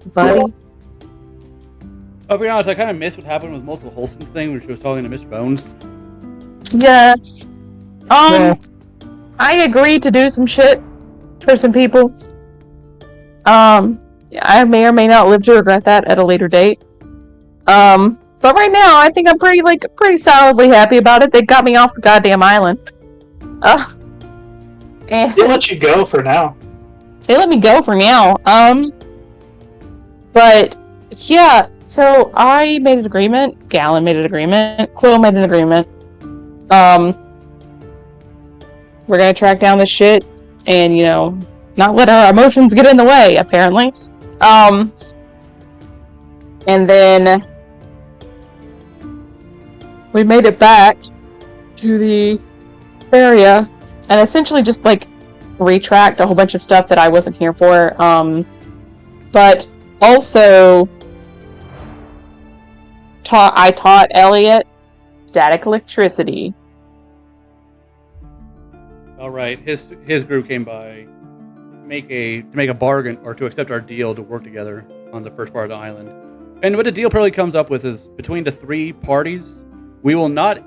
buddy. I'll be honest, I kind of missed what happened with most of the Holston thing when she was talking to Mr. Bones. Yeah. Yeah. I agreed to do some shit for some people. I may or may not live to regret that at a later date. But right now, I think I'm pretty solidly happy about it. They got me off the goddamn island. And They'll let you go for now. they let me go for now. But yeah, so I made an agreement. Gallon made an agreement. Quill made an agreement. We're gonna track down this shit and, not let our emotions get in the way, apparently. And then we made it back to the area and essentially just, retract a whole bunch of stuff that I wasn't here for. But also I taught Elliot static electricity. All right, his group came by to make a bargain or to accept our deal to work together on the first part of the island. And what the deal probably comes up with is between the three parties, we will not,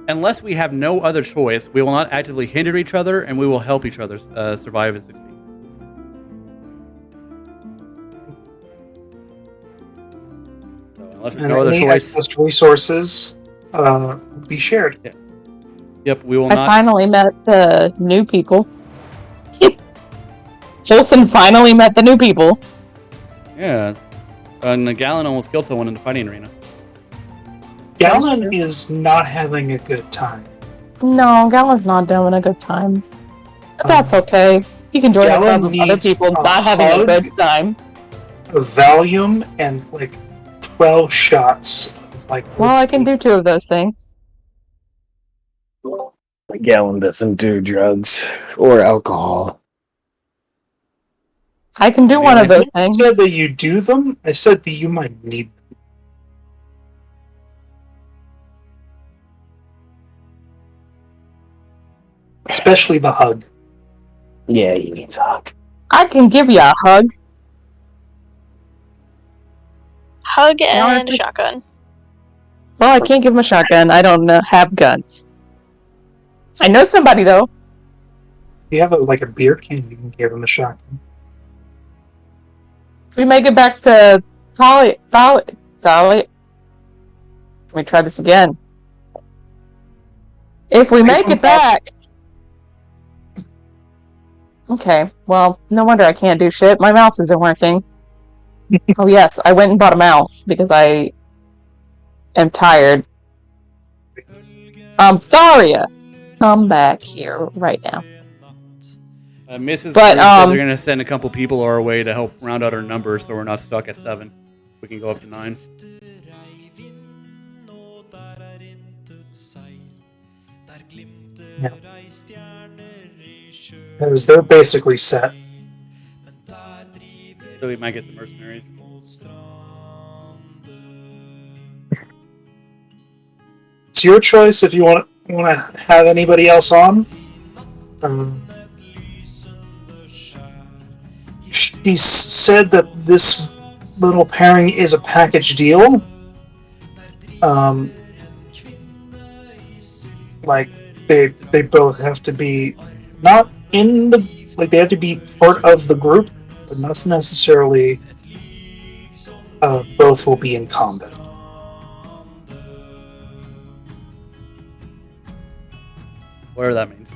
unless we have no other choice, we will not actively hinder each other, and we will help each other survive and succeed. So unless there's no other choice, excess resources will be shared. Yeah. Yep, we will I not. finally met the new people. Jolson finally met the new people. Yeah, and Gallon almost killed someone in the fighting arena. Gallon is not having a good time. No, Gallon's not doing a good time. But that's okay. He can join a Gallon club of other needs people a not having a hug. good time. A Valium and 12 shots. Well, I can do 2 of those things. Gallon doesn't do drugs or alcohol. I can do one of those things. I said that you do them. I said that you might need them. Especially the hug. Yeah, he needs a hug. I can give you a hug. Hug and Honestly- a shotgun. Well, I can't give him a shotgun. I don't have guns. I know somebody, though. If you have a beer can, you can give him a shotgun. If we make it back to Thalia. Let me try this again. If we make it back... Okay, well, no wonder I can't do shit. My mouse isn't working. Oh yes, I went and bought a mouse because I am tired. Thalia, come back here right now. Mrs. But, said they're going to send a couple people our way to help round out our numbers so we're not stuck at 7. We can go up to 9. Yeah. Because they're basically set. So we might get some mercenaries. It's your choice if you want to have anybody else on. She said that this little pairing is a package deal. They both have to be not in the they have to be part of the group, but not necessarily both will be in combat. Whatever that means.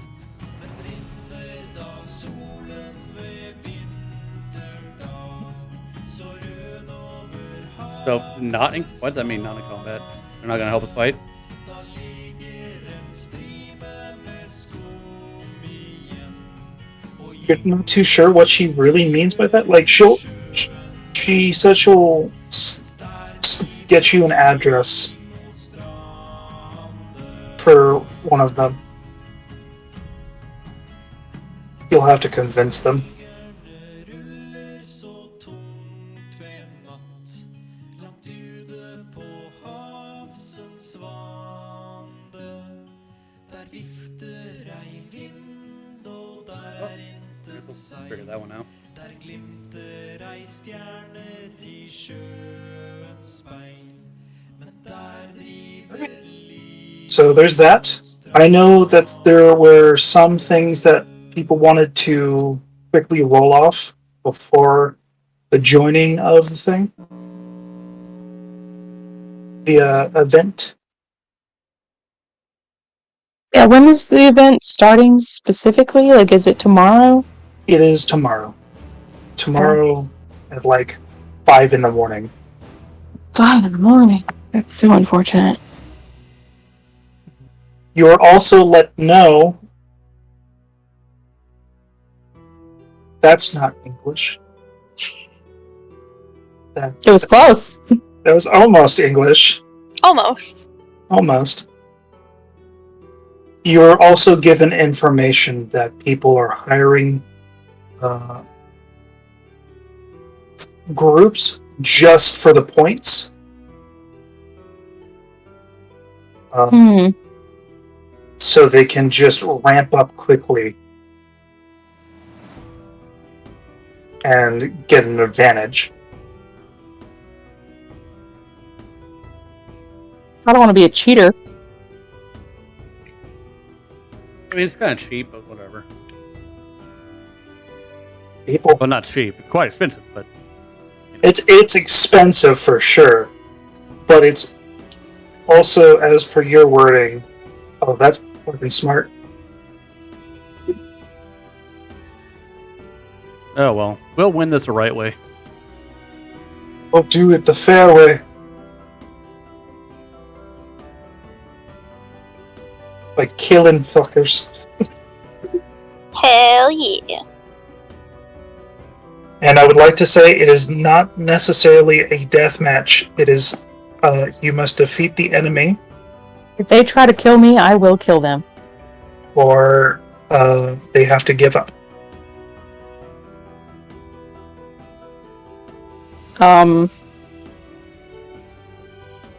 So, what does that mean, not in combat? They're not going to help us fight? You're not too sure what she really means by that? She said she'll get you an address for one of them. You'll have to convince them. Figure that one out. So there's that. I know that there were some things that people wanted to quickly roll off before the joining of the thing. The event. Yeah, when is the event starting specifically? Like, is it tomorrow? It is tomorrow. Tomorrow at like 5 in the morning. 5 in the morning. That's so unfortunate. You are also let know. That's not English. It was close. That was almost English. Almost. Almost. You're also given information that people are hiring groups just for the points. So they can just ramp up quickly and get an advantage. I don't want to be a cheater. I mean, it's kind of cheap, but whatever. People, Well, not cheap. Quite expensive, but... it's expensive for sure, but it's also, as per your wording, oh, that's fucking smart. Oh, well. We'll win this the right way. We'll do it the fair way. Like killing fuckers. Hell yeah. And I would like to say it is not necessarily a death match. It is, you must defeat the enemy, If they try to kill me, I will kill them. or they have to give up.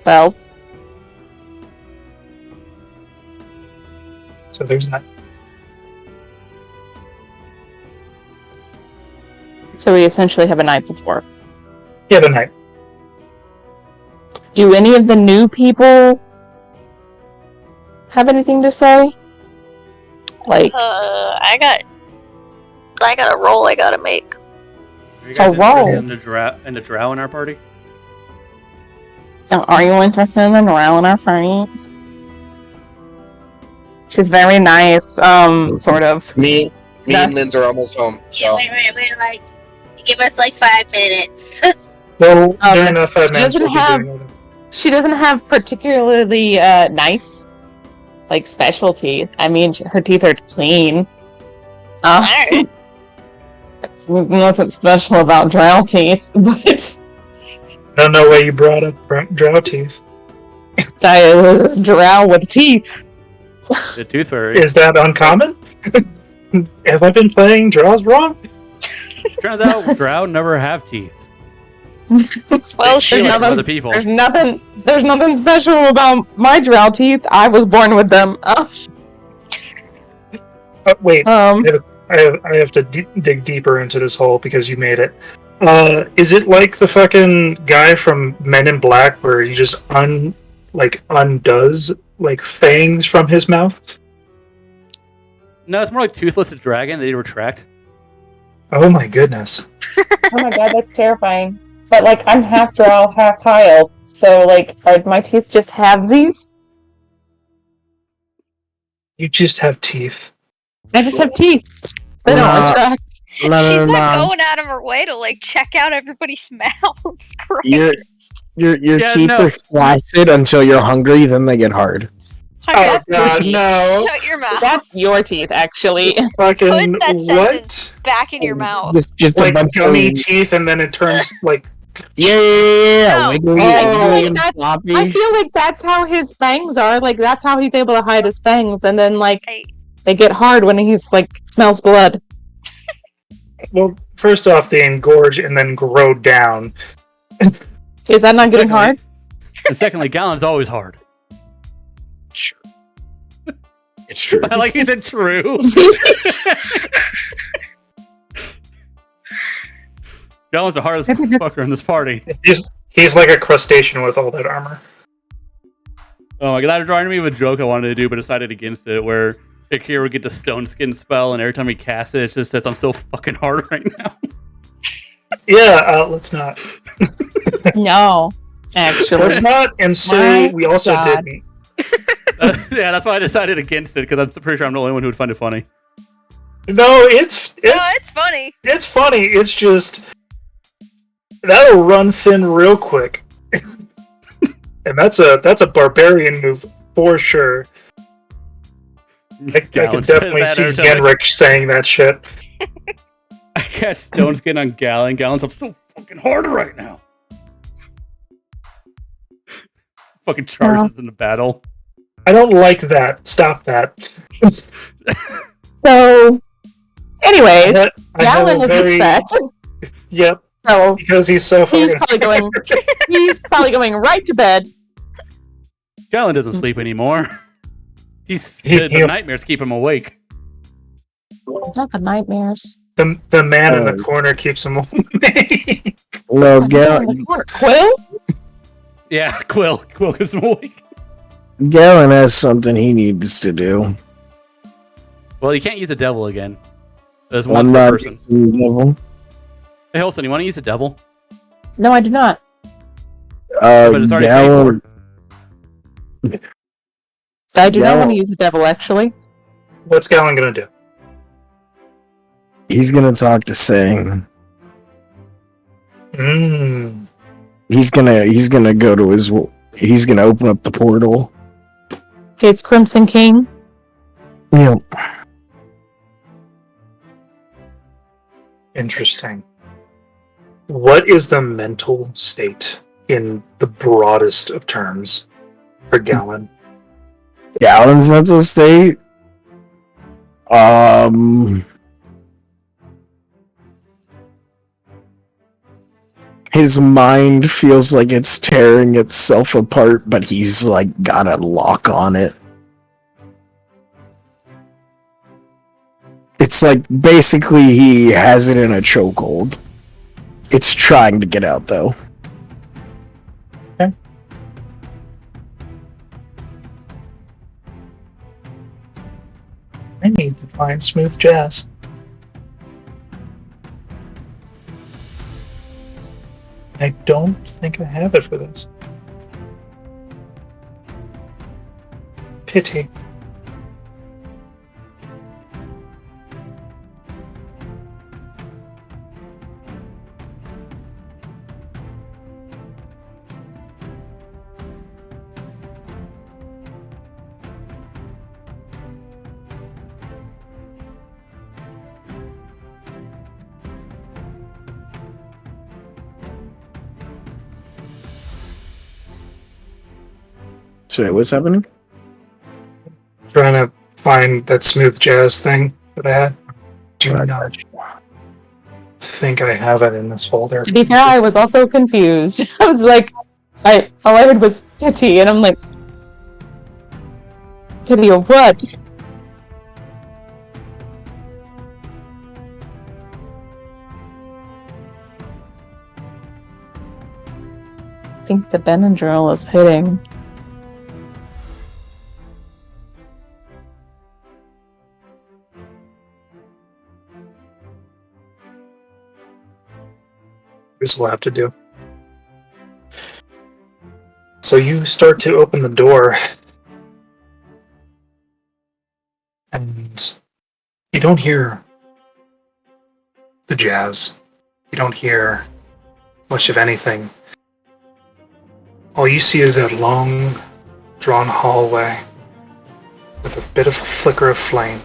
Well, So there's that. so we essentially have a night before. Yeah, the night. Do any of the new people have anything to say? Like, I got a roll I gotta make. Are you guys roll. interested in the drow in our party? are you interested in around our friends? She's very nice, sort of. Me Yeah. and Linz are almost home. Yeah, So wait, like, give us like 5 minutes. Well, Um, near enough, she doesn't have- She doesn't have particularly nice, like, special teeth. I mean, her teeth are clean. Alright. Nothing special about drow teeth, but I don't know why you brought up drow teeth. drow with teeth. The Tooth Fairy. Is that uncommon? Have I been playing drows wrong? Turns out drow never have teeth. Well, They steal it from nothing- other people. There's nothing special about my drow teeth. I was born with them. Wait, I have to dig deeper into this hole because you made it. Is it like the fucking guy from Men in Black where he just undoes like fangs from his mouth? No, it's more like Toothless the Dragon. They retract. Oh my goodness. Oh my god, that's terrifying. But, like, I'm half drow, half high elf, so, like, are my teeth just halvesies? You just have teeth. I just have teeth. They don't retract. She's not going out of her way to like check out everybody's mouths. Your Yeah, teeth no. are flaccid until you're hungry, then they get hard. Oh god, no. Shut your mouth. That's your teeth, actually. Fucking Put that what? sentence back in your mouth. Just a Like bunch gummy of teeth and then it turns like yeah. No. Wiggly, Oh. wiggly and I floppy. feel like that's how his fangs are. Like, that's how he's able to hide his fangs, and then, like, Hey, they get hard when he's, like, smells blood. well, first off they engorge and then grow down. Is that not getting hard? And secondly, Gallon's always hard. Sure. It's true. I like he said true. Galen's the hardest Maybe this- fucker in this party. He's like a crustacean with all that armor. Oh my god, that reminded me of a joke I wanted to do, but decided against it, where Akira would get the stone skin spell, and every time he casts it, it just says, I'm so fucking hard right now. Yeah, let's not. No, actually. Let's not, and say we also God. didn't. Yeah, that's why I decided against it, because I'm pretty sure I'm the only one who would find it funny. No, it's it's funny. it's funny. It's just that'll run thin real quick, and that's a barbarian move for sure. I Galen can says definitely that see every time Genrick saying that shit. I cast stone skin on Galen. Galen's I'm so fucking hard right now. Fucking charges in the battle. I don't like that. Stop that. So, anyways, I have Galen a is very- upset. Yep, So because he's so he's fucking. probably going right to bed. Galen doesn't sleep anymore. He- The nightmares keep him awake. Not the nightmares. The man in the corner keeps him awake. No, In Galen, the corner. Quill? Yeah, Quill keeps him awake. Galen has something he needs to do. Well, you can't use the devil again. There's I'm one per not person. using the devil. Hey, Holson, you want to use the devil? No, I do not. But it's already Galen, I do not Galen- want to use the devil, actually. What's Galen gonna do? he's gonna talk to Sang. Mm. He's gonna go to his. He's gonna open up the portal. His Crimson King. Yep. Interesting. What is the mental state in the broadest of terms for Galen? Galen's mental state. His mind feels like it's tearing itself apart, but he's like got a lock on it. It's like basically he has it in a chokehold. It's trying to get out though. I need to find smooth jazz. I don't think I have it for this. Pity. So what's happening? Trying to find that smooth jazz thing that I had. Do not think I have it in this folder. To be fair, I was also confused. I was like, all I heard was pity, and I'm like, pity of what? I think the Benadryl is hitting. This will have to do. So you start to open the door, and you don't hear the jazz. You don't hear much of anything. All you see is that long, drawn hallway with a bit of a flicker of flame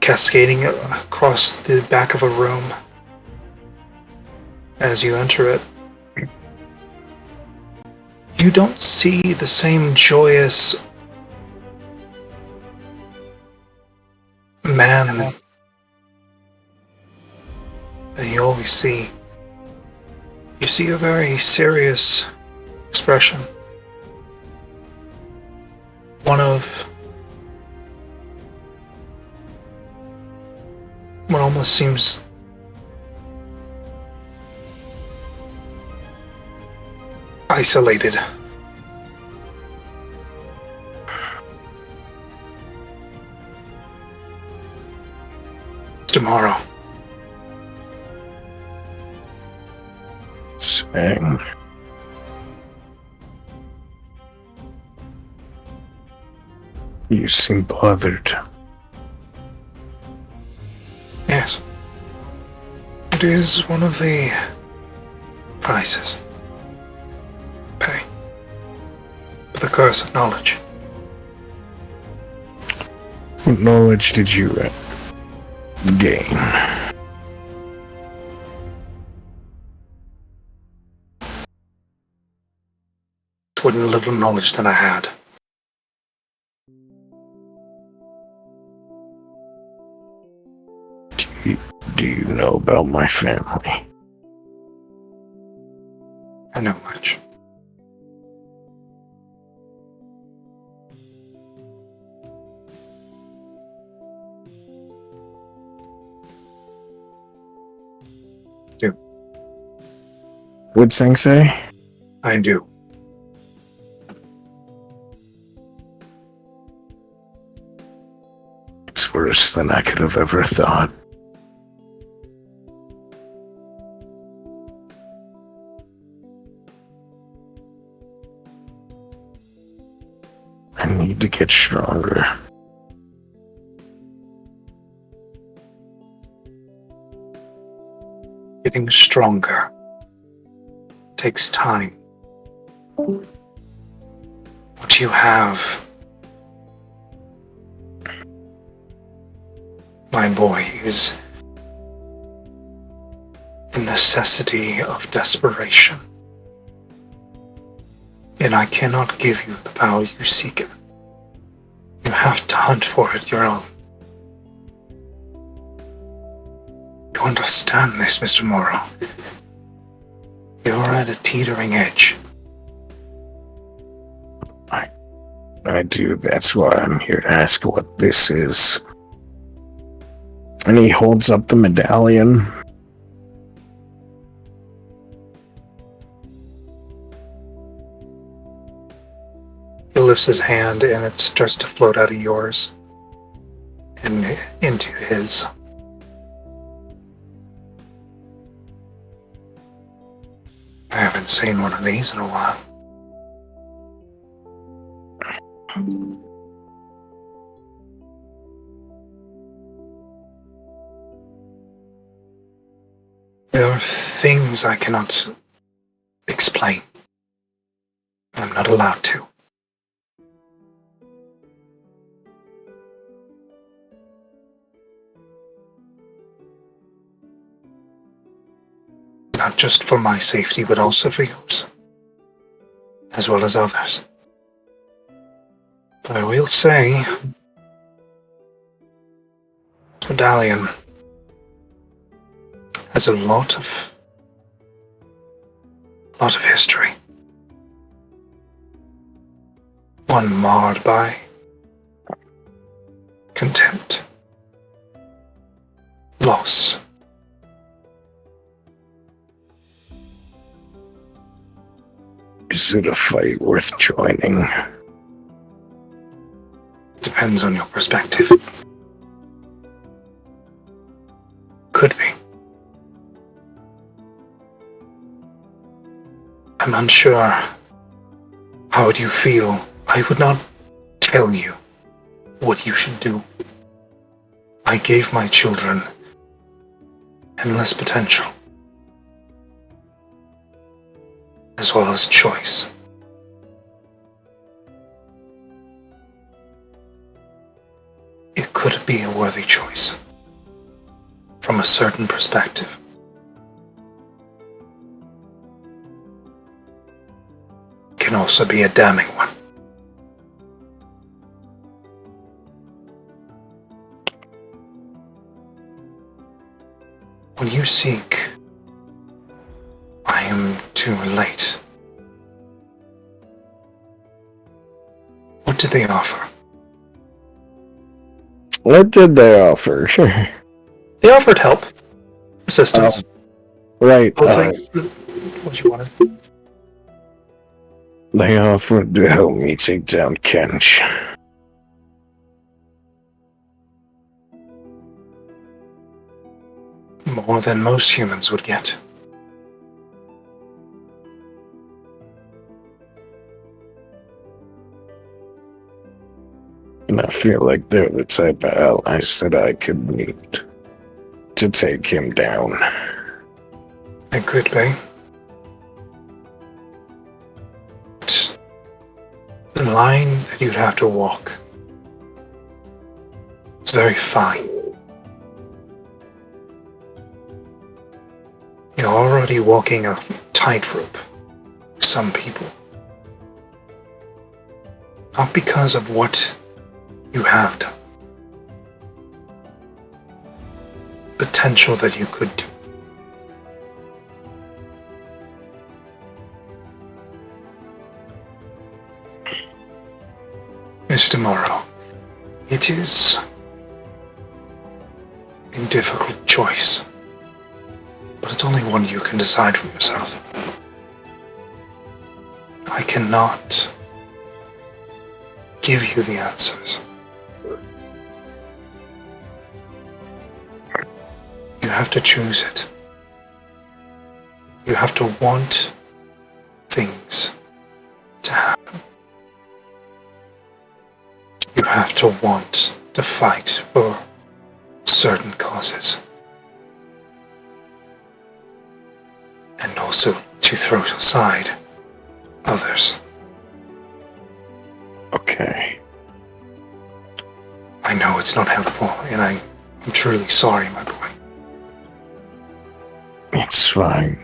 cascading across the back of a room. As you enter it, you don't see the same joyous man that you always see. You see a very serious expression. One of what almost seems isolated. Tomorrow. Sang. You seem bothered. Yes. It is one of the prices. Pay. For the curse of knowledge. What knowledge did you gain? What little knowledge that I had. Do you know about my family? I know much. What'd Sang say? I do. It's worse than I could have ever thought. I need to get stronger. Getting stronger takes time. What you have, my boy, is the necessity of desperation. And I cannot give you the power you seek it. You have to hunt for it your own. You understand this, Mr. Morrow? You're at a teetering edge. I do. That's why I'm here to ask what this is. And he holds up the medallion. He lifts his hand and it starts to float out of yours and into his. I haven't seen one of these in a while. There are things I cannot explain. I'm not allowed to. Not just for my safety, but also for yours, as well as others. But I will say, this medallion has a lot of history. One marred by contempt, loss. Is it a fight worth joining? Depends on your perspective. Could be. I'm unsure. How would you feel? I would not tell you what you should do. I gave my children endless potential, as well as choice. It could be a worthy choice from a certain perspective. It can also be a damning one. When you seek, I am too late. What did they offer? What did they offer? They offered help, assistance. Right. Both things. What you wanted. They offered to help me take down Kench. More than most humans would get. And I feel like they're the type of allies that I could need to take him down. It could be. But the line that you'd have to walk is very fine. You're already walking a tightrope for some people. Not because of what you have done. Potential that you could do. Mr. Morrow, it is a difficult choice, but it's only one you can decide for yourself. I cannot give you the answers. You have to choose it. You have to want things to happen. You have to want to fight for certain causes. And also to throw aside others. Okay. I know it's not helpful, and I'm truly sorry, my boy. It's fine.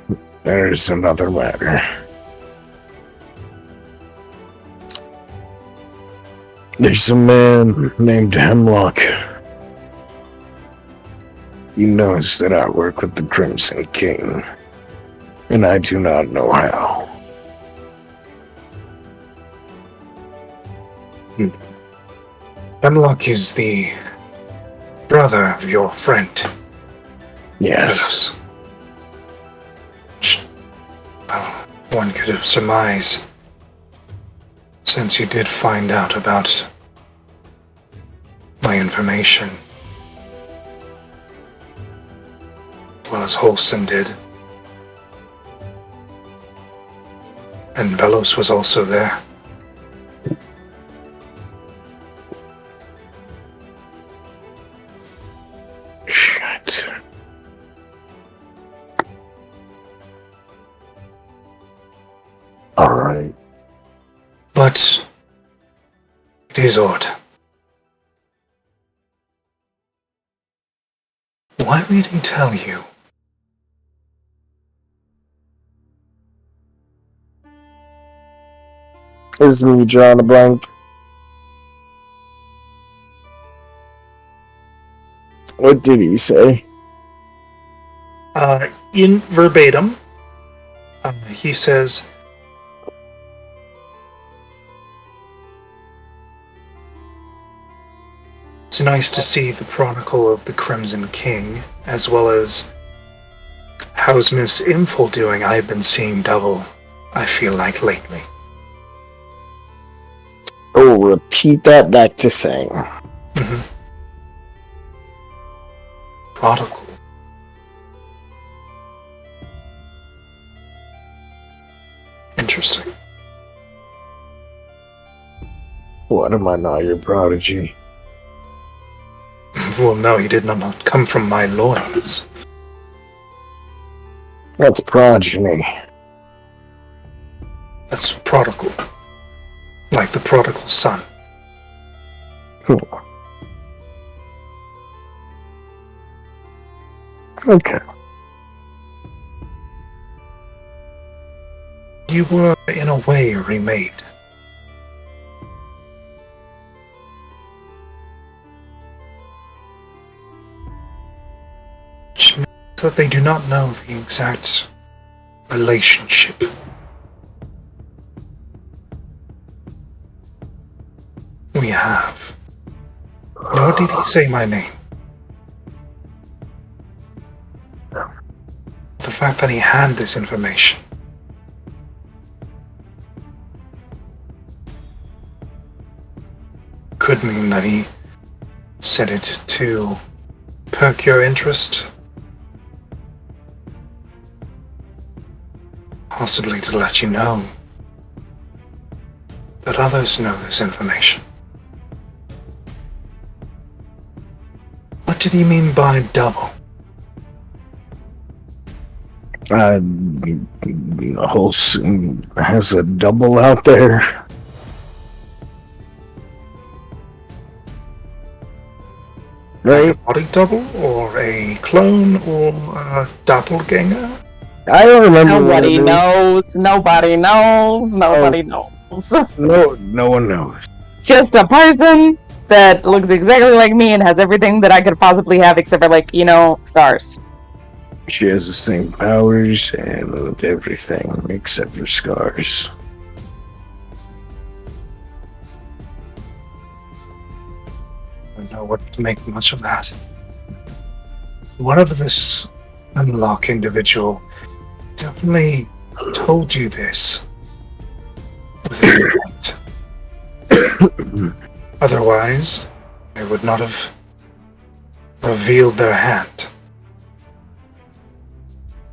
There's another matter. There's a man named Hemlock. He knows that I work with the Crimson King, and I do not know how. Hemlock is the brother of your friend. Yes. Well, one could surmise, since you did find out about my information, as well as Holson did. And Velos was also there. Shit. Alright. But it is odd. Why would he tell you? Is me drawing a blank? What did he say? In verbatim, he says, "It's nice to see the Chronicle of the Crimson King, as well as how's Miss Inful doing? I've been seeing double, I feel like, lately." Oh, repeat that back to saying. Mm-hmm. Prodigal. Interesting. What, am I not your prodigy? Well, no, he did not come from my loins. That's progeny. That's prodigal. Like the prodigal son. Okay. You were, in a way, remade. Which means that they do not know the exact relationship. We have. Nor did he say my name. The fact that he had this information could mean that he said it to perk your interest. Possibly to let you know that others know this information. What did he mean by double? Holson has a double out there. Right? A body double, or a clone, or a doppelganger? I don't remember. Nobody knows. Nobody knows. Nobody knows. No one knows. Just a person that looks exactly like me and has everything that I could possibly have except for, like, scars. She has the same powers and everything except for scars. I don't know what to make much of that. Whatever this unlock individual definitely told you this with intent. Otherwise, they would not have revealed their hand.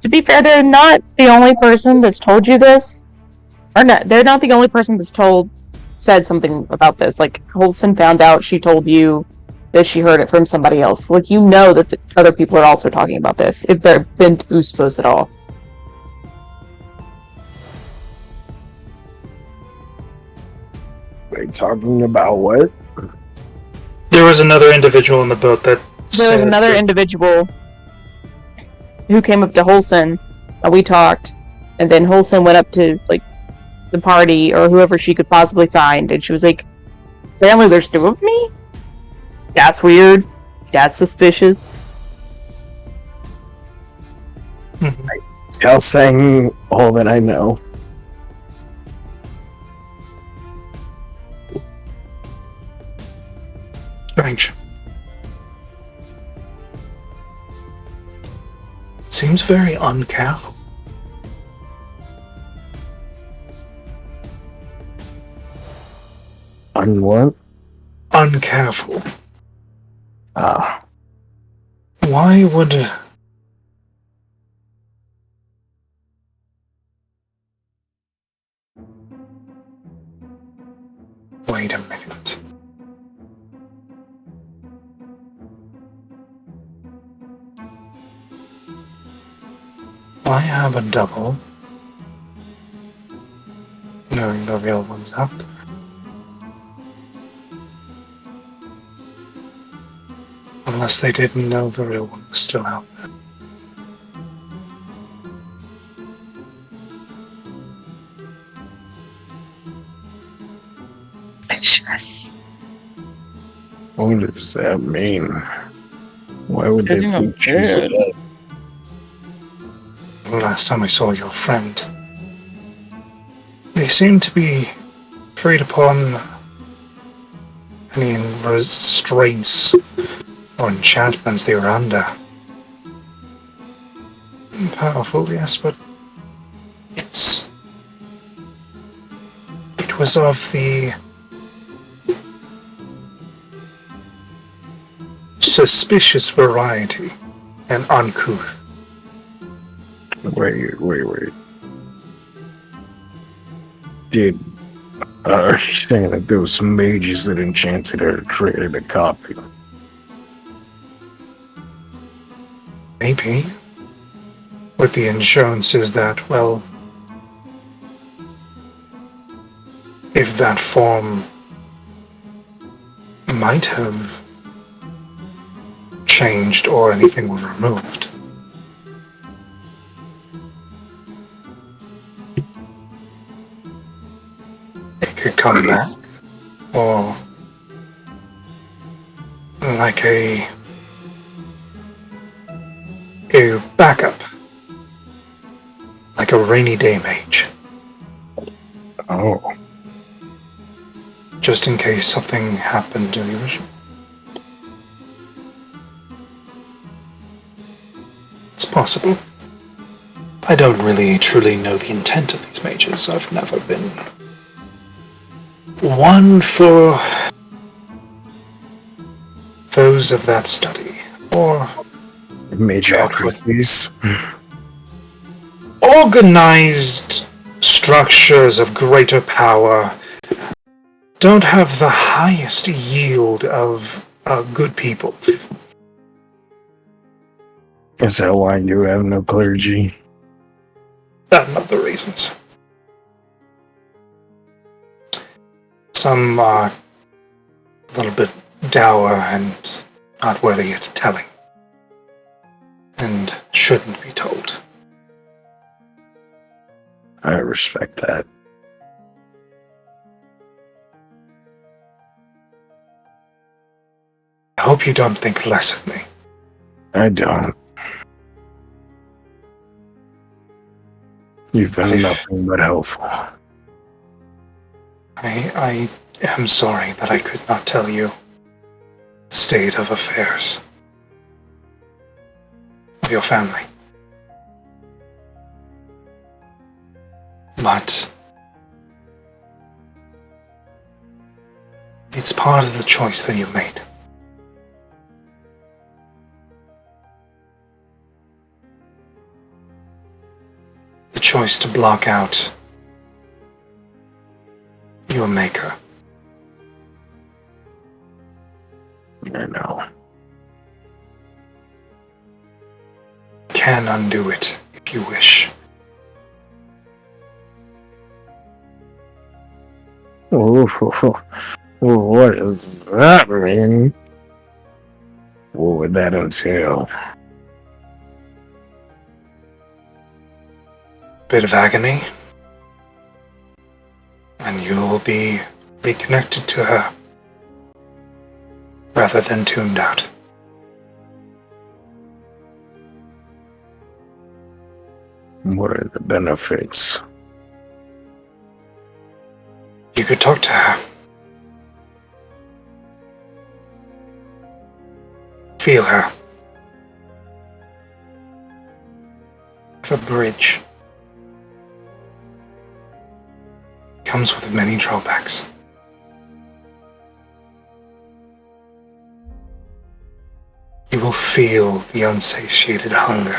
To be fair, they're not the only person that's told you this. Or no, they're not the only person that's said something about this. Like, Holson found out, she told you that she heard it from somebody else. Like, you know that the other people are also talking about this, if they've been to Uspos at all. Are you talking about what? There was another individual in the boat that There was another individual who came up to Holson, and we talked, and then Holson went up to, like, the party, or whoever she could possibly find, and she was like, apparently there's two of me? That's weird. That's suspicious. Tell saying all that I know. Strange. Seems very uncareful. On what? Uncareful. Ah. Why would... Wait a minute. Why have a double, knowing the real one's out there? Unless they didn't know the real one was still out there. Vicious. What does that mean? Why would they Getting think she's upset. dead? The last time I saw your friend, they seemed to be freed upon any restraints or enchantments they were under. Powerful, yes, but it was of the suspicious variety and uncouth. Wait. Did are you saying that those mages that enchanted her created a copy? Maybe. With the insurances that, well, if that form might have changed or anything was removed. It could come back, or like a backup, like a rainy day mage, Oh, just in case something happened to the original. It's possible. I don't really truly know the intent of these mages. I've never been one for those of that study, or Mediocrities. organized structures of greater power, don't have the highest yield of good people. Is that why you have no clergy? That's one of the reasons. Some are a little bit dour and not worthy of telling, and shouldn't be told. I respect that. I hope you don't think less of me. I don't. You've been nothing but helpful. I am sorry that I could not tell you the state of affairs of your family. But it's part of the choice that you made. The choice to block out your maker. I know. You can undo it if you wish. Ooh, what does that mean? What would that entail? Bit of agony, and you will be reconnected to her rather than tuned out. What are the benefits? You could talk to her. Feel her. The bridge comes with many drawbacks. You will feel the unsatiated hunger.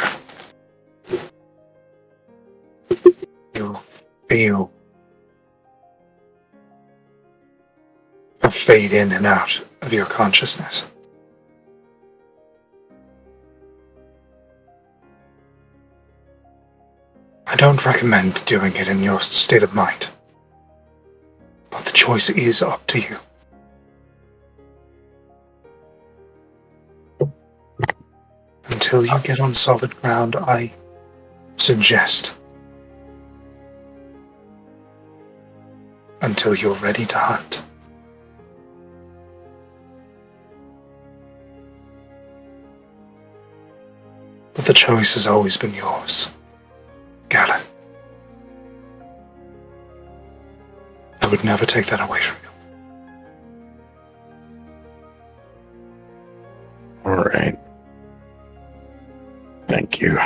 You'll feel a fade in and out of your consciousness. I don't recommend doing it in your state of mind, but the choice is up to you. Until you get on solid ground, I suggest until you're ready to hunt. But the choice has always been yours, Galen. I would never take that away from you. All right. Thank you.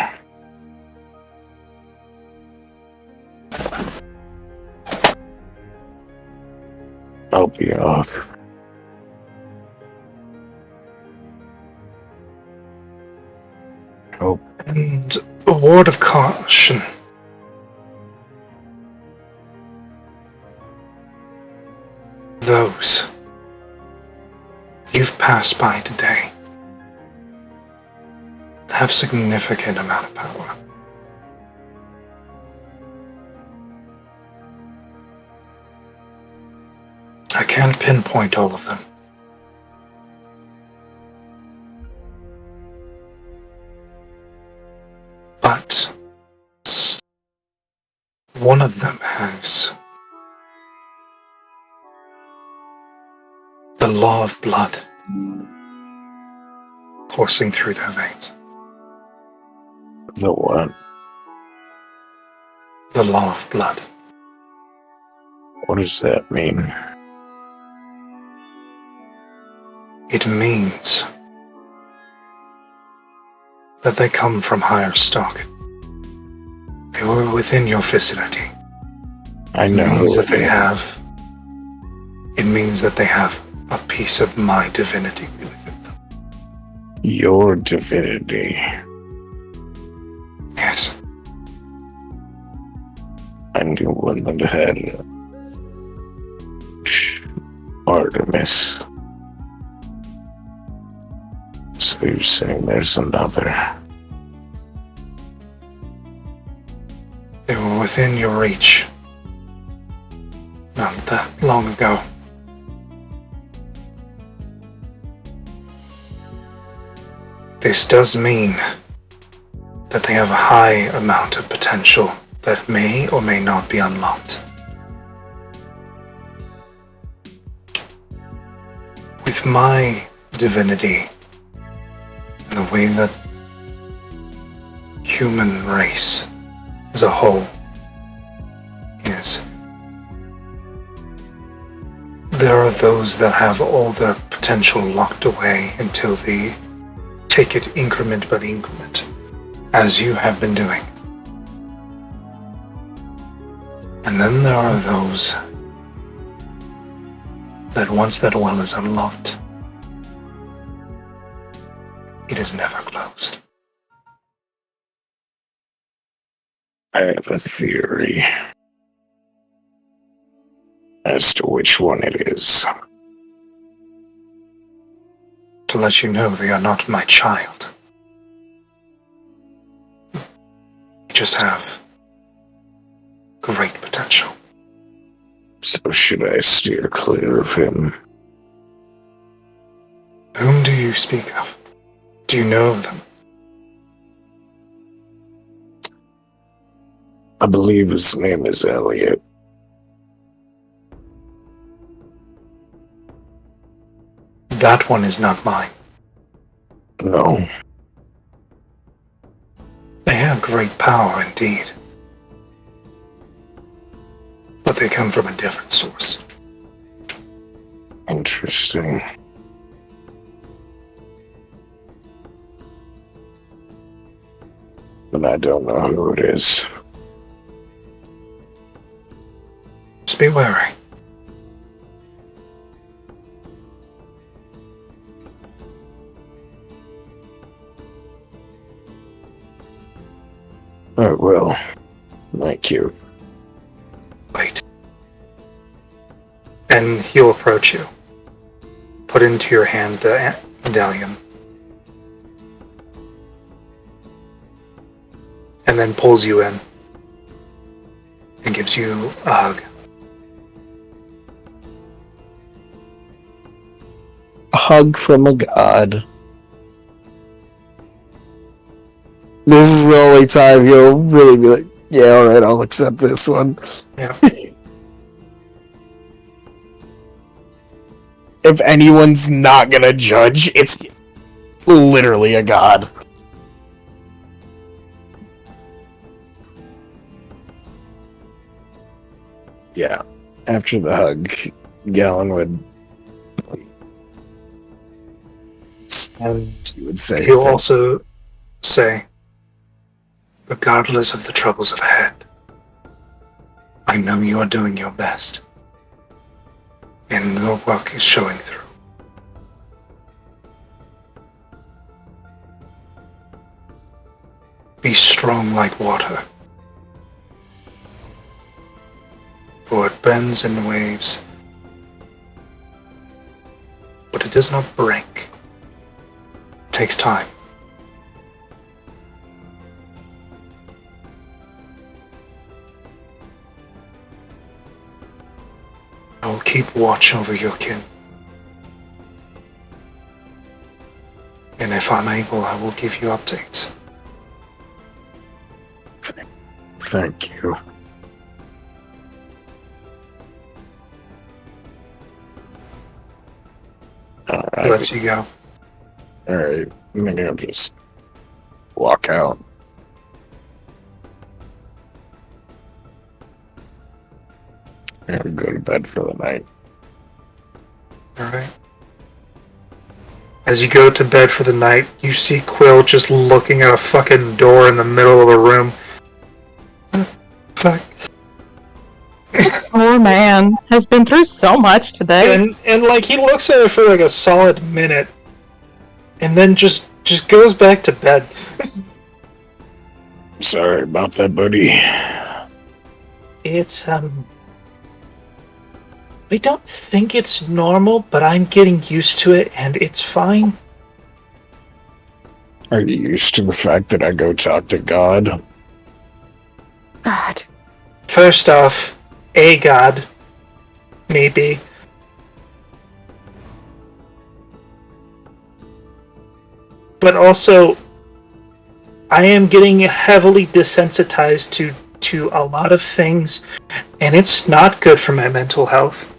I'll be off. Oh, And a word of caution. Those you've passed by today have significant amount of power. I can't pinpoint all of them. But one of them has the law of blood coursing through their veins. the what? The law of blood. What does that mean? It means that they come from higher stock. They were within your vicinity. I It know. means that they have. It means that they have a piece of my divinity within them. Your divinity. Yes. I knew one that had Artemis. So you're saying there's another? They were within your reach. Not that long ago. This does mean that they have a high amount of potential that may or may not be unlocked. With my divinity and the way that human race as a whole is, there are those that have all their potential locked away until they take it increment by increment, as you have been doing. And then there are those that once that well is unlocked, it is never closed. I have a theory as to which one it is. To let you know they are not my child. They just have great potential. So should I steer clear of him? Whom do you speak of? Do you know of them? I believe his name is Elliot. That one is not mine. No. They have great power indeed. But they come from a different source. Interesting. But I don't know who it is. Just be wary. I will. Thank you. Wait. And he'll approach you. Put into your hand the medallion. And then pulls you in. And gives you a hug. A hug from a god. This is the only time you'll really be like, yeah, alright, I'll accept this one. Yeah. If anyone's not gonna judge, it's literally a god. Yeah. After the hug, Galen would And he would say he'll also say, regardless of the troubles ahead, I know you are doing your best. And the work is showing through. Be strong like water. For it bends in waves, but it does not break. It takes time. I will keep watch over your kin. And if I'm able, I will give you updates. thank you. He lets you go. Alright, I'm gonna just walk out. And go to bed for the night. Alright. As you go to bed for the night, you see Quill just looking at a fucking door in the middle of a room. Fuck. This poor man has been through so much today. And like he looks at it for like a solid minute, and then just just goes back to bed. Sorry about that, buddy. It's, I don't think it's normal, but I'm getting used to it, and it's fine. Are you used to the fact that I go talk to God? God. First off, a god, maybe. But also, I am getting heavily desensitized to a lot of things, and it's not good for my mental health.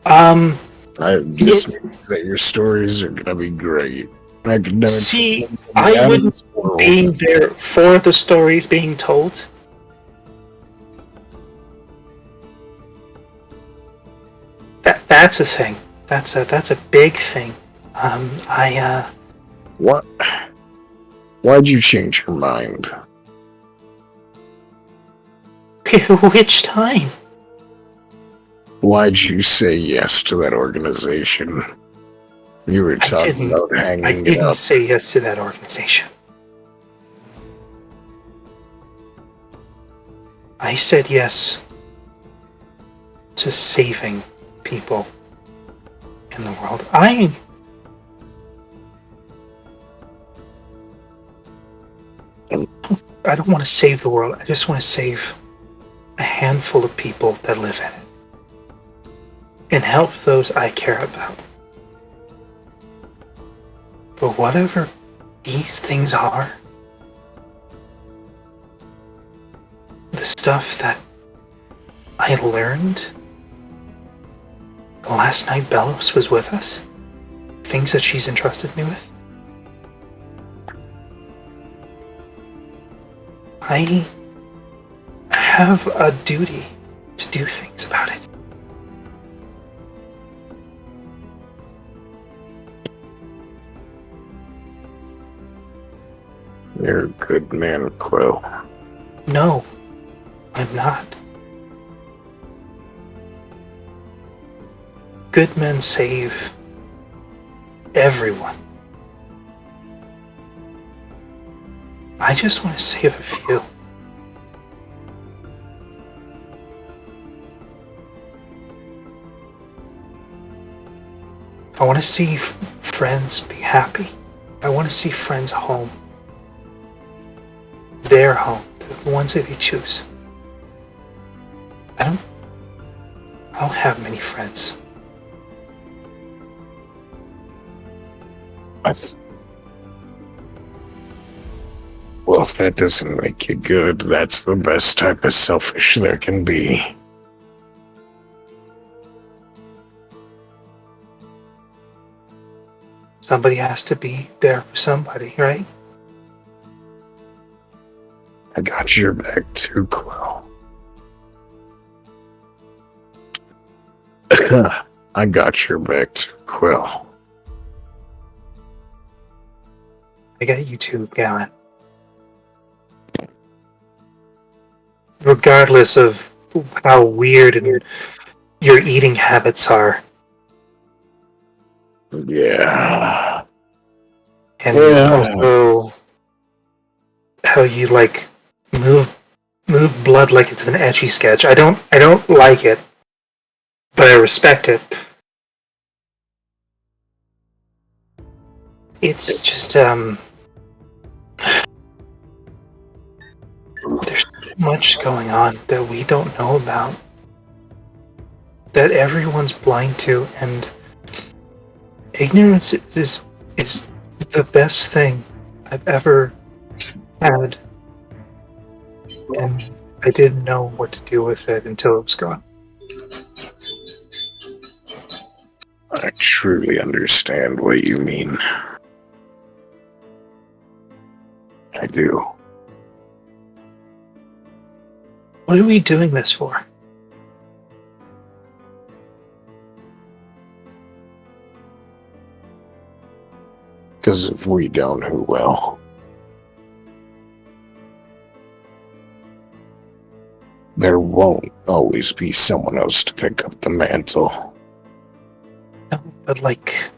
I just think that your stories are gonna be great. I could never See, I wouldn't be there for the stories being told. That's a thing. That's a big thing. What? Why'd you change your mind? Which time? Why'd you say yes to that organization? You were talking about hanging I it didn't up. say yes to that organization. I said yes to saving people in the world. I don't want to save the world. I just want to save a handful of people that live in it and help those I care about. But whatever these things are, the stuff that I learned the last night Bellows was with us, things that she's entrusted me with, I have a duty to do things about it. You're a good man, Quill. No, I'm not. Good men save everyone. I just want to save a few. I want to see friends be happy. I want to see friends home. Their home, the ones that they choose. I don't have many friends. Well, if that doesn't make you good, that's the best type of selfish there can be. Somebody has to be there for somebody, right? I got your back too, Quill. I got your back too, Quill. I got you too, Galen. Regardless of how weird and your eating habits are. Yeah. And also how you like move blood like it's an Etchy sketch. I don't like it, but I respect it. It's just there's so much going on that we don't know about, that everyone's blind to, and ignorance is the best thing I've ever had, and I didn't know what to do with it until it was gone. I truly understand what you mean. I do. What are we doing this for? Because if we don't, who will? There won't always be someone else to pick up the mantle. No, but like,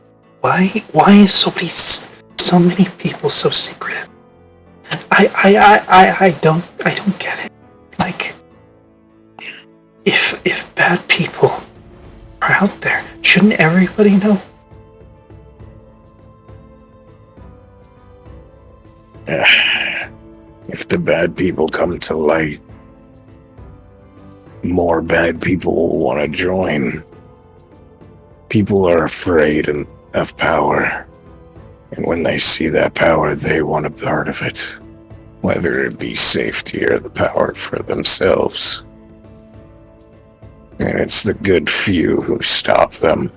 Why is so many people so secretive? I don't get it. Like, if bad people are out there, shouldn't everybody know? If the bad people come to light, more bad people will want to join. People are afraid of power. And when they see that power, they want a part of it. Whether it be safety or the power for themselves. And it's the good few who stop them.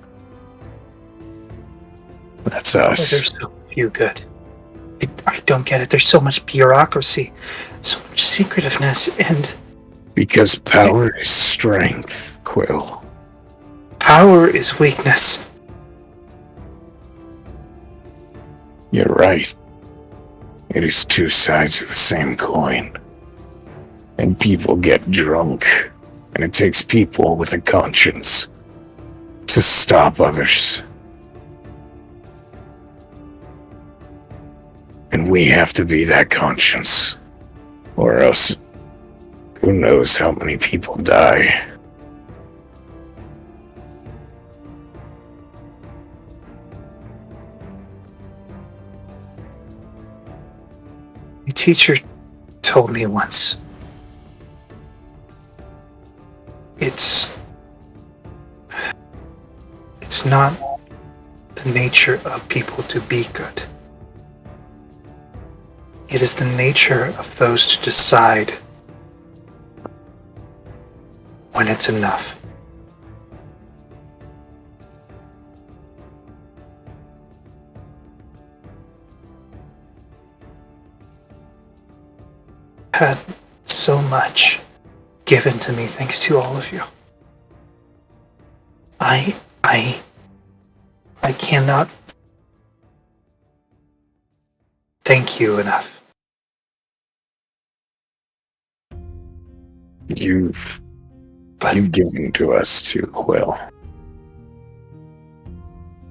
That's us. There's so few good. I don't get it. There's so much bureaucracy, so much secretiveness, and... Because power is strength, Quill. Power is weakness. You're right. It is two sides of the same coin. And people get drunk, and it takes people with a conscience to stop others. And we have to be that conscience. Or else, who knows how many people die. My teacher told me once, it's not the nature of people to be good. It is the nature of those to decide when it's enough. I've had so much given to me thanks to all of you. I cannot thank you enough. You've given to us too, Quill.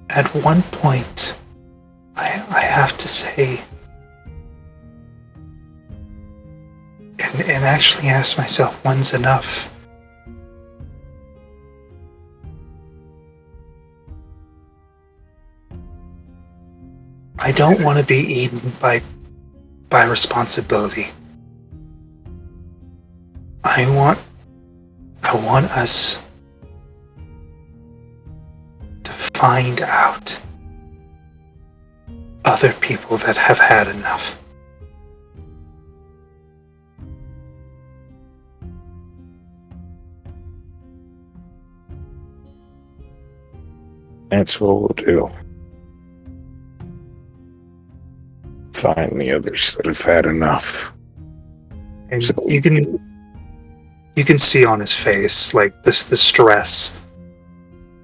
At one point, I have to say, and actually ask myself, when's enough? I don't want to be eaten by responsibility. I want us to find out other people that have had enough. That's what we'll do. Find the others that have had enough. And So you can see on his face like the stress.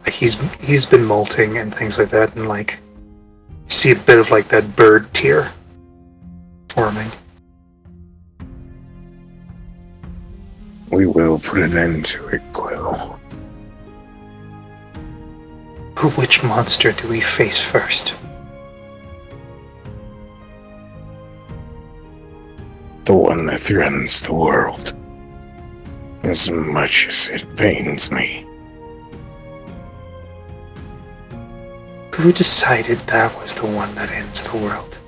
Like he's been molting and things like that, and like you see a bit of like that bird tear forming. We will put an end to it, Quill. Which monster do we face first? The one that threatens the world. As much as it pains me. Who decided that was the one that ends the world?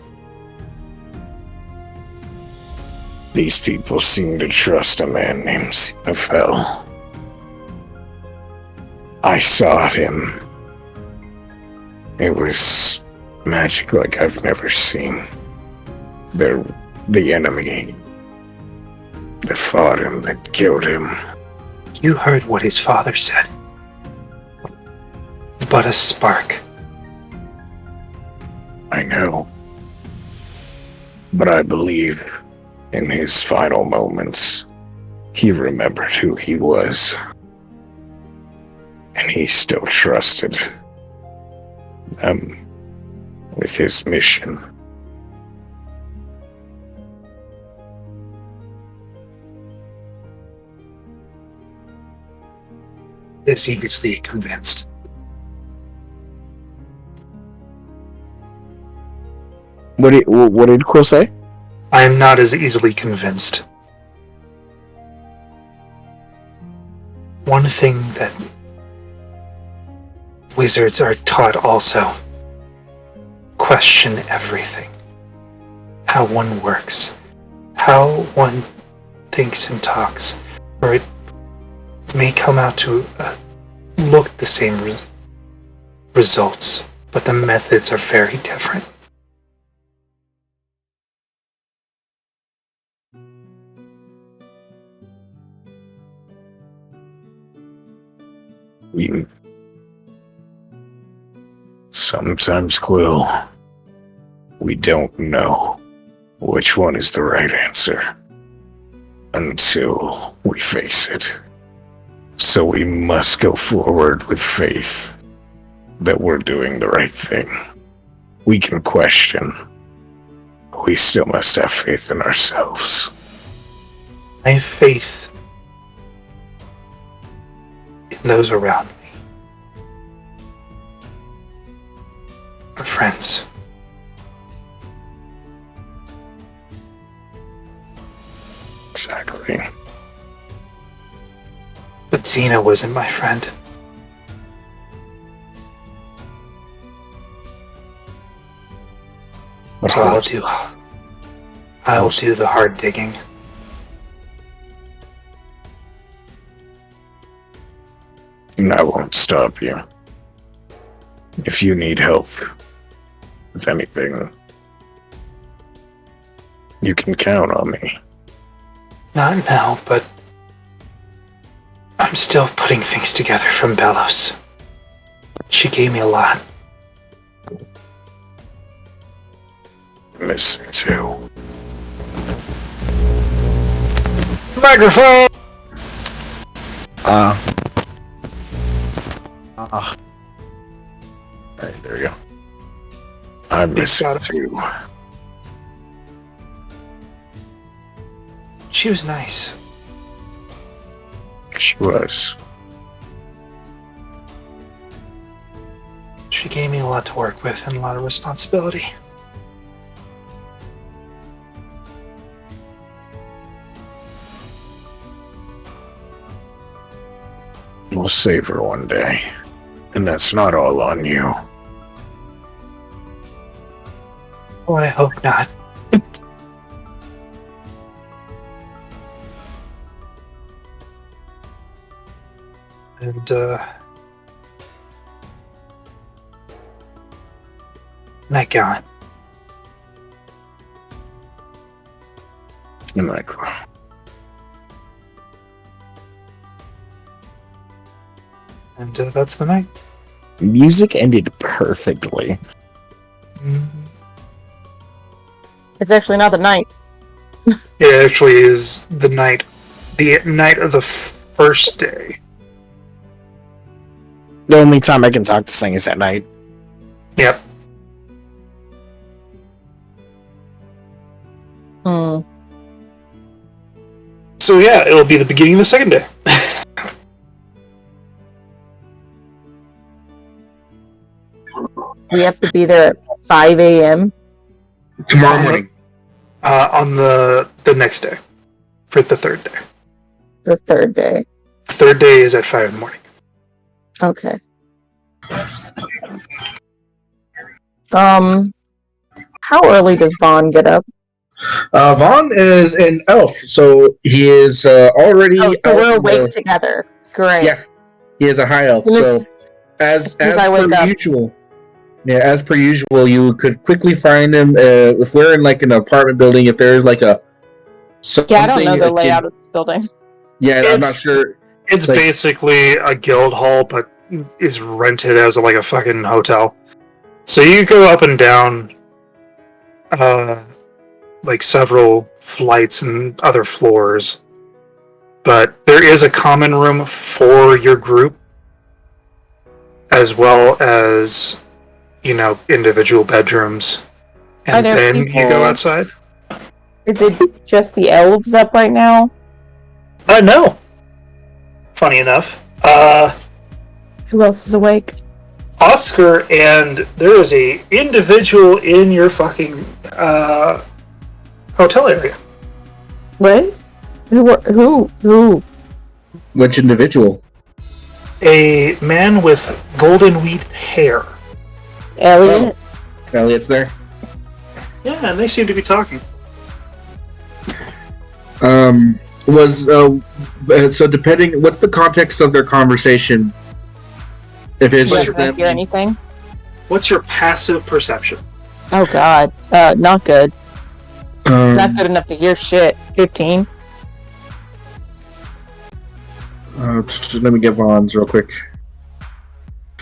These people seem to trust a man named Sinafel. I saw him. It was magic like I've never seen. They're the enemy that fought him, that killed him. You heard what his father said. But a spark. I know. But I believe in his final moments, he remembered who he was. And he still trusted them with his mission. Is easily convinced. What did Quill say? I am not as easily convinced. One thing that wizards are taught also: question everything. How one works, how one thinks and talks, or it may come out to look the same results, but the methods are very different. Sometimes, Quill, we don't know which one is the right answer until we face it. So we must go forward with faith that we're doing the right thing. We can question. We still must have faith in ourselves. I have faith in those around me. Our friends. Exactly. But Xena wasn't my friend. So I'll do the hard digging. And I won't stop you. If you need help with anything, you can count on me. Not now, but I'm still putting things together from Bellows. She gave me a lot. Miss her too. Microphone! Alright, there you go. I miss her too. She was nice. She was. She gave me a lot to work with and a lot of responsibility. We'll save her one day. And that's not all on you. Oh, I hope not. And, night gown. And like, And that's the night. Music ended perfectly. It's actually not the night. It actually is the night of the first day. The only time I can talk to Sing is at night. Yep. Hmm. So yeah, it'll be the beginning of the second day. We have to be there at 5 a.m. Tomorrow morning. On the next day. For the third day. The third day. The third day is at 5 in the morning. Okay. How early does Vaughn get up? Vaughn is an elf, so he is already. Oh, so we're awake together. Great. Yeah, he is a high elf. So as per usual, as per usual, you could quickly find him if we're in like an apartment building. If there's like a yeah, I don't know the layout of this building. Yeah, I'm not sure. It's like, basically a guild hall, but is rented as like a fucking hotel. So you go up and down, like several flights and other floors. But there is a common room for your group, as well as, individual bedrooms. And then you go outside. Is it just the elves up right now? No. Funny enough. Who else is awake? Oscar, and there is a individual in your fucking hotel area. What? Who? Which individual? A man with golden wheat hair. Elliot? Oh, Elliot's there. Yeah, and they seem to be talking. So depending, what's the context of their conversation? If it's You just guys them, hear anything? What's your passive perception? Oh god. Not good. Not um, good enough to hear shit. 15. let me get Vaughn's real quick.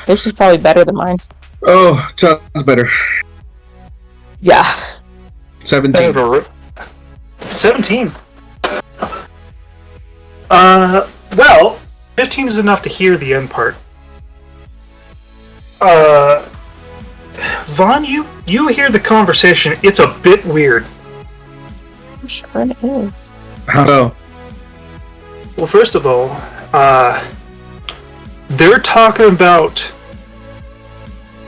This is probably better than mine. Oh, sounds better. Yeah. 17. 17. Well, 15 is enough to hear the end part. Vaughn, you hear the conversation. It's a bit weird. I'm sure it is. How so? Well, first of all, they're talking about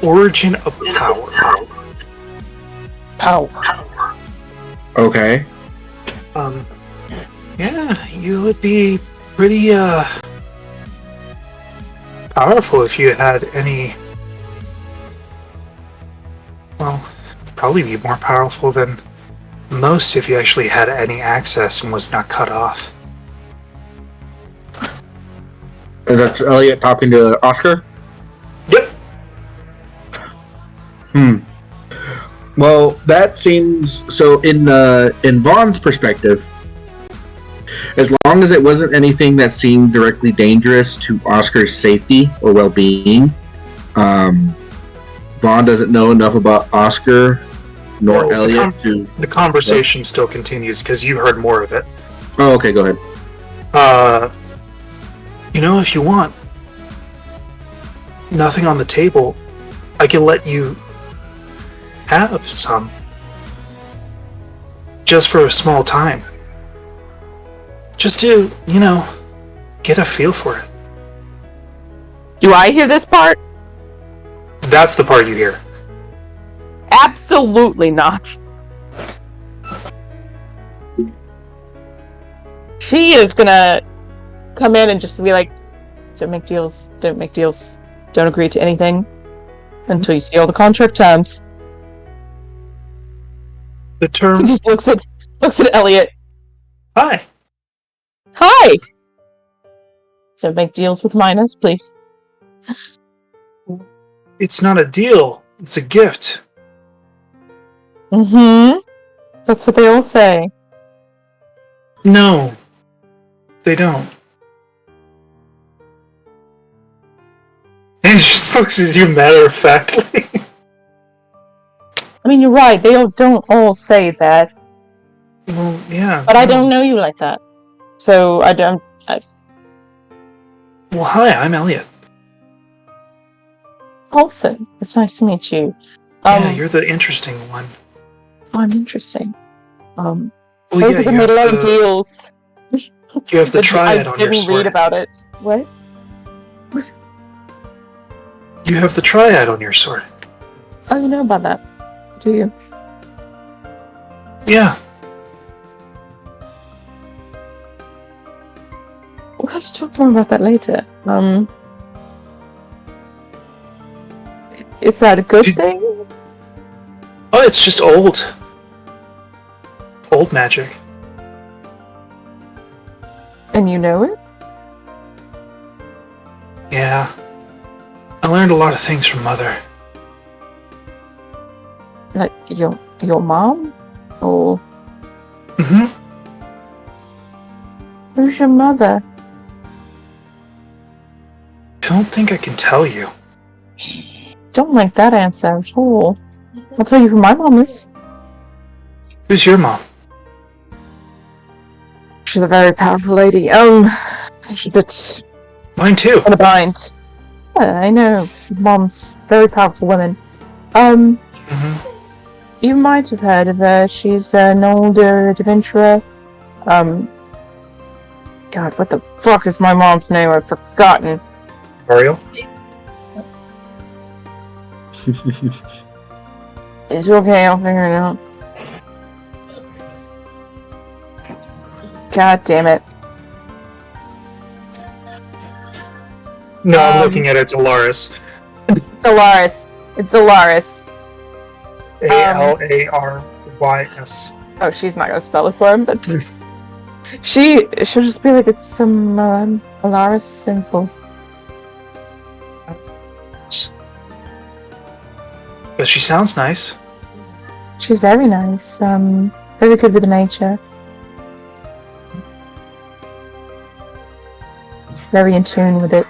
origin of power. Power. Okay. Yeah, you would be pretty, powerful if you had any... Well, probably be more powerful than most if you actually had any access and was not cut off. Is that Elliot talking to Oscar? Yep. Well, that seems so. In Vaughn's perspective, as long as it wasn't anything that seemed directly dangerous to Oscar's safety or well-being, Vaughn doesn't know enough about Oscar nor Elliot to. The conversation still continues because you heard more of it. Oh, okay. Go ahead. You know, if you want, nothing on the table, I can let you have some. Just for a small time. Just to, get a feel for it. Do I hear this part? That's the part you hear. Absolutely not. She is gonna come in and just be like, don't make deals, don't agree to anything until you see all the contract terms. The term... He just looks at Elliot. Hi. Hi! Don't make deals with minors, please. It's not a deal. It's a gift. Mm-hmm. That's what they all say. No. They don't. And she just looks at you matter-of-factly. I mean, you're right. They don't all say that. Well, yeah. But I don't know you like that. So, Well, hi, I'm Elliot. Olsen, it's nice to meet you. Yeah, you're the interesting one. I'm interesting. Well, because I made a lot of deals. You have the triad on your I didn't sword. read about it. What? You have the triad on your sword. Oh, you know about that, do you? Yeah. We'll have to talk more about that later. Is that a good thing? Oh, it's just old. Old magic. And you know it? Yeah. I learned a lot of things from Mother. Like your mom? Or Mm-hmm. who's your mother? Don't think I can tell you. Don't like that answer at all. I'll tell you who my mom is. Who's your mom? She's a very powerful lady. She's a bit Mine too. in a bind. Yeah, I know. Mom's very powerful women. Mm-hmm. You might have heard of her. She's an older adventurer. God, what the fuck is my mom's name? I've forgotten. Ariel? It's okay, I'll figure it out. God damn it. No, I'm looking at it. It's Alaris. Alaris. It's Alaris. Alaris. Oh, she's not gonna spell it for him, but she'll just be like, it's some Alaris simple. But she sounds nice. She's very nice. Very good with nature. Very in tune with it.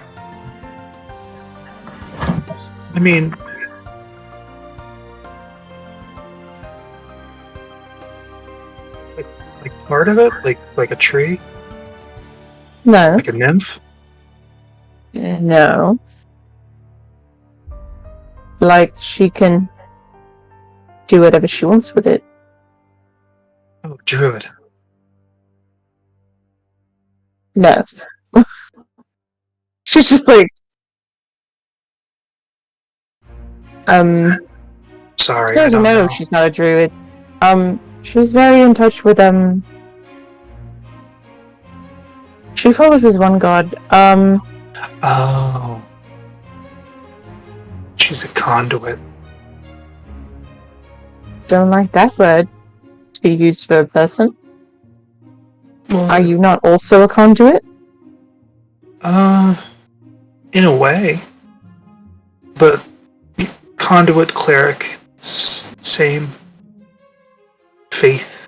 I mean, like part of it, like a tree, No. like a nymph. No. Like, she can do whatever she wants with it. Oh, druid. No. She's just like, Sorry, she I doesn't don't know know. she's not a druid. She's very in touch with, she follows this one god. Oh. She's a conduit. Don't like that word to be used for a person. Well, Are you not also a conduit? in a way. But conduit, cleric, same. Faith.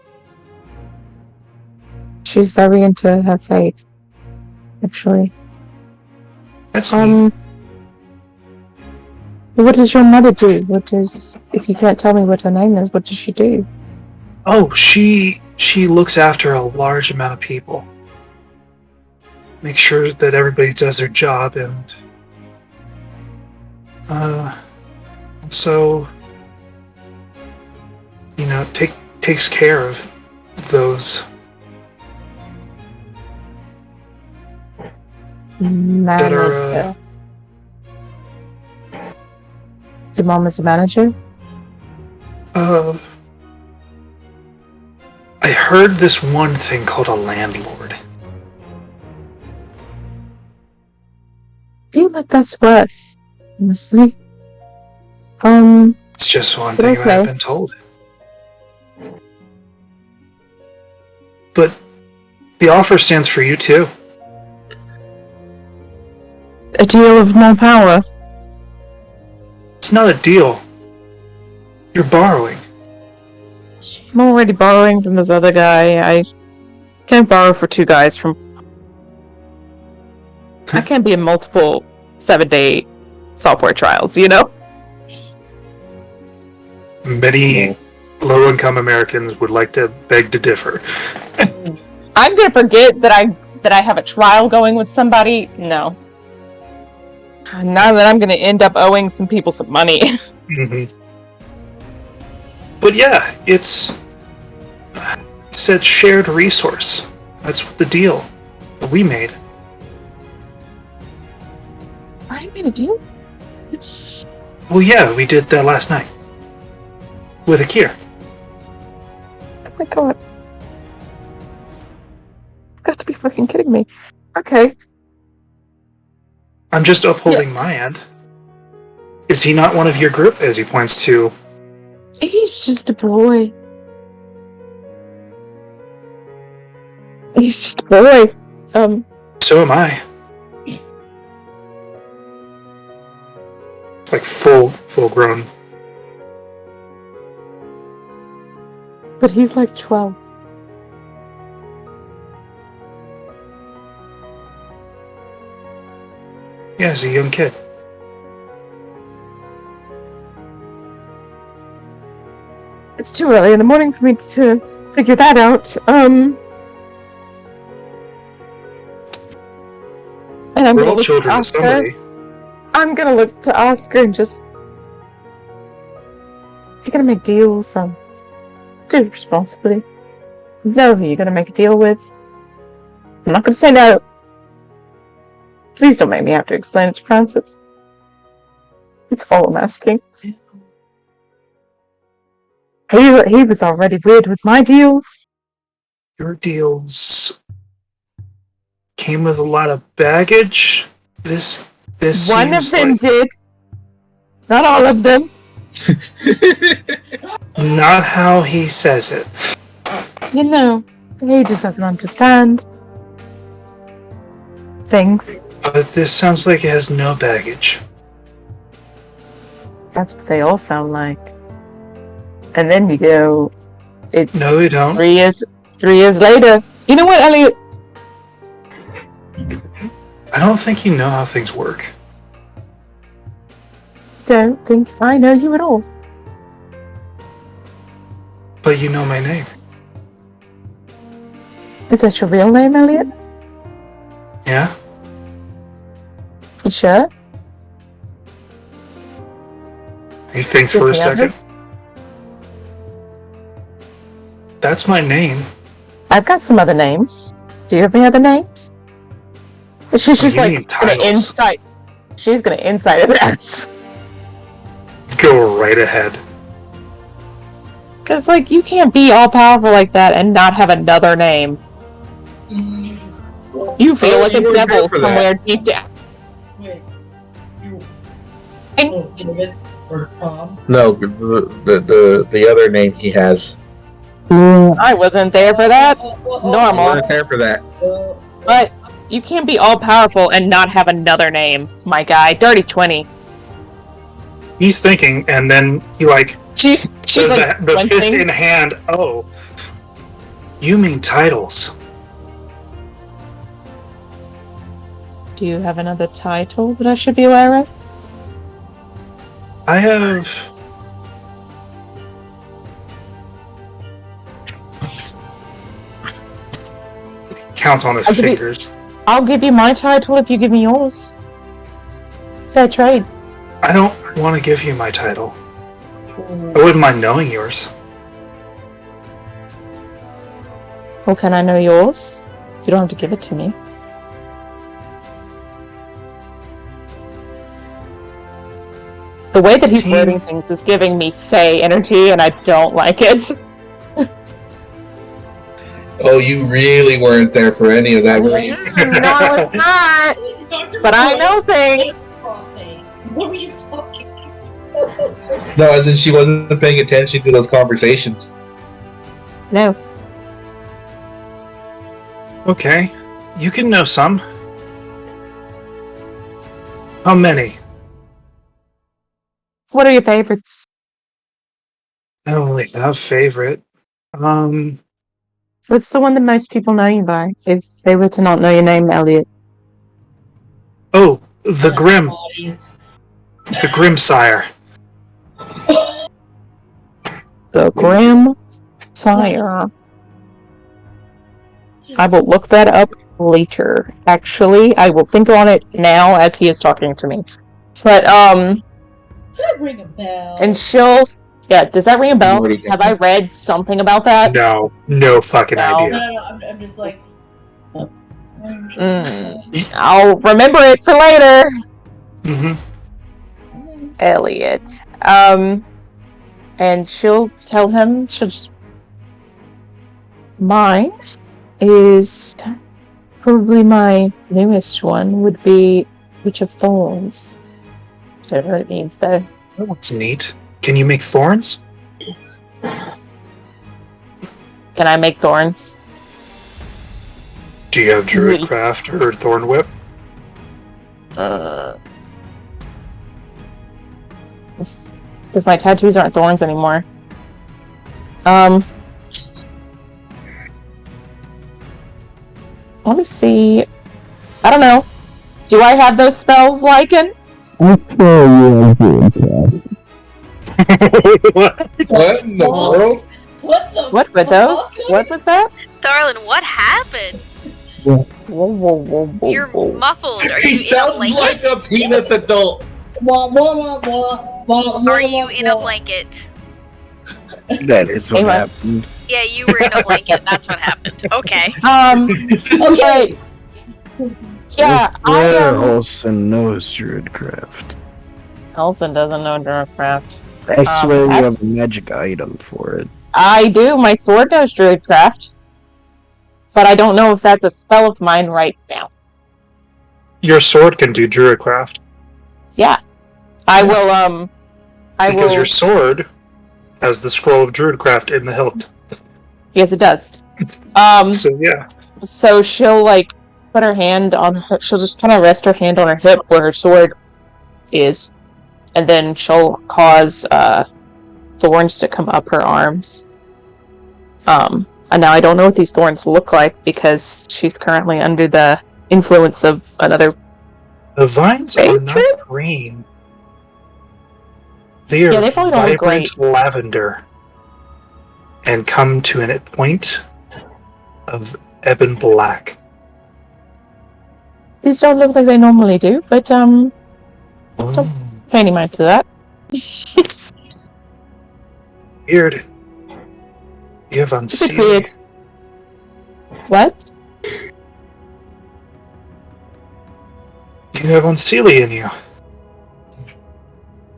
She's very into her faith, actually. That's neat. What does your mother do? If you can't tell me what her name is, what does she do? Oh, she looks after a large amount of people. Make sure that everybody does their job and so takes care of those that are Your mom is a manager? I heard this one thing called a landlord. I feel like that's worse, honestly. It's just one thing okay. I've been told. But the offer stands for you too. A deal of more power. It's not a deal. You're borrowing. I'm already borrowing from this other guy. I can't borrow for two guys from... I can't be in multiple 7-day software trials, you know? Many low-income Americans would like to beg to differ. I'm gonna forget that I have a trial going with somebody? No. Now that I'm gonna end up owing some people some money. Mm-hmm. But yeah, it's said shared resource. That's the deal that we made. I made a deal? Well, yeah, we did that last night with Akir. Oh my god. You've got to be fucking kidding me. Okay. I'm just upholding my end. Is he not one of your group? As he points to... He's just a boy. He's just a boy. So am I. It's like full grown. But he's like 12. Yeah, he's a young kid. It's too early in the morning for me to figure that out. And I'm We're gonna all look children to of somebody. I'm gonna look to Oscar and just... If you're gonna make deals, do it responsibly. Know who you're gonna make a deal with. I'm not gonna say no. Please don't make me have to explain it to Francis. It's all I'm asking. He was already weird with my deals. Your deals came with a lot of baggage. This One of seems them like did. Not all of them. not how he says it. You know, he just doesn't understand things. But this sounds like it has no baggage. That's what they all sound like. And then you go, it's No, you don't. 3 years later. You know what, Elliot? I don't think you know how things work. Don't think I know you at all. But you know my name. Is that your real name, Elliot? Yeah? You sure? He thinks for a second. That's my name. I've got some other names. Do you have any other names? She's just you like mean gonna titles? insight. She's gonna insight his ass. Go right ahead. Cause like you can't be all powerful like that and not have another name. You feel Oh, like you a weren't there devil for that. somewhere deep down. Wait, you. And- Oh, David or Tom? No, the other name he has. I wasn't there for that. I Normal. wasn't there for that. But you can't be all powerful and not have another name, my guy. Dirty 20. He's thinking, and then he She's does like the fist squinting. in hand. Oh, you mean titles? Do you have another title that I should be aware of? I have. Count on his I'll give you- fingers. I'll give you my title if you give me yours. Fair trade. I don't want to give you my title. I wouldn't mind knowing yours. Well, can I know yours? You don't have to give it to me. The way that he's Team- wording things is giving me Fae energy, and I don't like it. Oh, you really weren't there for any of that, were you? No, I was not. But I know things. What were you talking? No, as in she wasn't paying attention to those conversations. No. Okay, you can know some. How many? What are your favorites? I don't really have favorite. What's the one that most people know you by? If they were to not know your name, Elliot. Oh, the Grim. The Grimsire. The Grim Sire. I will look that up later. Actually, I will think on it now as he is talking to me. But, Does that ring a bell? and she'll... Yeah, does that ring a bell? Already Have I read something about that? No fucking No. idea. No, I'm just like. I'll remember it for later. Mm-hmm. Elliot. And she'll tell him, she'll just... Mine is probably my newest one, would be Witch of Thorns. I don't know what it means, though. That looks neat. Can you make thorns? Can I make thorns? Do you have Is it- Druidcraft or Thorn Whip? Because my tattoos aren't thorns anymore. Let me see. I don't know. Do I have those spells, Lycan? What in the world? What the? What were those? What was that? Darling, what happened? Whoa, whoa, whoa, whoa, You're whoa. muffled. Are He you in a sounds blanket? like a Peanuts adult. Are you in a blanket? That is what Anyway. happened. Yeah, you were in a blanket. That's what happened. Okay. Okay. Yeah, I Olsen knows Druidcraft. Elson doesn't know Druidcraft. I swear you I- have a magic item for it. I do. My sword knows Druidcraft. but I don't know if that's a spell of mine right now. Your sword can do druidcraft. Yeah. I will, Because your sword has the scroll of druidcraft in the hilt. Yes, it does. So, yeah. So she'll, like, put her hand on her... She'll just kind of rest her hand on her hip where her sword is. And then she'll cause, thorns to come up her arms. And now I don't know what these thorns look like because she's currently under the influence of another... The vines are not green. They are they probably don't look vibrant great. lavender. And come to a point of ebon black. These don't look like they normally do, but, don't pay any mind to that. Weird. You have It's a bit unsealed. weird. What? You have unseelie in you.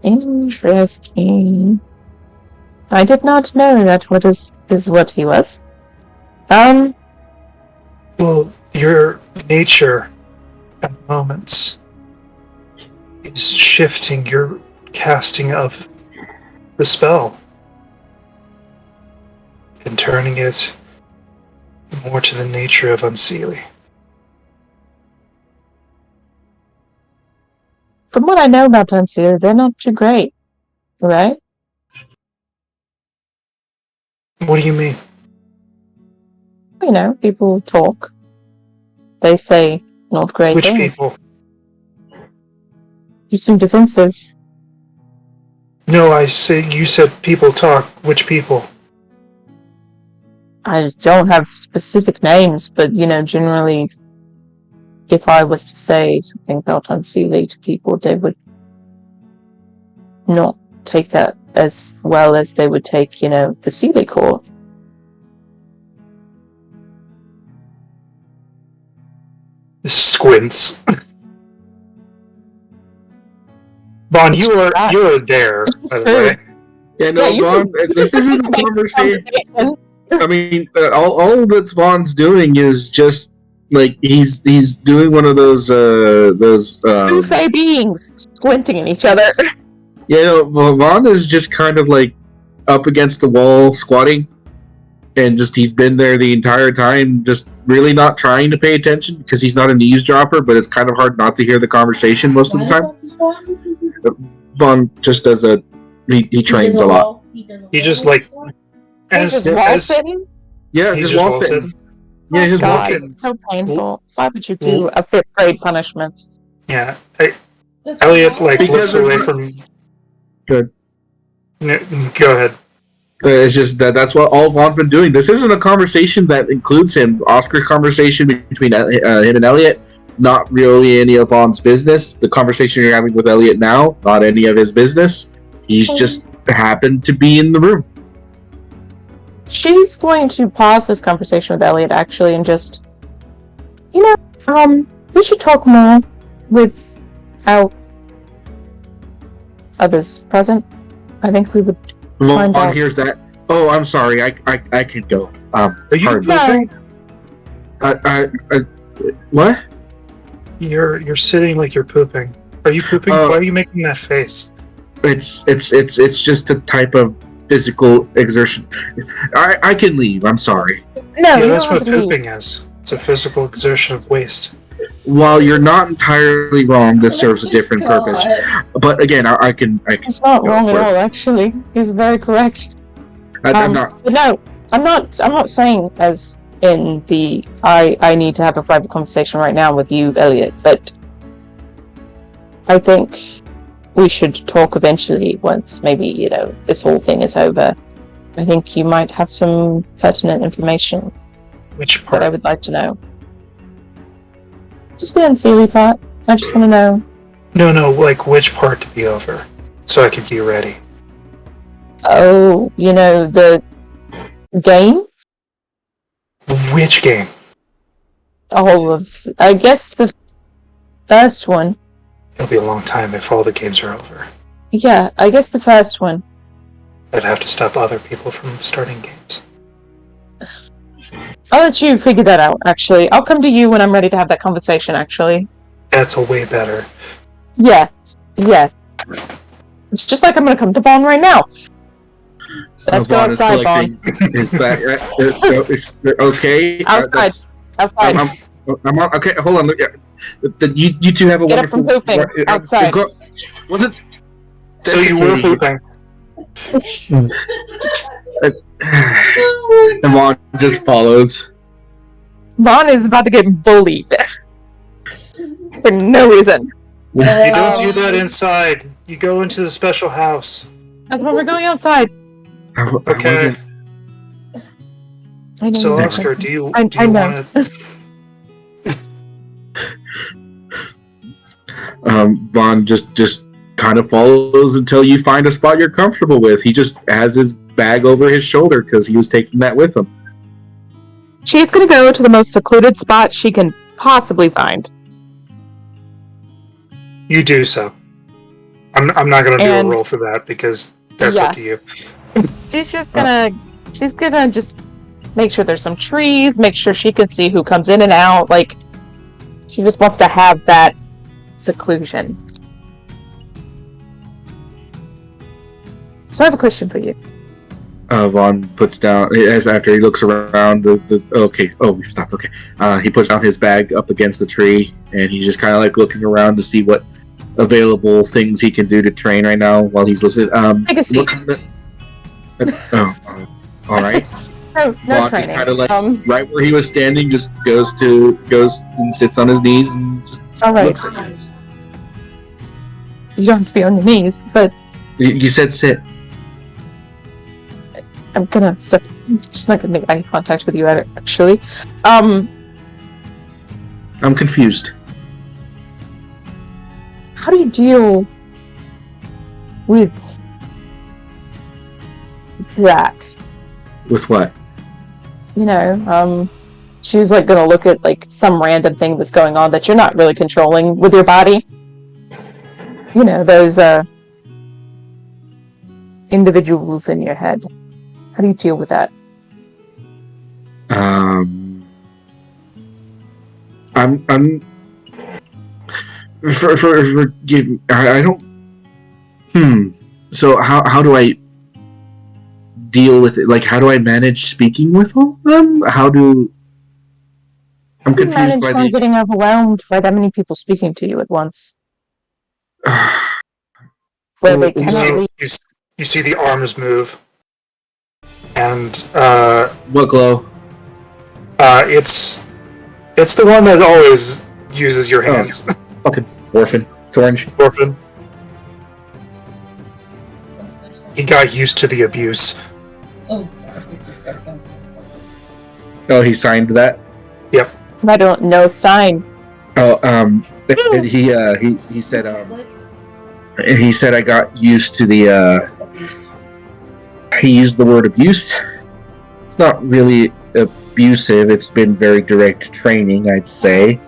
Interesting. I did not know that is what he was. Well, your nature at moments is shifting your casting of the spell and turning it more to the nature of unseelie. From what I know about Tunseer, they're not too great, right? What do you mean? You know, people talk. They say not great Which things. people? You seem defensive. No, you said people talk. Which people? I don't have specific names, but, you know, generally, if I was to say something about Unseelie to people, they would not take that as well as they would take, you know, the Seelie Court. Squints. Vaughn, you're a dare, by the way. Yeah, no, Vaughn, this isn't a conversation. I mean, all that Vaughn's doing is just like he's doing one of those Spoof beings squinting at each other. Yeah, no, Vaughn is just kind of like up against the wall, squatting, and just he's been there the entire time, just really not trying to pay attention because he's not an eavesdropper. But it's kind of hard not to hear the conversation most of the time. Vaughn just does he trains a lot. He just like He's just wall sitting? Yeah, he's just wall sitting. Yeah, just wall sitting. So painful. Why would you do a 5th grade punishment? Yeah, Elliot looks away from. Good. Go ahead. It's just that's what all Vaughn's been doing. This isn't a conversation that includes him. Oscar's conversation between him and Elliot, not really any of Vaughn's business. The conversation you're having with Elliot now, not any of his business. He's just happened to be in the room. She's going to pause this conversation with Elliot, actually, and just, you know, we should talk more without others present. I think we would find out. Here's that. Oh, I'm sorry. I can go. Are you pooping? What? You're sitting like you're pooping. Are you pooping? Why are you making that face? It's just a type of physical exertion. I can leave. I'm sorry. No, yeah, that's what pooping is. It's a physical exertion of waste. While you're not entirely wrong, this serves a different purpose. But again, I can. It's not wrong at all. Actually, he's very correct. I'm not. But no, I'm not saying as in the I need to have a private conversation right now with you, Elliot. But I think we should talk eventually once maybe, you know, this whole thing is over. I think you might have some pertinent information. Which part? That I would like to know. Just the unseelie part. I just want to know. No, like which part to be over, so I can be ready. Oh, you know, the game? Which game? All of, I guess the first one. It'll be a long time if all the games are over. Yeah, I guess the first one. I'd have to stop other people from starting games. I'll let you figure that out, actually. I'll come to you when I'm ready to have that conversation, actually. That's a way better. Yeah. It's just like I'm gonna come to Vaughn right now. Let's go Vaughn is outside, Vaughn. collecting his back. Okay. Outside. Outside. I'm on. Okay, hold on. You two have a Get up wonderful. from pooping. Outside. Was it? So you were pooping. And Vaughn just follows. Vaughn is about to get bullied. For no reason. You don't do that inside. You go into the special house. That's why we're going outside. Okay. I know. So Oscar, do you I know. want to? Vaughn just kind of follows until you find a spot you're comfortable with. He just has his bag over his shoulder because he was taking that with him. She's gonna go to the most secluded spot she can possibly find. You do so. I'm not gonna do a roll for that because that's up to you. She's gonna just make sure there's some trees, make sure she can see who comes in and out. Like, she just wants to have that seclusion. So I have a question for you. Vaughn puts down, as after he looks around stop. Okay. He puts down his bag up against the tree, and he's just kind of like looking around to see what available things he can do to train right now while he's listening. Take a seat. All right. No Vaughn training. just kind of like right where he was standing, just goes and sits on his knees and just all right. looks at you. You don't have to be on your knees, but You said sit. I'm gonna step. Just not gonna make eye contact with you, actually. I'm confused. How do you deal with that? With what? You know, she's like gonna look at like some random thing that's going on that you're not really controlling with your body. You know, those individuals in your head. How do you deal with that? I'm forgive me. I don't. So how do I deal with it? Like, how do I manage speaking with all of them? I'm confused manage by on getting overwhelmed by that many people speaking to you at once. Where they cannot leave. You see the arms move. And what glow? It's the one that always uses your hands. Fucking orphan. It's orange. Orphan. He got used to the abuse. Oh, he signed that. Yep. I don't know sign. He said he said I got used to the he used the word abuse. It's not really abusive, it's been very direct training, I'd say.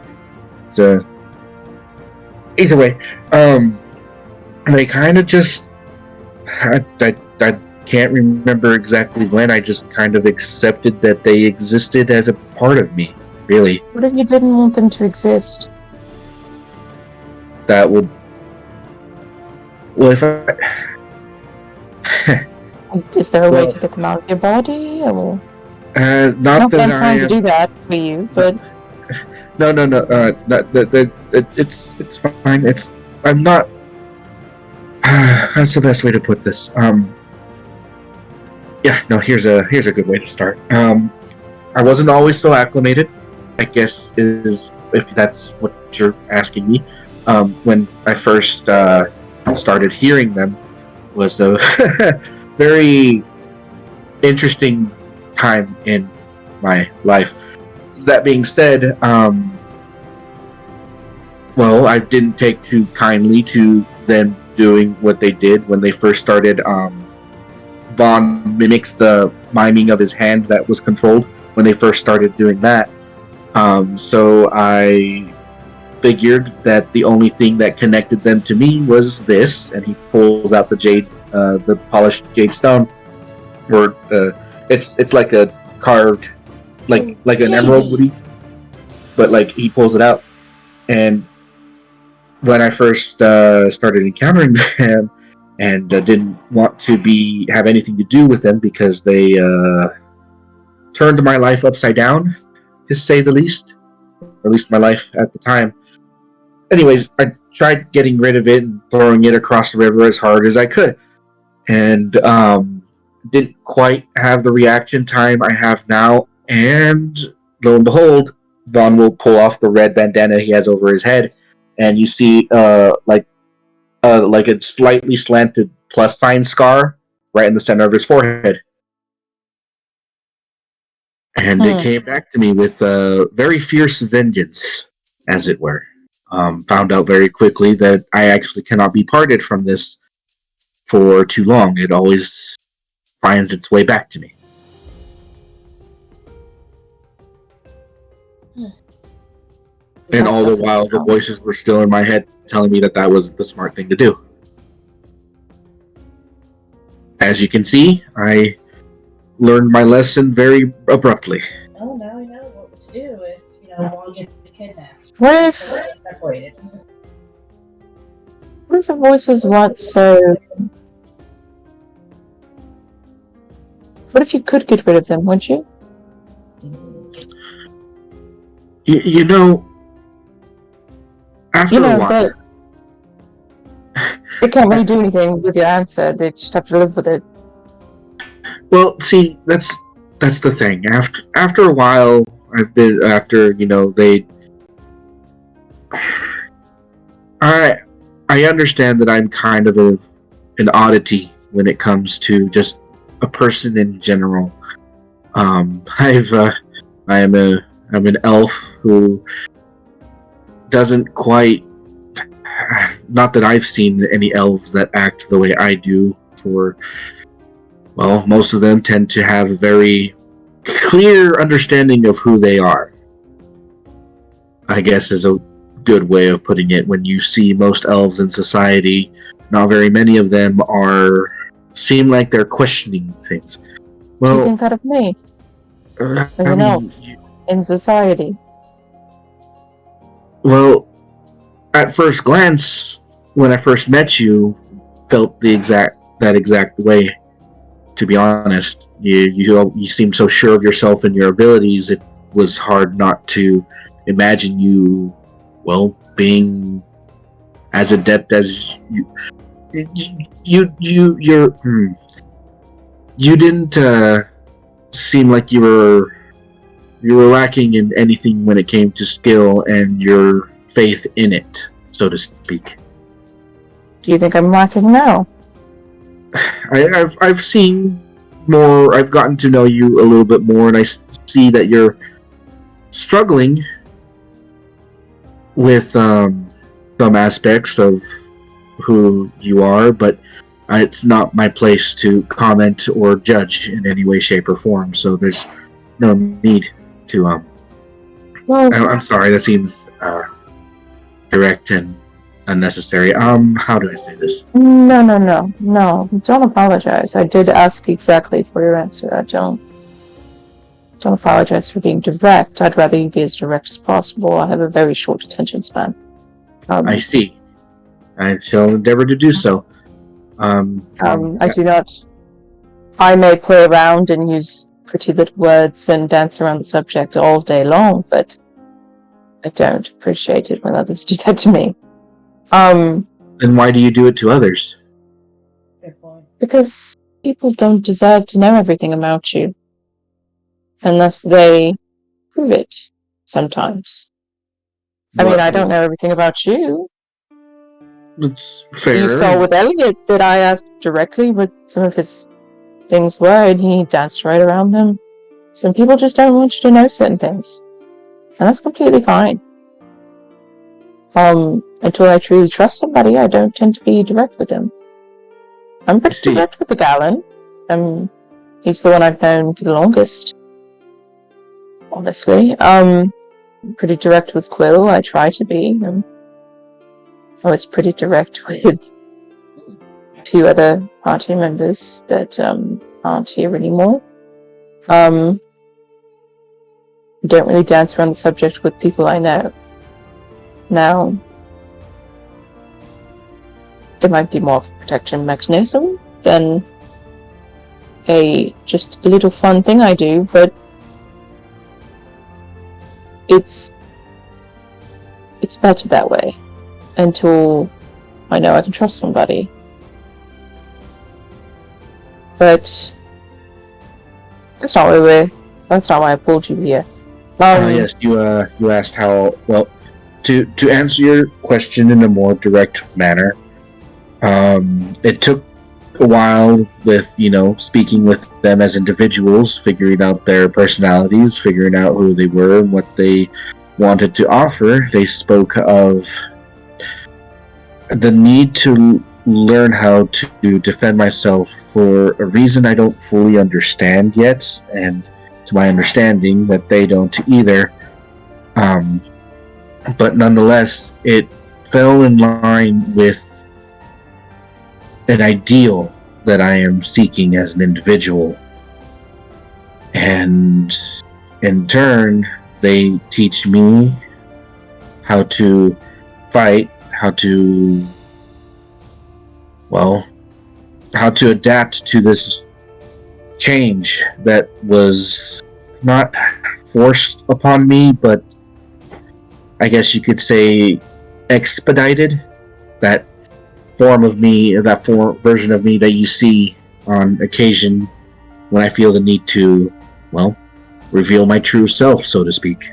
So either way, they kind of just I can't remember exactly when. I just kind of accepted that they existed as a part of me, really. What if you didn't want them to exist? That would... Well, if I... Is there a way to get them out of your body? Or... not that I'm I trying am... to do that for you, but... No. It's fine. I'm not... That's the best way to put this. Yeah, no, here's a good way to start. I wasn't always so acclimated, I guess, is if that's what you're asking me. When I first started hearing them was a very interesting time in my life. That being said, well, I didn't take too kindly to them doing what they did when they first started. Vaughn mimics the miming of his hand that was controlled when they first started doing that. So I figured that the only thing that connected them to me was this, and he pulls out the jade, the polished jade stone. Or it's like a carved like an emerald would, but like he pulls it out. And when I first started encountering them, and didn't want to have anything to do with them because they turned my life upside down, to say the least, or at least my life at the time. Anyways, I tried getting rid of it and throwing it across the river as hard as I could, and didn't quite have the reaction time I have now. And lo and behold, Vaughn will pull off the red bandana he has over his head, and you see like a slightly slanted plus sign scar right in the center of his forehead. And it came back to me with very fierce vengeance, as it were. Found out very quickly that I actually cannot be parted from this for too long. It always finds its way back to me. And all the while, the voices were still in my head telling me that was the smart thing to do. As you can see, I learned my lesson very abruptly. Oh, now we know what to do if, Juan gets kidnapped. What if Separated. What if the voices weren't so... What if you could get rid of them, wouldn't you? After a while... They can't really do anything with your answer, they just have to live with it. Well, see, that's the thing. After a while, I understand that I'm kind of an oddity when it comes to just a person in general. I'm an elf who doesn't quite. Not that I've seen any elves that act the way I do. Most of them tend to have a very clear understanding of who they are, I guess is a good way of putting it. When you see most elves in society, not very many of them seem like they're questioning things. Do you think that of me? As an elf in society? Well, at first glance, when I first met you, felt that exact way. To be honest, you seemed so sure of yourself and your abilities. It was hard not to imagine you, being as adept as you. You didn't seem like you were lacking in anything when it came to skill and your faith in it, so to speak. Do you think I'm lacking now? I've seen more. I've gotten to know you a little bit more, and I see that you're struggling with some aspects of who you are, but it's not my place to comment or judge in any way, shape, or form. So there's no need to. I'm sorry. That seems direct and unnecessary. How do I say this? No. Don't apologize. I did ask exactly for your answer. I don't apologize for being direct. I'd rather you be as direct as possible. I have a very short attention span. I see. I shall endeavor to do so. I do not. I may play around and use pretty little words and dance around the subject all day long, but I don't appreciate it when others do that to me. Then why do you do it to others? Because people don't deserve to know everything about you. Unless they prove it, sometimes. I don't know everything about you. It's fair. You saw with Elliot that I asked directly what some of his things were, and he danced right around them. Some people just don't want you to know certain things. And that's completely fine. Until I truly trust somebody, I don't tend to be direct with them. I'm pretty direct with the Gallon. He's the one I've known for the longest. Honestly. Pretty direct with Quill. I try to be. I was pretty direct with a few other party members that aren't here anymore. don't really dance around the subject with people I know. Now, it might be more of a protection mechanism than just a little fun thing I do, but it's better that way until I know I can trust somebody. But that's not why I pulled you here. Yes, you asked how. Well, to answer your question in a more direct manner, it took a while with speaking with them as individuals, figuring out their personalities, figuring out who they were and what they wanted to offer. They spoke of the need to learn how to defend myself for a reason I don't fully understand yet, and to my understanding that they don't either. But nonetheless, it fell in line with an ideal that I am seeking as an individual. And in turn, they teach me how to fight, how to adapt to this change that was not forced upon me, but I guess you could say expedited. That form of me, that version of me that you see on occasion when I feel the need to, reveal my true self, so to speak.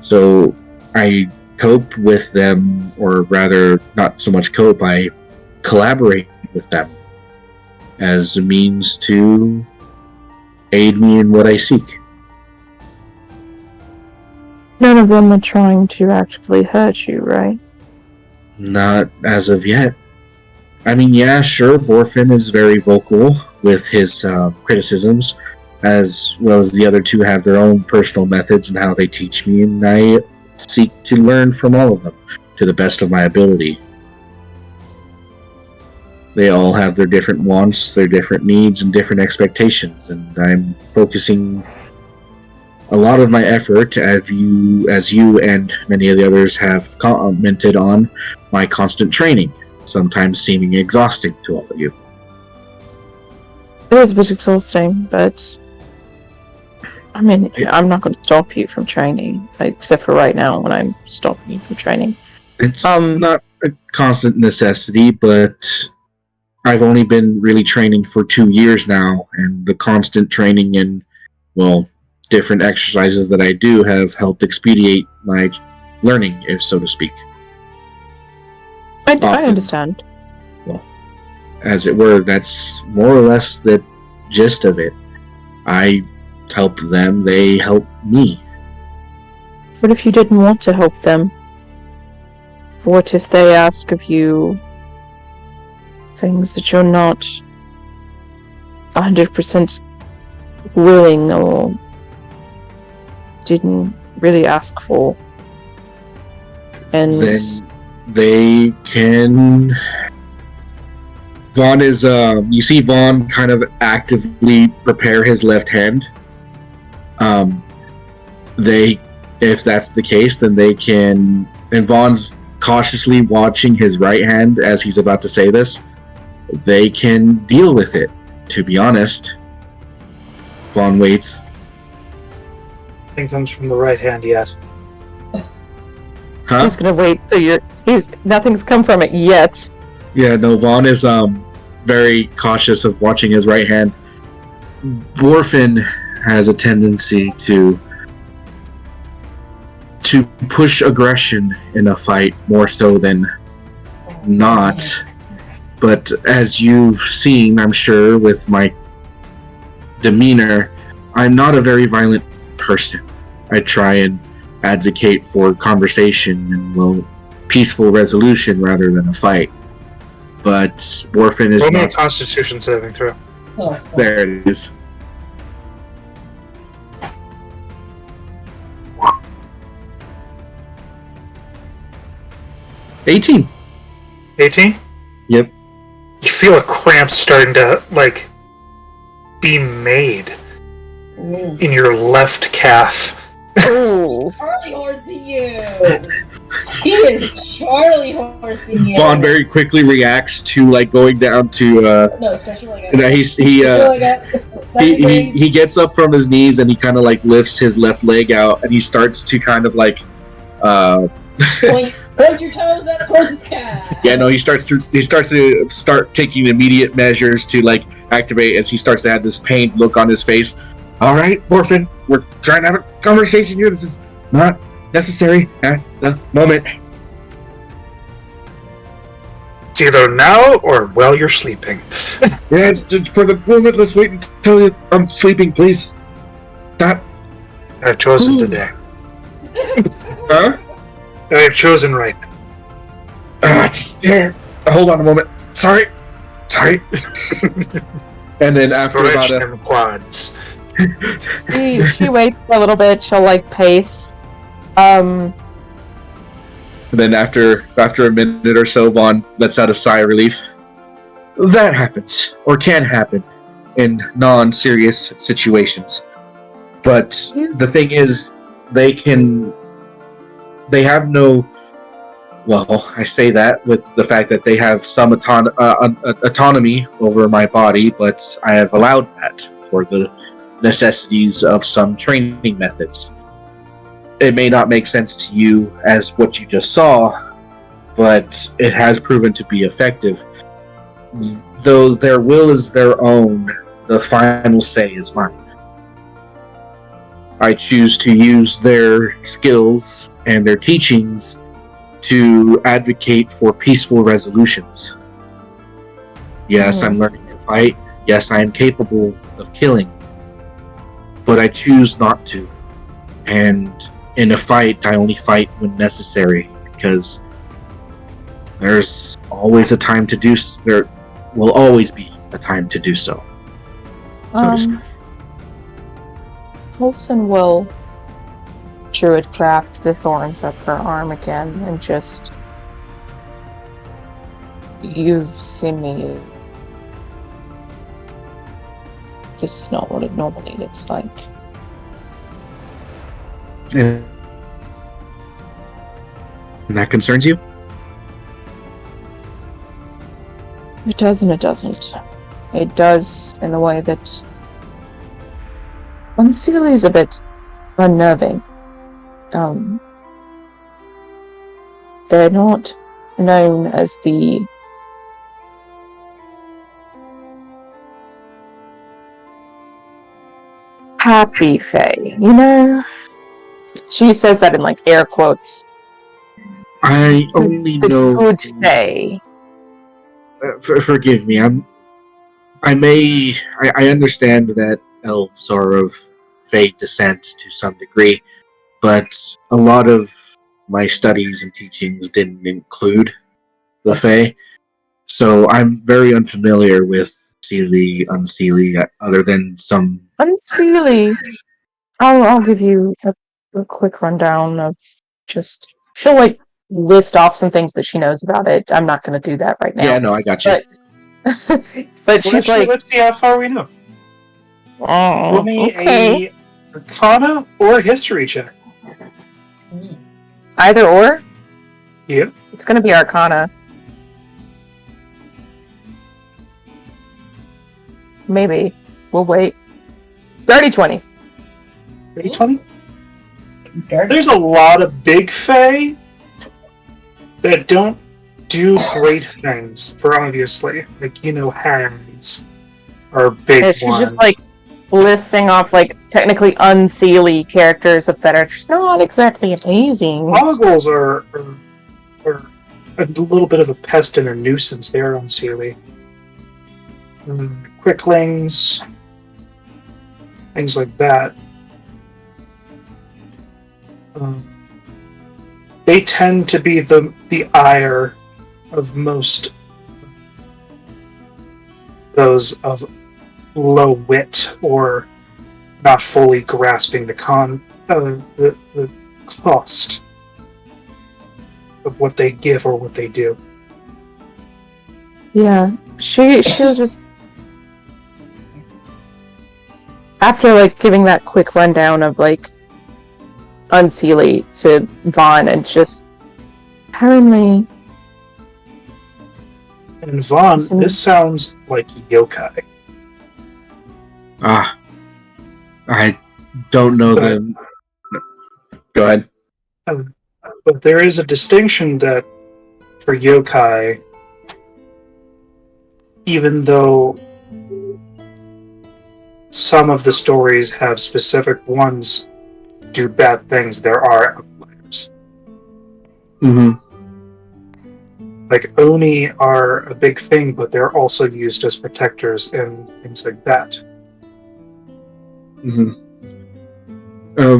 So I cope with them, or rather, not so much cope, I collaborate with them as a means to aid me in what I seek. None of them are trying to actively hurt you, right? Not as of yet. I mean, yeah, sure, Borfin is very vocal with his criticisms, as well as the other two have their own personal methods and how they teach me, and I seek to learn from all of them to the best of my ability. They all have their different wants, their different needs, and different expectations, and I'm focusing a lot of my effort, as you and many of the others have commented on, my constant training, sometimes seeming exhausting to all of you. It is a bit exhausting, but I mean, I'm not going to stop you from training, except for right now when I'm stopping you from training. It's not a constant necessity, but I've only been really training for 2 years now, and the constant training and, different exercises that I do have helped expedite my learning, if so to speak. I understand. Well, as it were, that's more or less the gist of it. I help them, they help me. What if you didn't want to help them? What if they ask of you things that you're not 100% willing or didn't really ask for? And then they can... Vaughn is, you see Vaughn kind of actively prepare his left hand. If that's the case, then they can, and Vaughn's cautiously watching his right hand as he's about to say this, they can deal with it, to be honest. Vaughn waits. Nothing comes from the right hand yet. Huh? he's gonna wait till nothing's come from it yet. Yeah, no, Vaughn is very cautious of watching his right hand. Borfin has a tendency to push aggression in a fight more so than not. But as you've seen, I'm sure, with my demeanor, I'm not a very violent person. I try and advocate for conversation and peaceful resolution rather than a fight. But Borfin is Roll me a not... Constitution saving throw. There it is. $18. 18? Yep. You feel a cramp starting to, be made. in your left calf. Ooh. Charlie horsing you! He is Charlie horsing you! Vaughn very quickly reacts to like going down to No, stretch your leg out. you know, he gets up from his knees and he kind of like lifts his left leg out and he starts to kind of like point your toes at a horse's calf. yeah, no, he starts to taking immediate measures to like activate as he starts to have this pained look on his face. All right, Orphan, we're trying to have a conversation here. This is not necessary at the moment. It's either now or while you're sleeping. Yeah, for the moment, let's wait until I'm sleeping, please. Stop. I've chosen today. Huh? I've chosen right. Yeah. Hold on a moment. Sorry. And then after about them quads. She waits for a little bit. She'll like pace. And then after a minute or so, Vaughn lets out a sigh of relief. That happens, or can happen, in non-serious situations. But the thing is, they have no... Well, I say that with the fact that they have some autonomy over my body, but I have allowed that for the necessities of some training methods. It may not make sense to you as what you just saw, but it has proven to be effective. Though their will is their own, the final say is mine. I choose to use their skills and their teachings to advocate for peaceful resolutions. Yes, I'm learning to fight. Yes, I am capable of killing. But I choose not to. And in a fight, I only fight when necessary, because there's always a time to do so. There will always be a time to do so. Wilson will druidcraft the thorns up her arm again and just... You've seen me. This is not what it normally looks like. And that concerns you? It does and it doesn't. It does in the way that Unseelie is a bit unnerving. They're not known as the happy fae, you know? She says that in like air quotes. I only the know good fae. Forgive me. I understand that elves are of Fae descent to some degree, but a lot of my studies and teachings didn't include the Fae, so I'm very unfamiliar with Seelie, Unseelie, other than some... Unseelie! I'll give you a quick rundown of just... She'll, like, list off some things that she knows about it. I'm not going to do that right now. Yeah, no, I got you. But she's like... Let's see how far we know. Oh, Roll me okay. a Arcana or a History check. Either or? Yeah. It's going to be Arcana. Maybe. We'll wait. 30-20. 20? There's a lot of big fae that don't do great things, for obviously. Like, you know, hags are big And she's ones. just like listing off like technically unseelie characters that are just not exactly amazing. Boggles are a little bit of a pest and a nuisance. They're unseelie. Quicklings, things like that. They tend to be the ire of most those of low wit or not fully grasping the cost of what they give or what they do. Yeah, she'll just after like giving that quick rundown of like Unseelie to Vaughn and just apparently. And Vaughn, this sounds like yokai. I don't know them. Go ahead. But there is a distinction that for yokai, even though some of the stories have specific ones do bad things, there are outliers. Mm-hmm. Like Oni are a big thing, but they're also used as protectors and things like that. Mm-hmm.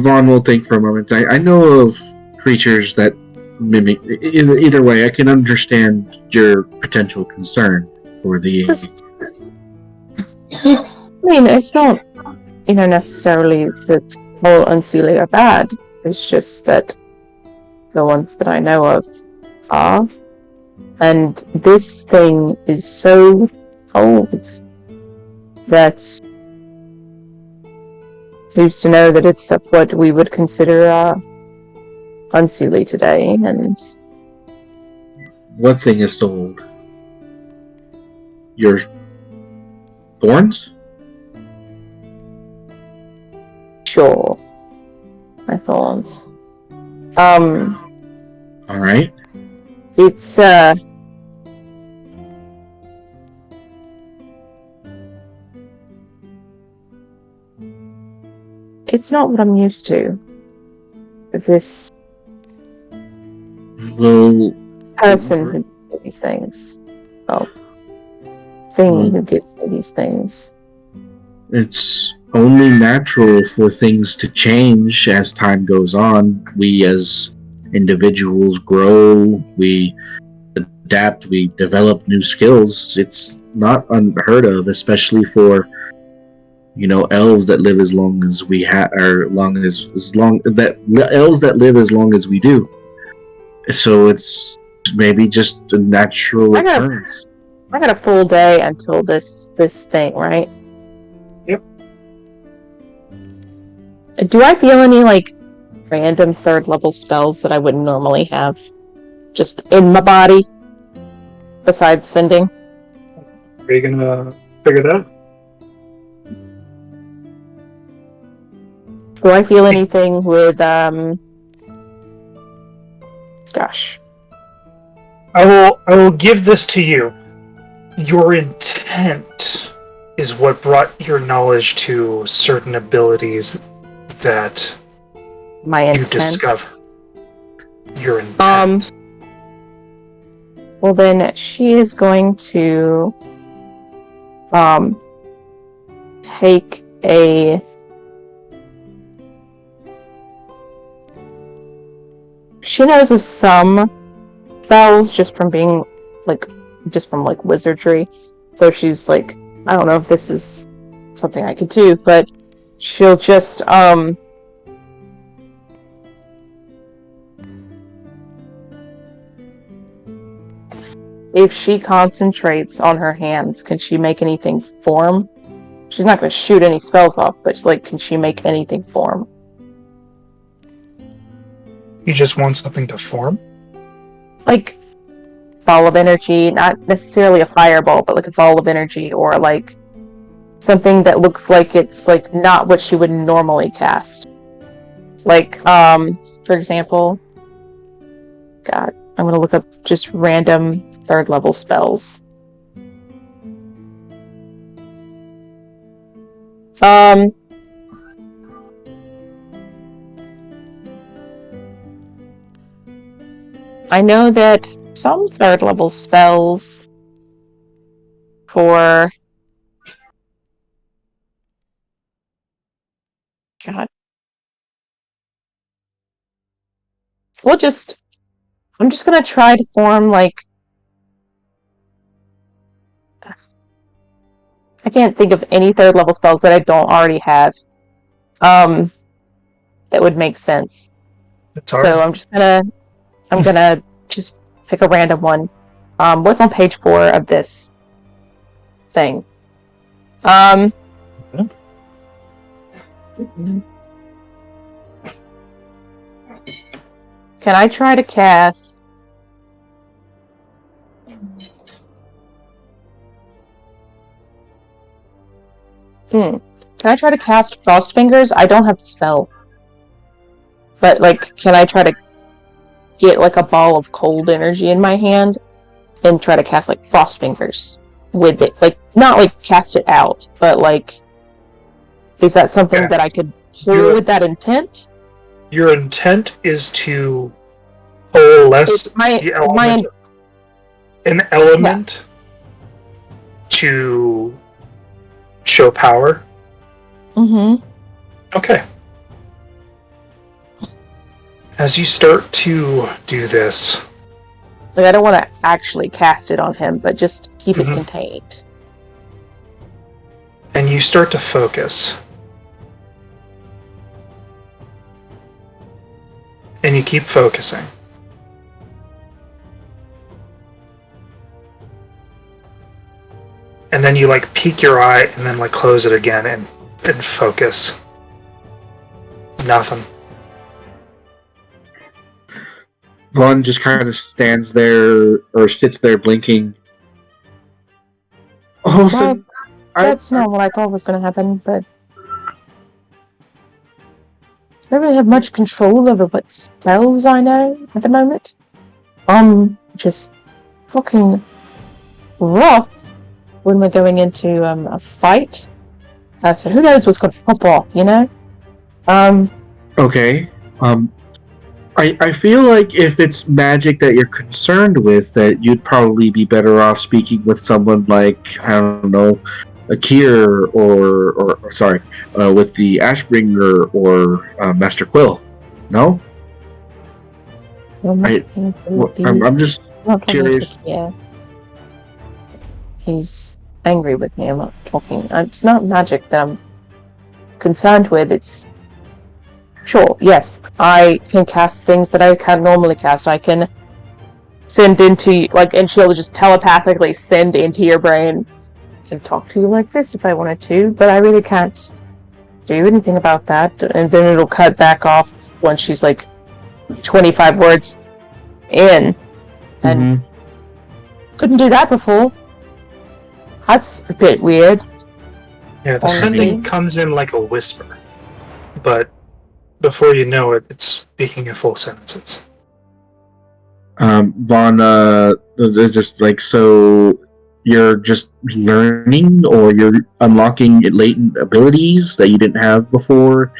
Vaughn will think for a moment. I know of creatures that mimic. Either way, I can understand your potential concern for the. I mean, it's not, necessarily that all Unseelie are bad. It's just that the ones that I know of are. And this thing is so old that who's to know that it's what we would consider Unseelie today, and What thing is so old? Your thorns? sure, my thorns. Alright. It's it's not what I'm used to. This Well, person who gives me these things. Oh, thing who gives me these things. it's only natural for things to change as time goes on. We as individuals grow, we adapt, we develop new skills. It's not unheard of, especially for elves that live as long as we have, or elves that live as long as we do. So it's maybe just a natural occurrence. I got a full day until this thing, right? Yep. Do I feel any random third level spells that I wouldn't normally have just in my body besides sending? Are you gonna figure that out? Do I feel anything with gosh. I will give this to you. Your intent is what brought your knowledge to certain abilities that My intent. you discover. Your intent. Well then she is going to take a she knows of some spells just from being wizardry. So she's like, I don't know if this is something I could do, but she'll just if she concentrates on her hands, can she make anything form? She's not going to shoot any spells off, but can she make anything form? You just want something to form? Like ball of energy, not necessarily a fireball, but a ball of energy, or something that looks like it's not what she would normally cast. For example, God, I'm gonna look up just random third level spells. I know that some third level spells for God. I'm just gonna try to form I can't think of any third level spells that I don't already have. That would make sense. So I'm gonna just pick a random one. What's on page 4 of this thing? Can I try to cast? Can I try to cast Frost Fingers? I don't have the spell. But, like, can I try to get, like, a ball of cold energy in my hand and try to cast, like, Frost Fingers with it? Like, not, like, cast it out, but, like, is that something that I could pull with that intent? Your intent is to coalesce the element, an element to show power. Mm-hmm. Okay. As you start to do this, like I don't want to actually cast it on him, but just keep it contained. And you start to focus. And you keep focusing. And then you like peek your eye and then like close it again and focus. Nothing. Vaughn just kind of stands there or sits there blinking. Well, that's not what I thought was going to happen, but I don't really have much control over what spells I know at the moment. Just fucking rough when we're going into a fight. So who knows what's going to pop off, you know? Okay. I feel like if it's magic that you're concerned with, that you'd probably be better off speaking with someone like, I don't know, Akir or with the Ashbringer or Master Quill. No? I'm just curious. Yeah. He's angry with me. I'm not talking. It's not magic that I'm concerned with. It's sure, yes, I can cast things that I can't normally cast. I can send into, like, and she'll just telepathically send into your brain and talk to you like this if I wanted to, but I really can't do anything about that. And then it'll cut back off once she's, like, 25 words in. And couldn't do that before. That's a bit weird. Yeah, the sending comes in like a whisper, but before you know it, it's speaking in full sentences. Vaughn, is just like, so you're just learning or you're unlocking latent abilities that you didn't have before?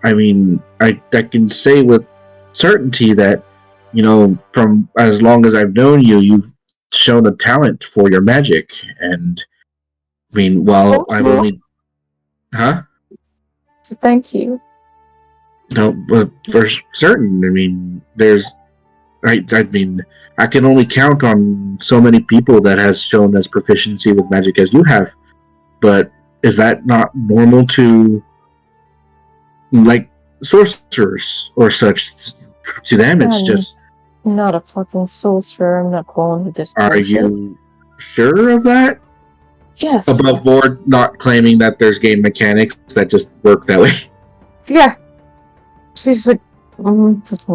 I mean, I can say with certainty that, you know, from as long as I've known you, you've shown a talent for your magic. And, I mean, while I've only... Huh? Thank you. No, but for certain, I mean, I mean, I can only count on so many people that has shown as proficiency with magic as you have. But is that not normal to, like, sorcerers or such? To them, it's just... Not a fucking sorcerer. I'm not calling it this bullshit. Are you sure of that? Yes. Above board, not claiming that there's game mechanics that just work that way. Yeah. She's like,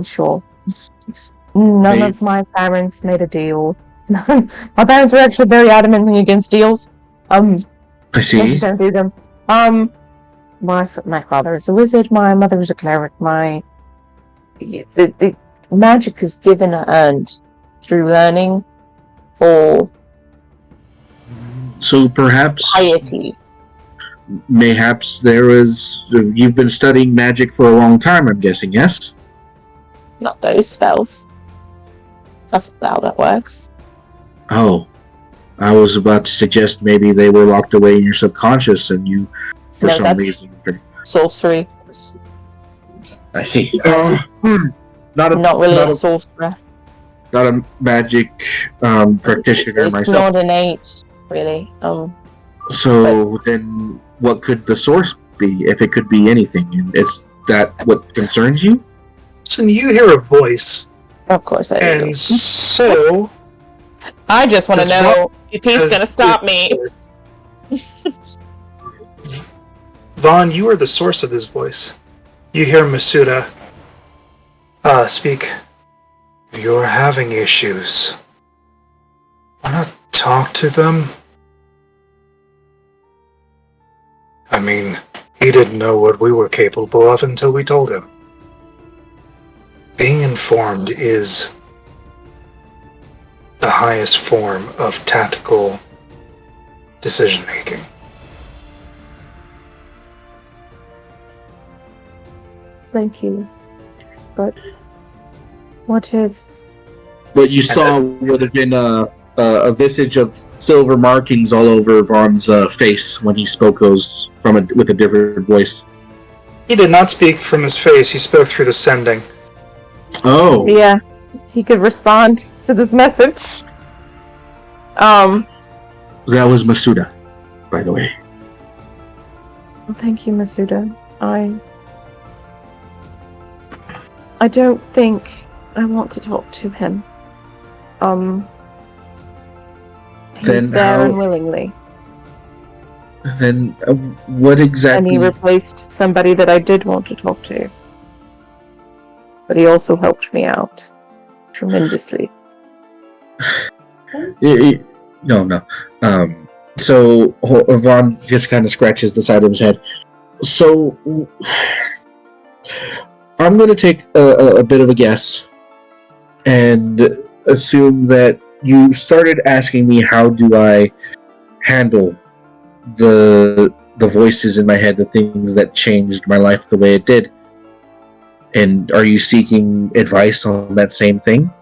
sure. None of my parents made a deal. My parents were actually very adamantly against deals. I see. They just don't do them. My father is a wizard. My mother is a cleric. The magic is given and earned through learning or so perhaps piety. Mayhaps you've been studying magic for a long time, I'm guessing, yes? Not those spells. That's how that works. Oh. I was about to suggest maybe they were locked away in your subconscious and you, for some reason... sorcery. I see. Not really a sorcerer. Not a magic practitioner it's myself. Not innate, really. So then, what could the source be? If it could be anything, is that what concerns you? So you hear a voice. Of course I do. And so... I just want to know if he's going to stop me. Vaughn, you are the source of this voice. You hear Masuda speak. You're having issues. Why not talk to them? I mean, he didn't know what we were capable of until we told him. Being informed is the highest form of tactical decision-making. Thank you. But what if... What you saw would have been a visage of silver markings all over Vaughn's face when he spoke those with a different voice. He did not speak from his face, he spoke through the sending. Oh. Yeah, he could respond to this message. That was Masuda, by the way. Well, thank you, Masuda. I don't think I want to talk to him. He's there unwillingly. Then what exactly? And he replaced somebody that I did want to talk to. But he also helped me out tremendously. No. So Vaughn just kind of scratches the side of his head. So I'm going to take a bit of a guess and assume that you started asking me how do I handle the voices in my head, the things that changed my life the way it did. And are you seeking advice on that same thing?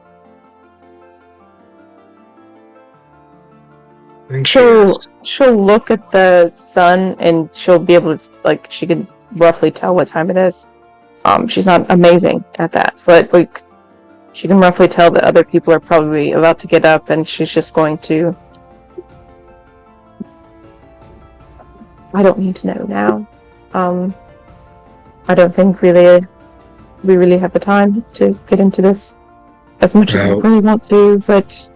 I think she'll look at the sun and she'll be able to, like, she can roughly tell what time it is. She's not amazing at that, but like she can roughly tell that other people are probably about to get up, and she's just going to. I don't need to know now. I don't think we really have the time to get into this as much as I really want to, but.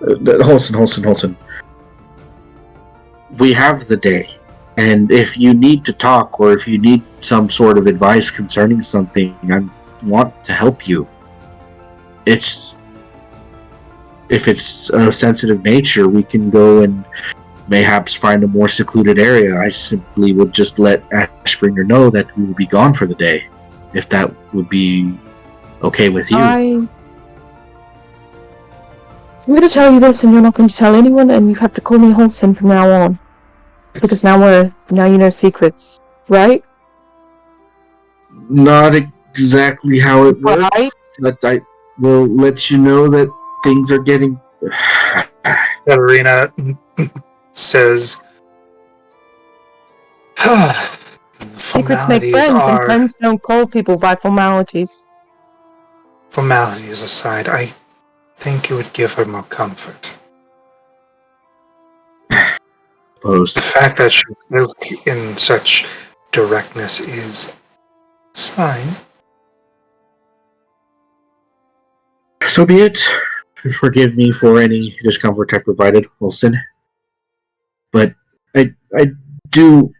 Holson. We have the day. And if you need to talk, or if you need some sort of advice concerning something, I want to help you. If it's a sensitive nature, we can go and mayhaps find a more secluded area. I simply would just let Ashbringer know that we will be gone for the day, if that would be okay with you. I'm going to tell you this, and you're not going to tell anyone, and you have to call me Holson from now on. Because now you know secrets, right? Not exactly how it works, but I will let you know that things are getting... Katarina says... Secrets make friends, and friends don't call people by formalities. Formalities aside, I think it would give her more comfort. The fact that she spoke in such directness is a sign. So be it. Forgive me for any discomfort I provided, Wilson. But I do.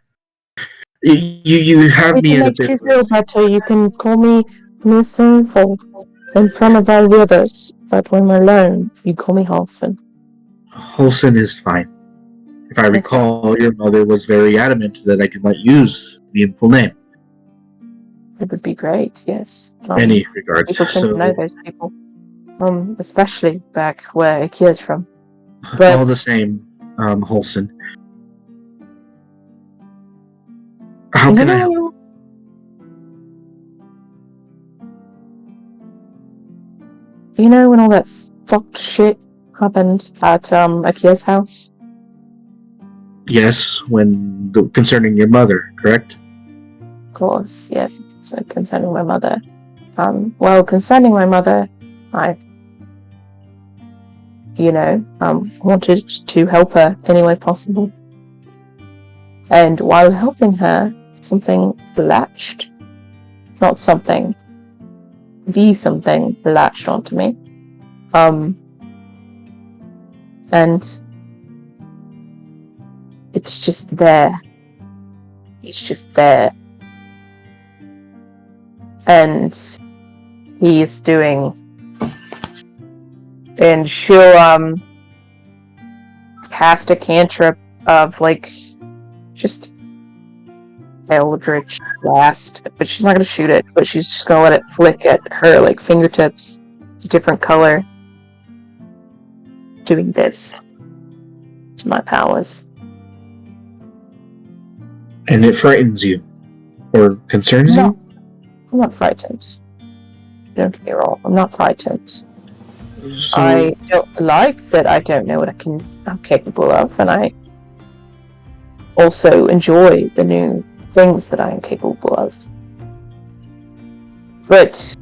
You have me at a bit. If it makes you feel better, you can call me Miss Sinful in front of all the others. But when we're alone, you call me Holson. Holson is fine. If I recall, your mother was very adamant that I could not use the full name. It would be great, yes. Any regards. People tend to know those people. Especially back where Akia's from. But all the same, Holson. How can I help? You know when all that fucked shit happened at Akia's house? Yes, concerning your mother, correct? Of course, yes. So concerning my mother. Concerning my mother, I wanted to help her any way possible. And while helping her, something latched. Not something. The something latched onto me. And it's just there. He's just there. And he's doing... And she'll, cast a cantrip of, like, just Eldritch Blast. But she's not gonna shoot it, but she's just gonna let it flick at her, like, fingertips. Different color. Doing this to my powers. And it frightens you? Or concerns No. you? I'm not frightened. Don't get me wrong, I'm not frightened. So, I don't like that I don't know what I'm capable of, and I also enjoy the new things that I am capable of. But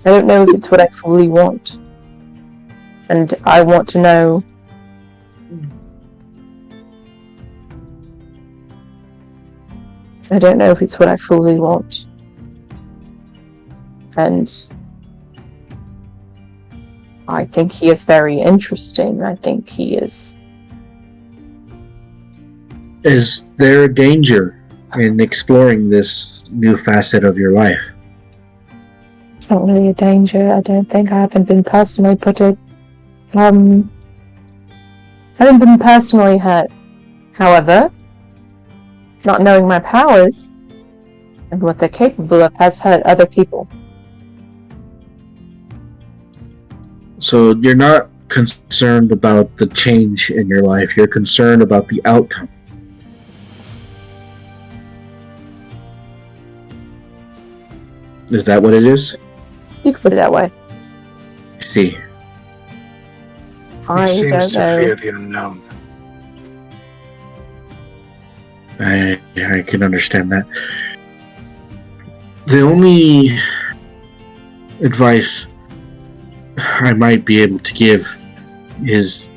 I don't know if it's what I fully want. And I want to know. I don't know if it's what I fully want. And I think he is very interesting. I think he is. is there a danger in exploring this new facet of your life? It's not really a danger. I don't think. I haven't been personally put it. I haven't been personally hurt. However, not knowing my powers and what they're capable of has hurt other people. So you're not concerned about the change in your life. You're concerned about the outcome. Is that what it is? You could put it that way. I see. I He seems don't to know. fear the unknown. I can understand that. The only advice I might be able to give is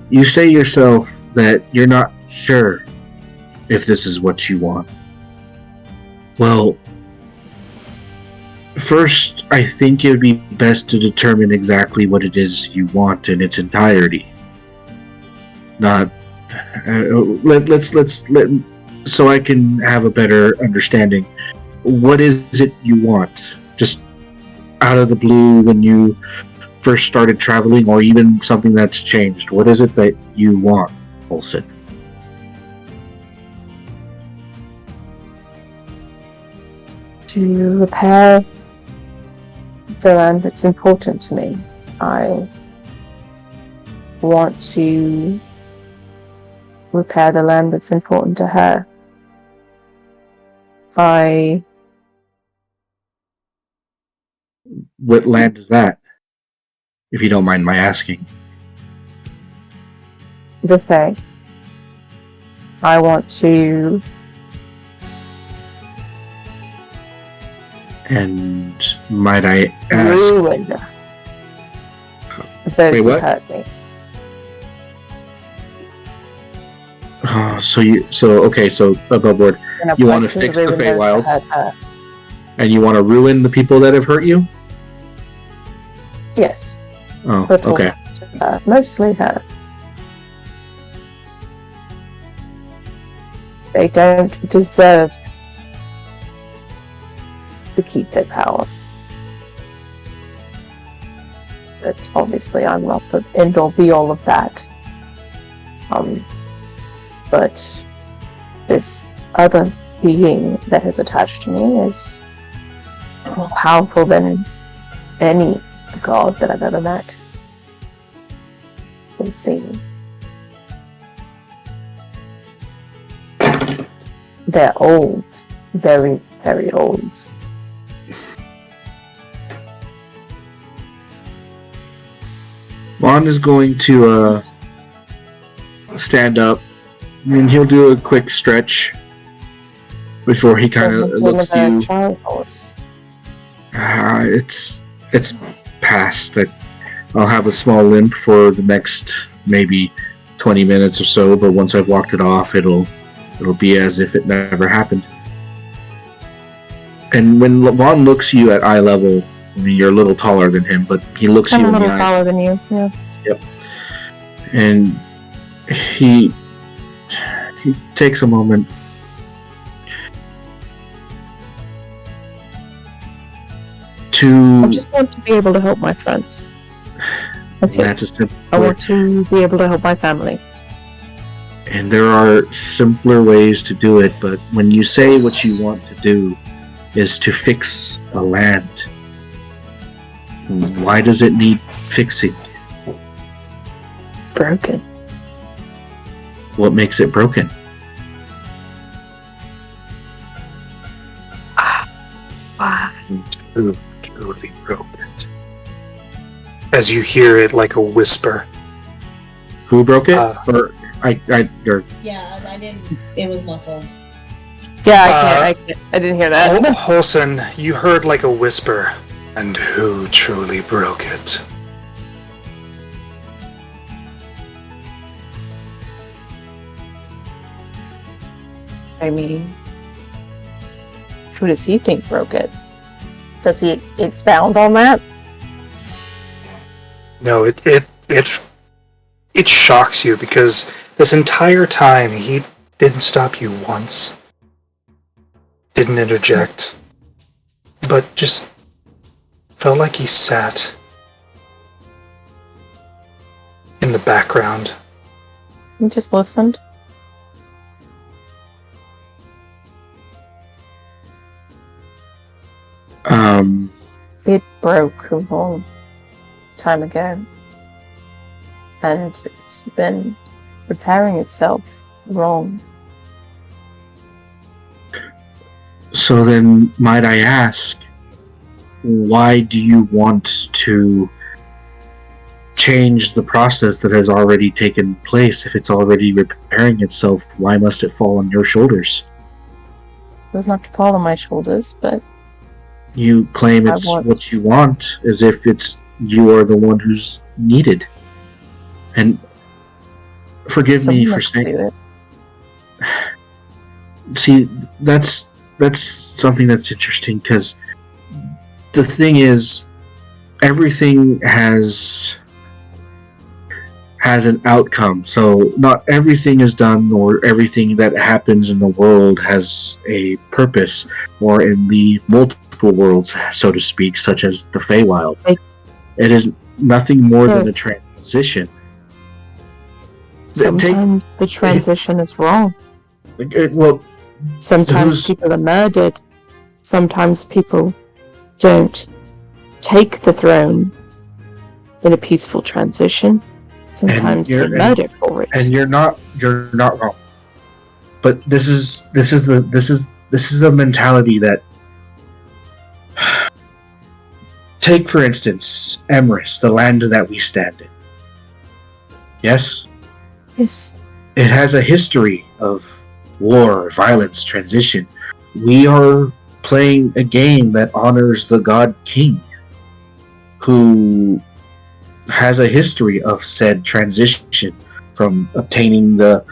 you say yourself that you're not sure if this is what you want. Well, first, I think it would be best to determine exactly what it is you want in its entirety. Not so I can have a better understanding. What is it you want? Just out of the blue when you first started traveling, or even something that's changed. What is it that you want, Olsen? To repair the land that's important to me. I want to repair the land that's important to her. What land is that? If you don't mind my asking. The thing. I want to... And might I ask... ruin those who what? hurt me. So above board. And I You want want to fix the ruin those who Feywild? hurt her. And you want to ruin the people that have hurt you? Yes. Oh, But okay. mostly her. They don't deserve to keep their power. But obviously I'm not the end-all be-all of that. But this other being that is attached to me is more powerful than any god that I've ever met or seen. They're old. Very, very old. Vaughn is going to stand up, and he'll do a quick stretch before he kind of looks at you. It's past. I'll have a small limp for the next maybe 20 minutes or so, but once I've walked it off, it'll be as if it never happened. And when Vaughn looks you at eye level, I mean, you're a little taller than him, but he looks I'm you a in the little eye. taller than you, yeah. Yep. And he he takes a moment. I just want to be able to help my friends. That's That's it. a simple I want to be able to help my family. And there are simpler ways to do it, but when you say what you want to do is to fix a land, why does it need fixing? Broken. What makes it broken? Who truly broke it? As you hear it like a whisper. Who broke it? Or Yeah, I didn't. It was muffled. Yeah, I can't. I didn't hear that. Holson, you heard like a whisper. And who truly broke it? I mean, who does he think broke it? Does he expound on that? No, it shocks you because this entire time he didn't stop you once. Didn't interject. But just felt like he sat in the background. He just listened. It broke a long time ago. And it's been repairing itself wrong. So then, might I ask, why do you want to change the process that has already taken place? If it's already repairing itself, why must it fall on your shoulders? It doesn't have to fall on my shoulders, but You claim it's what you want, as if you are the one who's needed. And forgive me for saying it. See, that's something that's interesting, because the thing is, everything has an outcome. So not everything is done, or everything that happens in the world has a purpose, or in the multiple worlds, so to speak, such as the Feywild. It is nothing more than a transition. Sometimes the transition is wrong. Sometimes people are murdered. Sometimes people don't take the throne in a peaceful transition. Sometimes they're murdered for it. And you're not wrong. But this is a mentality that, take for instance Emrys, the land that we stand in. Yes? Yes. It has a history of war, violence, transition. We are playing a game that honors the God King, who has a history of said transition from obtaining the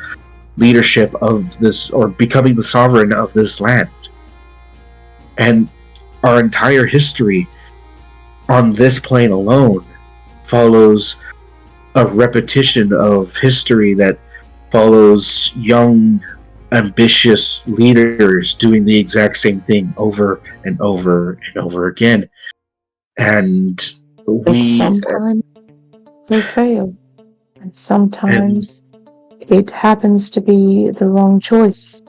leadership of this, or becoming the sovereign of this land. And our entire history on this plane alone follows a repetition of history that follows young, ambitious leaders doing the exact same thing over and over and over again. And sometimes they fail, and sometimes it happens to be the wrong choice.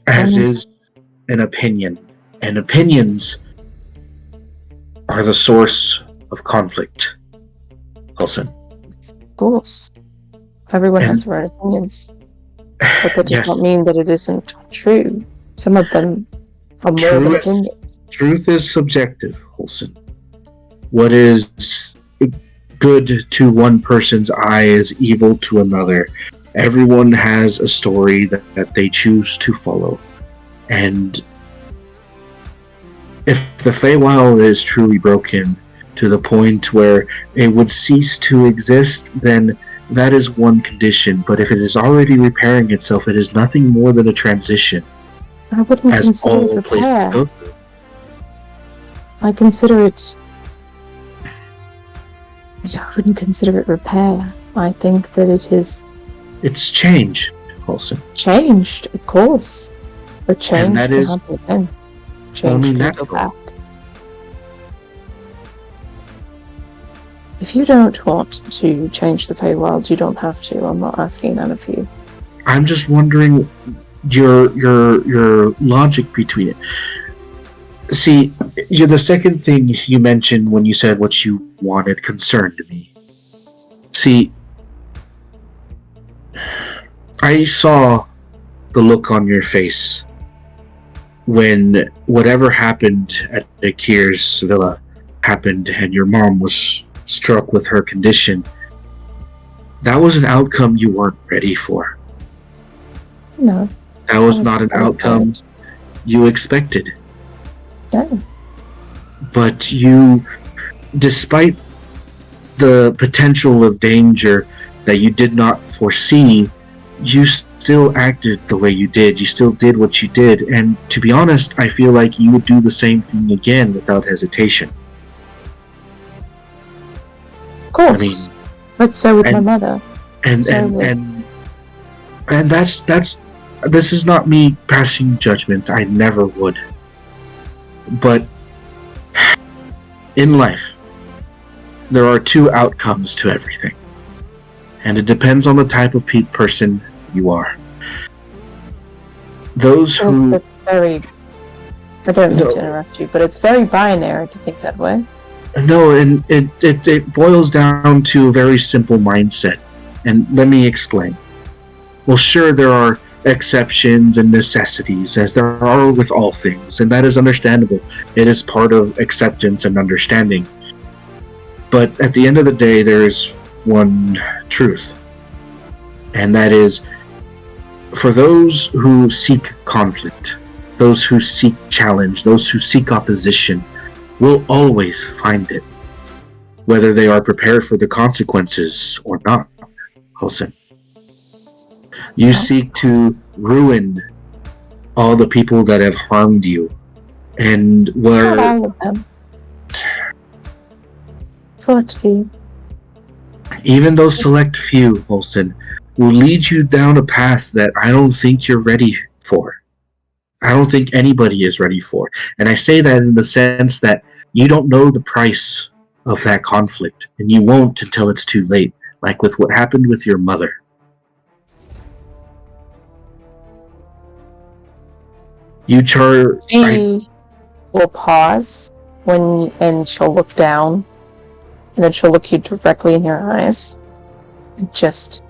As is an opinion. And opinions are the source of conflict, Wilson. Of course. Everyone has their own opinions. But that does not mean that it isn't true. Some of them are more than opinions. Truth is subjective, Wilson. What is good to one person's eye is evil to another. Everyone has a story that they choose to follow. And if the Feywild is truly broken to the point where it would cease to exist, then that is one condition. But if it is already repairing itself, it is nothing more than a transition. I wouldn't consider it repair. I wouldn't consider it repair. I think that it is... It's change, Olsen. Changed, of course. But change that can is happen again. Change only can go natural. back. If you don't want to change the Feywild, you don't have to. I'm not asking that of you. I'm just wondering your logic between it. See, the second thing you mentioned when you said what you wanted concerned me. See, I saw the look on your face when whatever happened at the Kier's villa happened and your mom was struck with her condition. That was an outcome you weren't ready for. No. That was not an outcome you expected. No. But you, despite the potential of danger that you did not foresee, you still acted the way you did. You still did what you did. And to be honest, I feel like you would do the same thing again without hesitation. Of course. I mean, but so would my mother. And that's this is not me passing judgment. I never would. But in life, there are two outcomes to everything. And it depends on the type of person you are. Those who... It's very... I don't mean to interrupt you, but it's very binary to think that way. No, and it boils down to a very simple mindset. And let me explain. Well, sure, there are exceptions and necessities, as there are with all things, and that is understandable. It is part of acceptance and understanding. But at the end of the day, there is one truth. And that is, for those who seek conflict, those who seek challenge, those who seek opposition, will always find it, whether they are prepared for the consequences or not. Olsen, you seek to ruin all the people that have harmed you, and were... Not all of them. Select few. Even those select few, Olsen, will lead you down a path that I don't think you're ready for. I don't think anybody is ready for. And I say that in the sense that you don't know the price of that conflict, and you won't until it's too late, like with what happened with your mother. She will pause and she'll look down, and then she'll look you directly in your eyes. And just,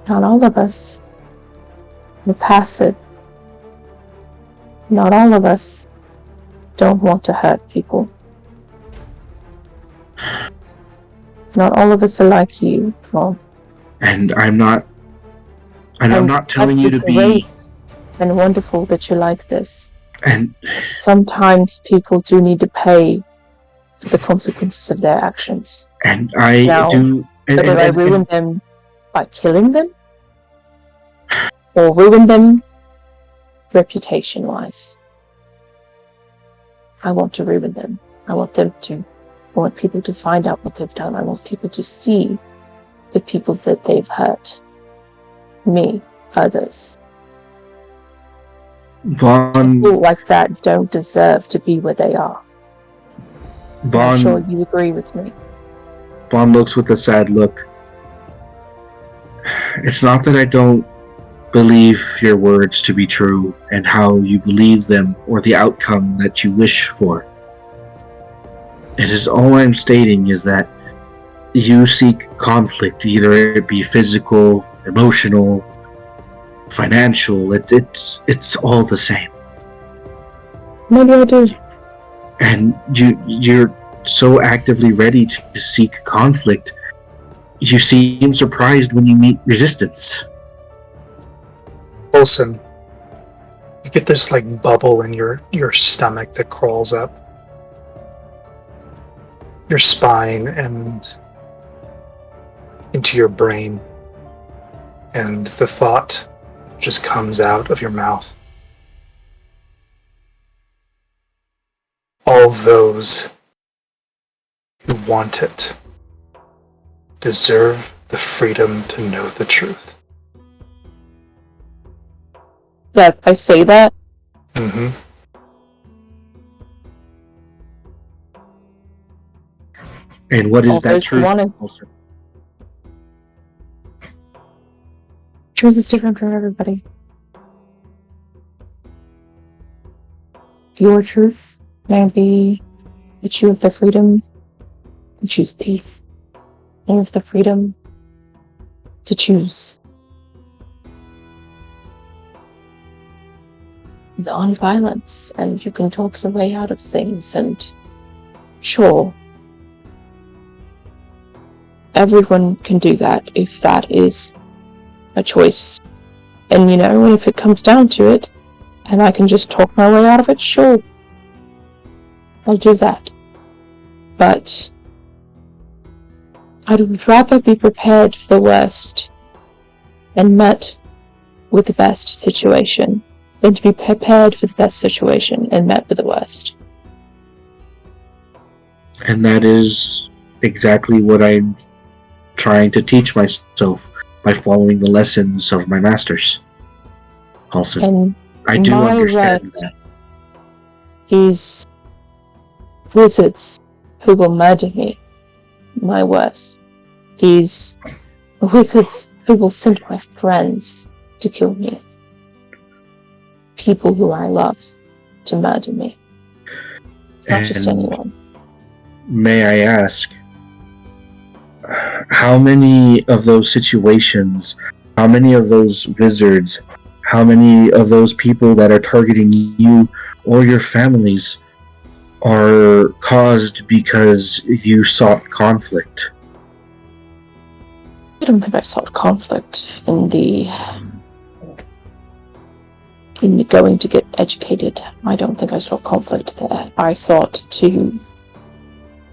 not all of us. We're passive. Not all of us don't want to hurt people. Not all of us are like you, Mom. And I'm not telling you to be great and wonderful that you like this. And sometimes people do need to pay for the consequences of their actions. And I now, do. Whether I ruin them by killing them, or ruin them reputation-wise, I want to ruin them. I want people to find out what they've done. I want people to see the people that they've hurt. Me, others. People like that don't deserve to be where they are. I'm sure you agree with me. Vaughn looks with a sad look. It's not that I don't believe your words to be true and how you believe them or the outcome that you wish for. It is all I'm stating is that you seek conflict, either it be physical, emotional, financial. It's all the same. Maybe I do. And you're so actively ready to seek conflict. You seem surprised when you meet resistance. Olsen, you get this like bubble in your stomach that crawls up your spine and into your brain, and the thought just comes out of your mouth. All those who want it deserve the freedom to know the truth. that I say that. Mm-hmm. And what is All that those who truth? want it. Also? Truth is different for everybody. Your truth may be that you have the freedom to choose peace. You have the freedom to choose non-violence, and you can talk your way out of things, and sure, everyone can do that if that is a choice. And and if it comes down to it, and I can just talk my way out of it, sure, I'll do that. But I would rather be prepared for the worst and met with the best situation than to be prepared for the best situation and met with the worst. And that is exactly what I'm trying to teach myself by following the lessons of my masters. Also, And I do my understand worst that. is wizards who will murder me. My worst is wizards who will send my friends to kill me. People who I love to murder me. Not just And anyone. may I ask, how many of those situations, how many of those wizards, how many of those people that are targeting you or your families are caused because you sought conflict? I don't think I sought conflict in the going to get educated. I don't think I sought conflict there. I sought to,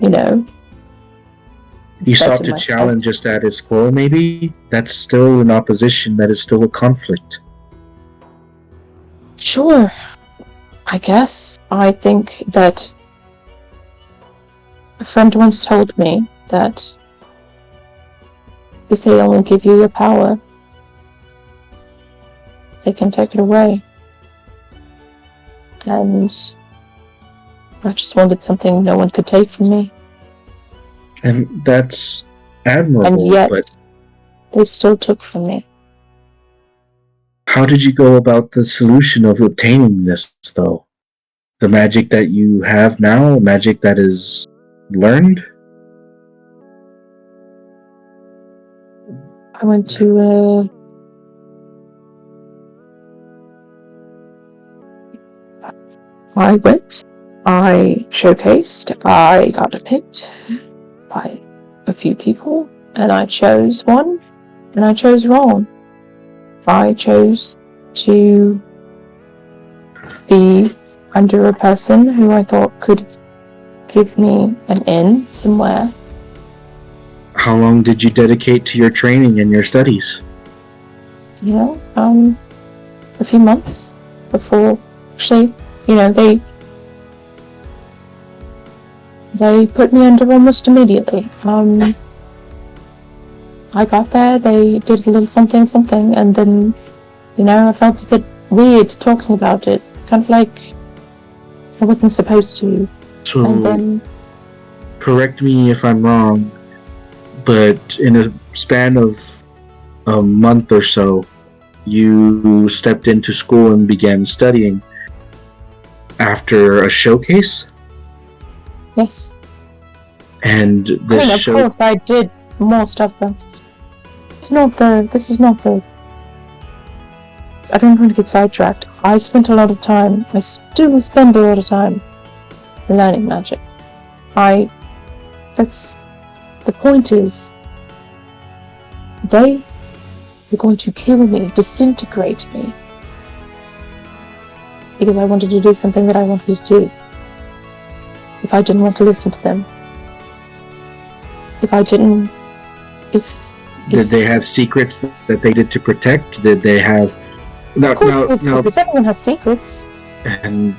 You sought better to myself. challenge a status quo, maybe? That's still an opposition, that is still a conflict. Sure. I guess. I think that a friend once told me that if they only give you your power, they can take it away. And I just wanted something no one could take from me. And that's admirable, And yet, but they still took from me. how did you go about the solution of obtaining this, though? The magic that you have now, magic that is learned? I went to I showcased, I got picked by a few people, and I chose one, and I chose wrong. I chose to be under a person who I thought could give me an in somewhere. How long did you dedicate to your training and your studies? A few months before, actually, they put me under almost immediately. I got there, they did a little something, and then, I felt a bit weird talking about it. Kind of like I wasn't supposed to. So, And then, correct me if I'm wrong, but in a span of a month or so, you stepped into school and began studying after a showcase? yes. And this Of course, I did more stuff, but this is not the... I don't want to get sidetracked. I spent a lot of time, I still spend a lot of time learning magic. The point is, they were going to kill me, disintegrate me, because I wanted to do something that I wanted to do. If I didn't want to listen to them. Did they have secrets that they did to protect? Did they have... Of course, everyone has secrets. And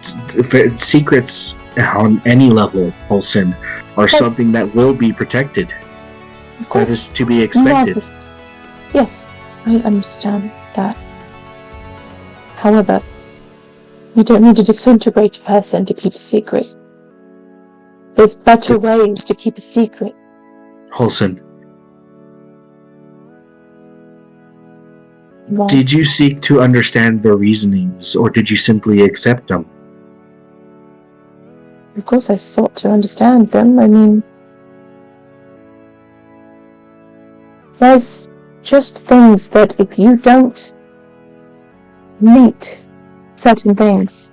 secrets on any level, Olsen, are something that will be protected. Of course. That is to be expected. Yes, I understand that. However, you don't need to disintegrate a person to keep a secret. There's better ways to keep a secret. Holson, Why? did you seek to understand their reasonings, or did you simply accept them? Of course I sought to understand them. I mean, there's just things that if you don't meet certain things...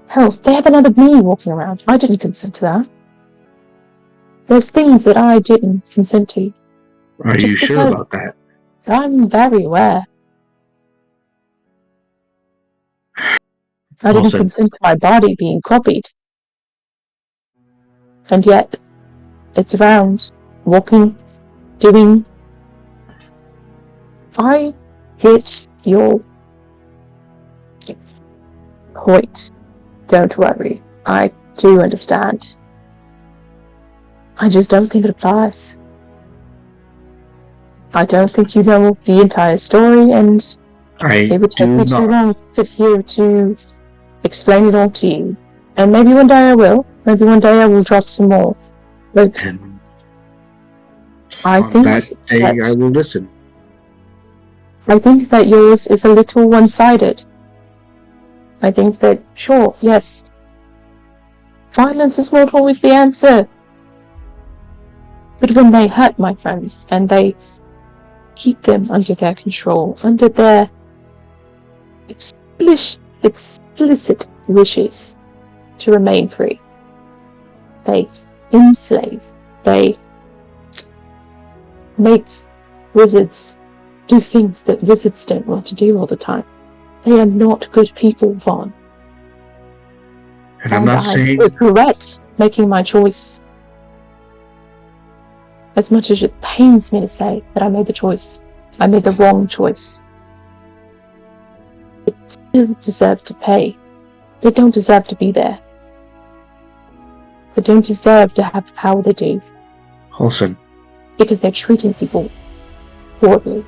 Hell, they have another me walking around. I didn't consent to that. There's things that I didn't consent to. Are you sure about that? I'm very aware. I didn't Holson, consent to my body being copied. And yet, it's around, walking, doing... I get your point. Don't worry. I do understand. I just don't think it applies. I don't think you know the entire story, and it would take me too long to sit here to explain it all to you. And maybe one day I will. Maybe one day I will drop some more. But And I on think that day, I will listen. I think that yours is a little one-sided. I think that, sure, yes, violence is not always the answer. But when they hurt my friends, and they keep them under their control, under their explicit wishes to remain free, they enslave, they make wizards do things that wizards don't want to do all the time. They are not good people, Vaughn. And I'm not saying... I regret making my choice. As much as it pains me to say that I made the choice, I made the wrong choice. They still deserve to pay. They don't deserve to be there. They don't deserve to have the power they do. Holson, Because they're treating people horribly.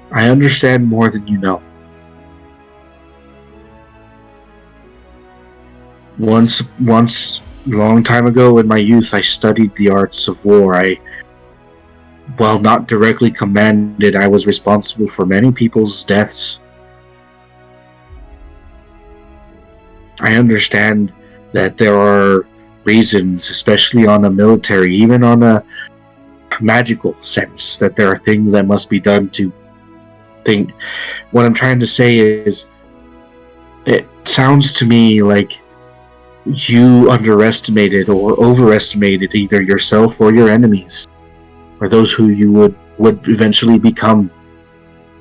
I understand more than you know. Once, a long time ago in my youth, I studied the arts of war. While not directly commanded, I was responsible for many people's deaths. I understand that there are reasons, especially on a military, even on a magical sense, that there are things that must be done to think. What I'm trying to say is, it sounds to me like you underestimated or overestimated either yourself or your enemies, or those who you would eventually become,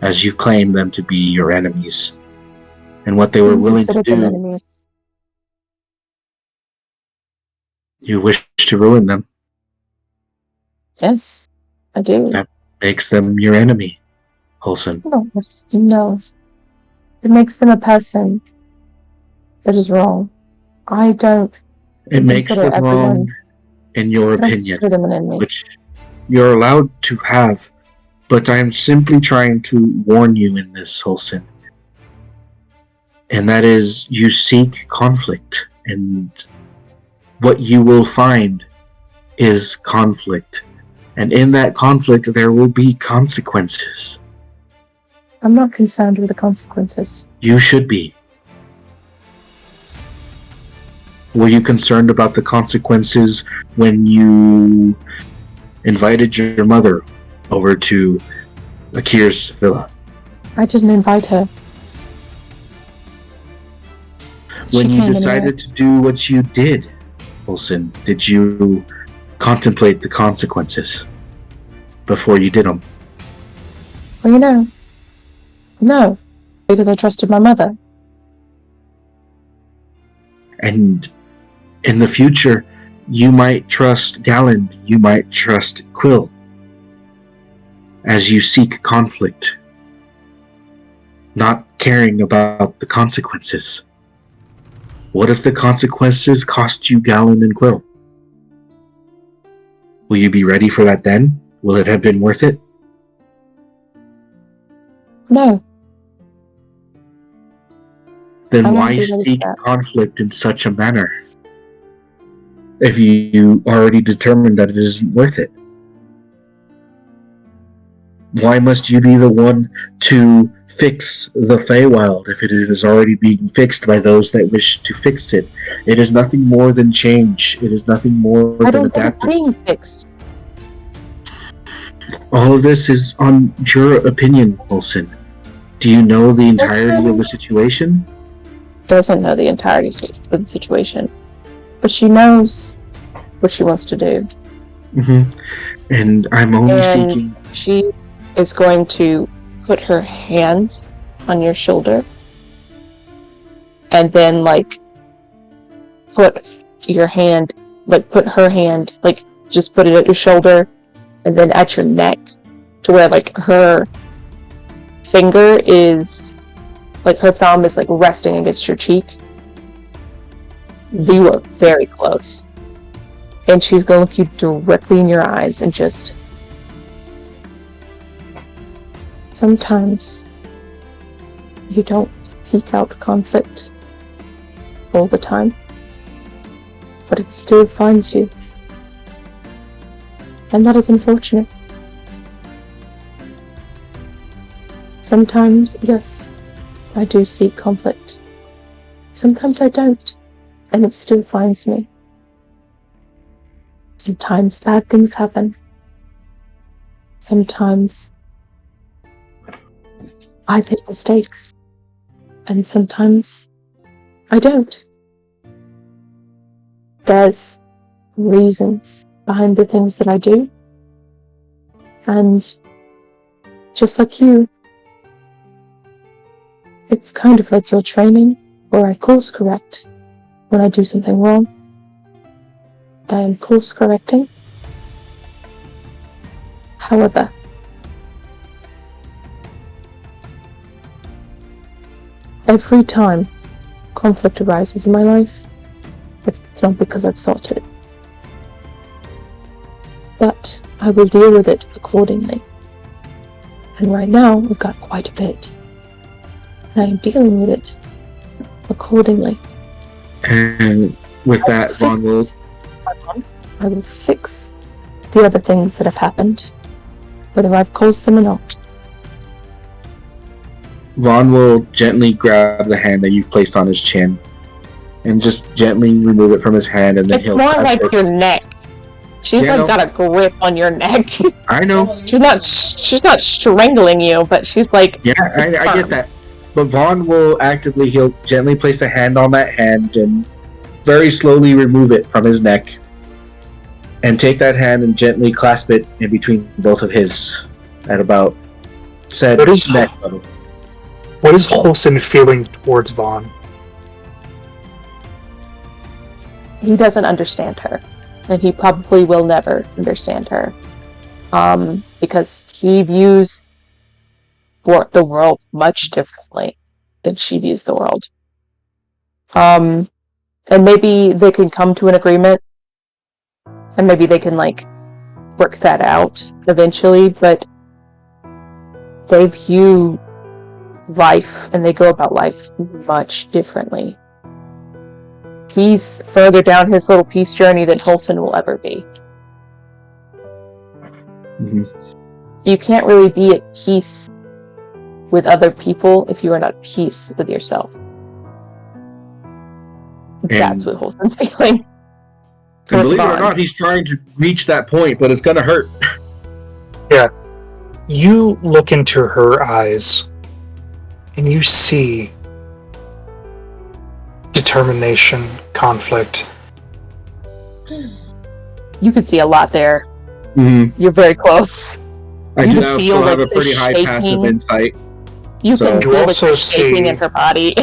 as you claim them to be your enemies, and what they were willing to do. You wish to ruin them. Yes, I do. That makes them your enemy, Holson. No. It makes them a person that is wrong. I don't. It makes them wrong, in your opinion, which you're allowed to have, but I'm simply trying to warn you in this, Holson. And that is, you seek conflict, and what you will find is conflict. And in that conflict, there will be consequences. I'm not concerned with the consequences. You should be. Were you concerned about the consequences when you invited your mother over to Akir's villa? I didn't invite her. When you decided to do what you did, Olsen, did you contemplate the consequences before you did them? Well, no, because I trusted my mother. And in the future, you might trust Galland, you might trust Quill, as you seek conflict, not caring about the consequences. What if the consequences cost you Galland and Quill? Will you be ready for that then? Will it have been worth it? No. Then I won't why be ready seek for that. conflict in such a manner? If you already determined that it isn't worth it. Why must you be the one to fix the Feywild if it is already being fixed by those that wish to fix it? It is nothing more than change. It is nothing more I than don't think it's adapting. being fixed. All of this is on your opinion, Olsen. Do you know the entirety of the situation? Doesn't know the entirety of the situation, but she knows what she wants to do. Mm-hmm. And I'm only And seeking. she is going to put her hand on your shoulder and then put your hand, put her hand, just put it at your shoulder and then at your neck to where her finger is, her thumb is resting against your cheek. You are very close. And she's going to look you directly in your eyes and just... Sometimes you don't seek out conflict all the time, but it still finds you. And that is unfortunate. Sometimes, yes, I do seek conflict. Sometimes I don't, and it still finds me. Sometimes bad things happen. Sometimes I make mistakes, and sometimes I don't. There's reasons behind the things that I do, and just like you, it's kind of like your training, where I course correct when I do something wrong. I am course correcting. However, every time conflict arises in my life, it's not because I've sought it. But I will deal with it accordingly. And right now, we've got quite a bit. And I am dealing with it accordingly. And with that, Vaughn will... I will fix the other things that have happened, whether I've caused them or not. Vaughn will gently grab the hand that you've placed on his chin and just gently remove it from his hand, and then It's he'll more clasp it. your neck. She's got a grip on your neck. I know. She's not strangling you, but she's Yeah, I get that. But Vaughn will actively, he'll gently place a hand on that hand and very slowly remove it from his neck. And take that hand and gently clasp it in between both of his at about said neck level. What is Holson feeling towards Vaughn? He doesn't understand her, and he probably will never understand her, because he views the world much differently than she views the world. And maybe they can come to an agreement, and maybe they can work that out eventually, but they view life and they go about life much differently. He's further down his little peace journey than Holson will ever be. Mm-hmm. You can't really be at peace with other people if you are not at peace with yourself. That's what Holson's feeling. And believe it or not, he's trying to reach that point, but it's gonna hurt. Yeah. You look into her eyes, and you see determination, conflict. You can see a lot there. Mm-hmm. You're very close. I do still have a pretty high passive insight. You can feel the shaking in her body.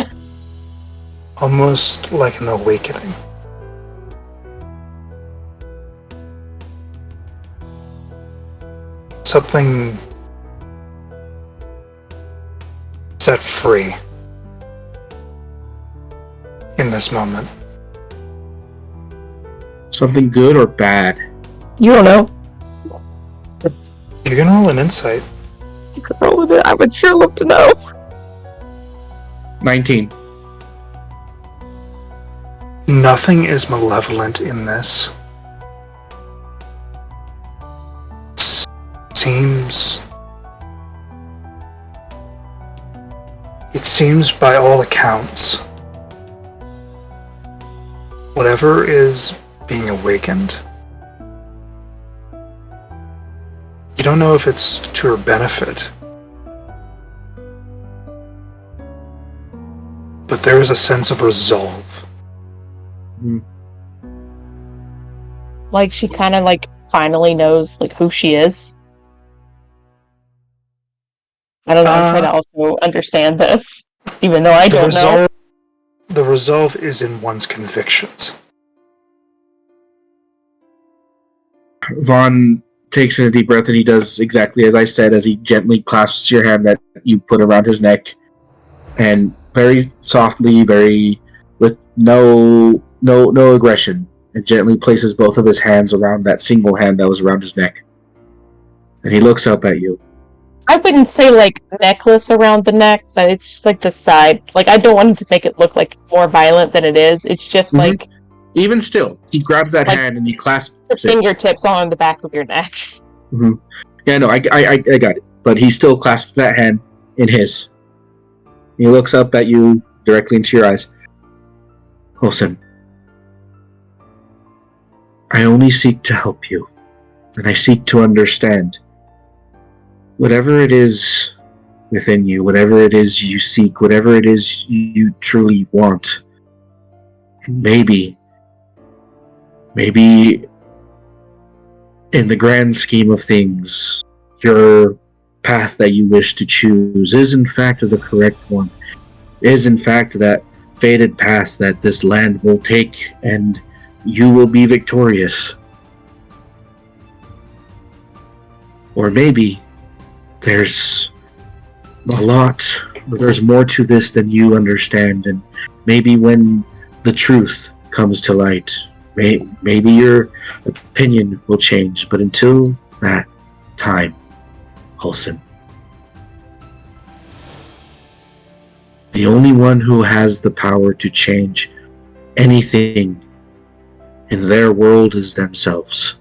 Almost like an awakening. Something set free in this moment. Something good or bad? You don't know. You can roll an insight. Girl, I would sure love to know. 19. Nothing is malevolent in this. It seems by all accounts, whatever is being awakened, you don't know if it's to her benefit, but there is a sense of resolve. Like she kind of like finally knows like who she is. I don't know. I'm trying to also understand this, even though I don't know. The resolve is in one's convictions. Vaughn takes in a deep breath and he does exactly as I said, as he gently clasps your hand that you put around his neck, and very softly, very with no aggression, and gently places both of his hands around that single hand that was around his neck. And he looks up at you. I wouldn't say like necklace around the neck, but it's just like the side. Like I don't want to make it look like more violent than it is. It's just like even still, he grabs that like hand and he clasps the fingertips on the back of your neck. Mm-hmm. Yeah, no, I got it. But he still clasps that hand in his. He looks up at you directly into your eyes. Wilson, I only seek to help you, and I seek to understand. Whatever it is within you, whatever it is you seek, whatever it is you truly want, maybe in the grand scheme of things, your path that you wish to choose is in fact the correct one, is in fact that fated path that this land will take, and you will be victorious. Or maybe there's more to this than you understand, and maybe when the truth comes to light, maybe your opinion will change. But until that time, Olsen, the only one who has the power to change anything in their world is themselves.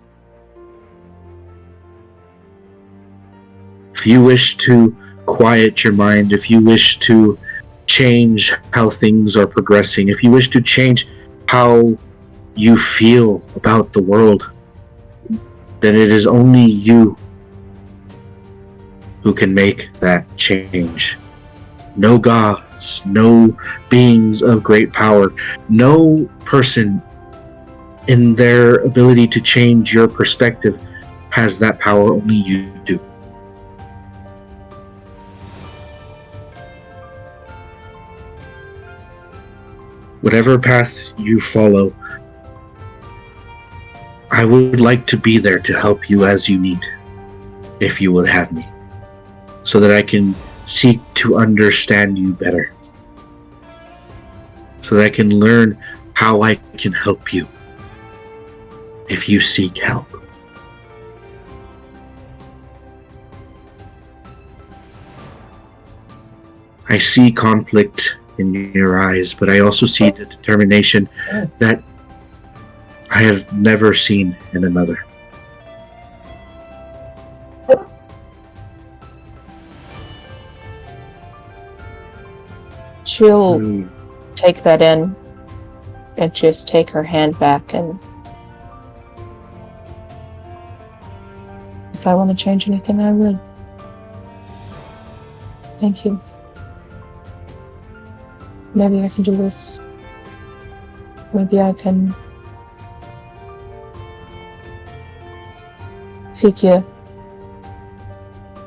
If you wish to quiet your mind, if you wish to change how things are progressing, if you wish to change how you feel about the world, then it is only you who can make that change. No gods, no beings of great power, no person in their ability to change your perspective has that power. Only you do. Whatever path you follow, I would like to be there to help you as you need, if you would have me, so that I can seek to understand you better, so that I can learn how I can help you if you seek help. I see conflict in your eyes, but I also see the determination that I have never seen in another. She'll take that in and just take her hand back, and if I want to change anything, I would. Thank you. Maybe I can do this. Maybe I can figure.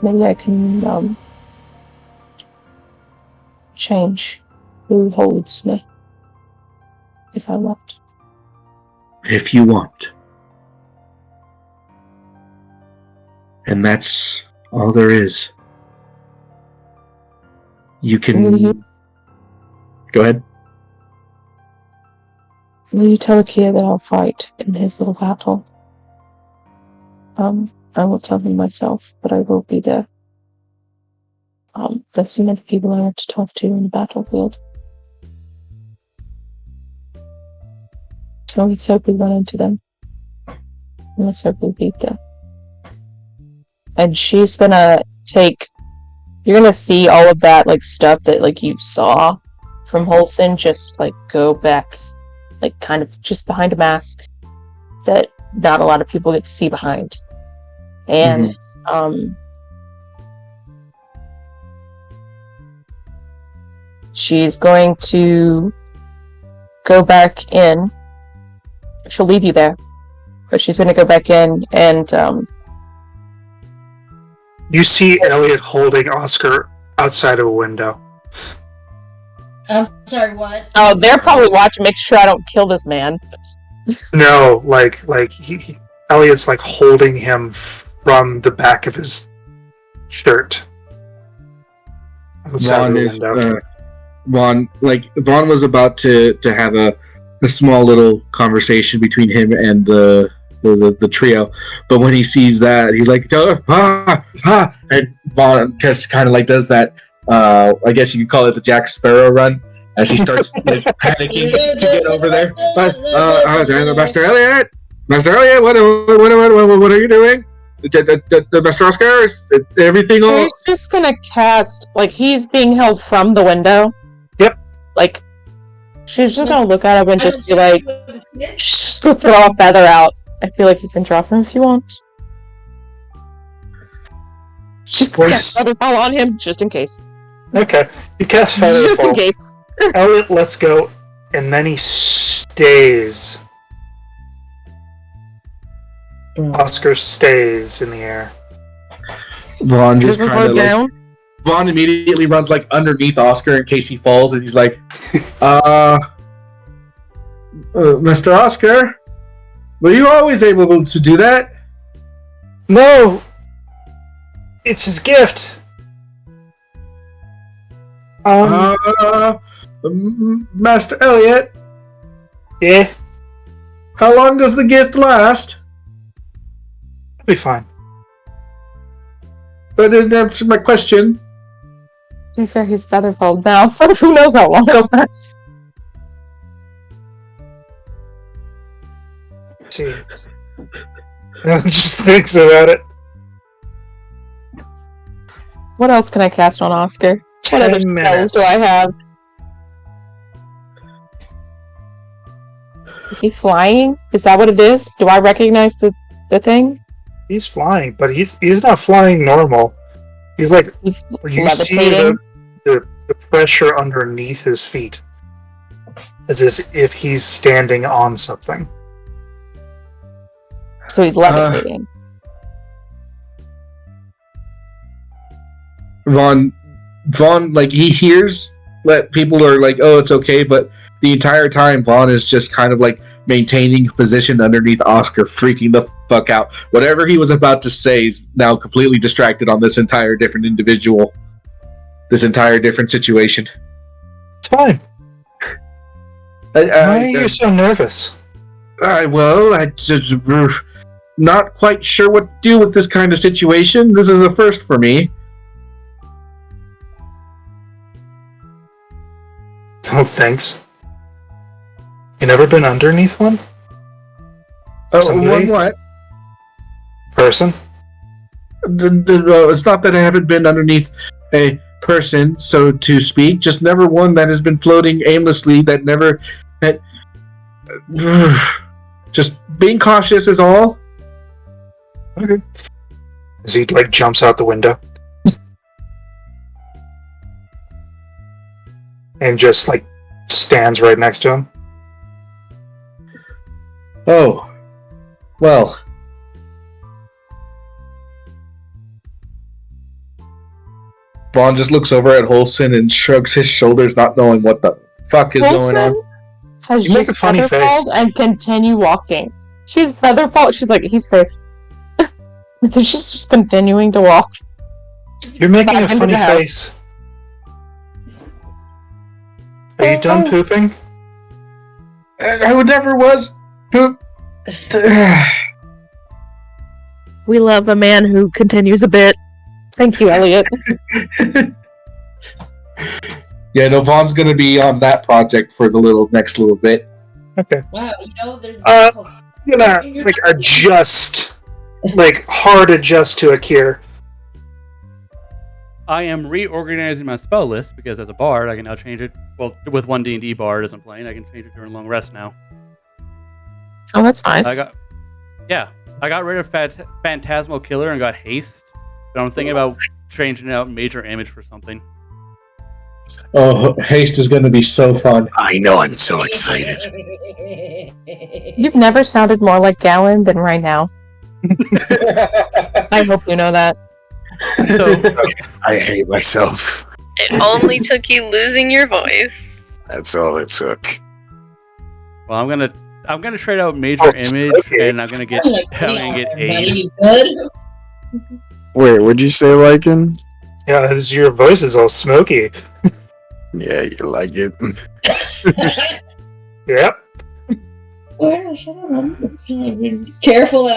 Maybe I can change who holds me if I want. If you want. And that's all there is. You can... Go ahead. Will you tell Akia that I'll fight in his little battle? I will tell him myself, but I will be there. That's some of the people I want to talk to in the battlefield. So let's hope we run into them. And let's hope we beat them. And she's gonna take... You're gonna see all of that, like, stuff that, like, you saw from Holson just, like, go back, like, kind of just behind a mask that not a lot of people get to see behind. And, she's going to go back in. She'll leave you there. But she's going to go back in and, You see Elliot holding Oscar outside of a window. I'm sorry, what? oh, they're probably watching, make sure I don't kill this man. No, Elliot's like holding him from the back of his shirt. Outside of the window. Vaughn was about to have a small little conversation between him and the trio, but when he sees that, he's like, and Vaughn just kind of like does that. I guess you could call it the Jack Sparrow run as he starts like, panicking to get over there. Master Elliot, what are you doing? Master Oscar, is everything all? He's just gonna cast, like, he's being held from the window. Yep. Like, she's just gonna look at him and just be like, just throw a feather out. I feel like you can drop him if you want. Just cast Featherfall on him, just in case. Okay. You cast Featherfall. Just in case. Elliot lets go, and then he stays. Oscar stays in the air. Vaughn just kind of down. Vaughn immediately runs like underneath Oscar in case he falls, and he's like, Mr. Oscar, were you always able to do that? No! It's his gift! Master Elliot? Yeah? How long does the gift last? It'll be fine. That didn't answer my question. To be fair, he's Featherfall now, so who knows how long it'll last. She just thinks about it. What else can I cast on Oscar? What other spells do I have? Is he flying? Is that what it is? Do I recognize the thing? He's flying, but he's not flying normal. He's like, you see the pressure underneath his feet. It's as if he's standing on something. So he's levitating. Vaughn, like, he hears that people are like, oh, it's okay, but the entire time, Vaughn is just kind of like maintaining position underneath Oscar, freaking the fuck out. Whatever he was about to say is now completely distracted on this entire different individual, this entire different situation. It's fine. Why are you so nervous? I just not quite sure what to do with this kind of situation. This is a first for me. Oh, thanks. You never been underneath one? One what? Person? It's not that I haven't been underneath a person, so to speak. Just never one that has been floating aimlessly. Just being cautious is all. Okay. As he like jumps out the window. And just like stands right next to him. Oh. Well. Vaughn just looks over at Holson and shrugs his shoulders, not knowing what the fuck is going on. Has You make a funny face. featherfalled and continue walking. She's featherfall. She's like, he's safe. She's just continuing to walk. You're making Back a into funny the house. face. Are you done pooping? I would never was poop. We love a man who continues a bit. Thank you, Elliot. Yeah, no, Vaughn's going to be on that project for the next little bit. Okay. Wow, there's. I'm gonna hard adjust to a cure. I am reorganizing my spell list because as a bard, I can now change it. Well, with one D&D bard isn't playing, I can change it during long rest now. Oh, that's nice. I got rid of Phantasmal Killer and got Haste. But I'm thinking about changing out Major Image for something. Oh, Haste is going to be so fun. I know, I'm so excited. You've never sounded more like Galen than right now. I hope you know that. So I hate myself. It only took you losing your voice. That's all it took. well, I'm gonna trade out Major Image and I'm gonna get Aid. Everybody good? Wait, what'd you say, Lycan? Yeah, your voice is all smoky. Yeah, you like it. Yep. Well, shut up. Careful,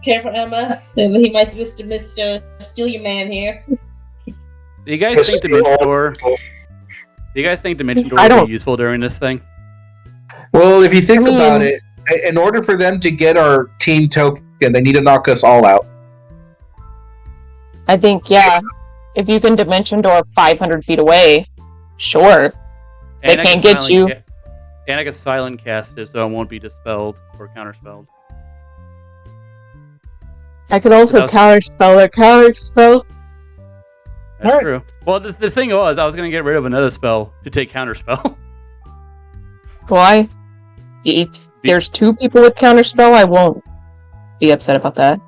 careful, Emma. He might steal your man here. Do you guys think Dimension Door? Do you guys think Dimension Door I would don't- be useful during this thing? Well, if you think about it, in order for them to get our team token, they need to knock us all out. I think, yeah. If you can dimension door 500 feet away, sure. They And I can't can get you. And I can silent cast it so it won't be dispelled or counterspelled. I could also That's- counterspell or counterspell. That's Alright. true. Well, the thing was, I was going to get rid of another spell to take counterspell. Why? If there's two people with counterspell, I won't be upset about that.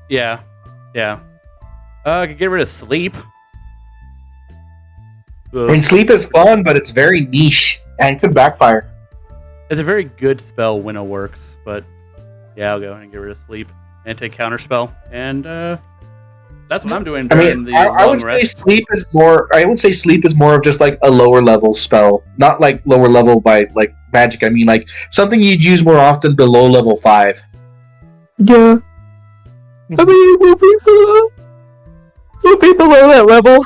yeah. I could get rid of sleep. I mean, sleep is fun, but it's very niche and it could backfire. It's a very good spell when it works, but yeah, I'll go ahead and get rid of sleep and take counterspell, and that's what I'm doing I during mean, the I long would say rest. sleep is more. I would say sleep is more of just like a lower level spell, not like lower level by like magic. I mean, like something you'd use more often below level 5. Yeah. I mean, we'll be below that level.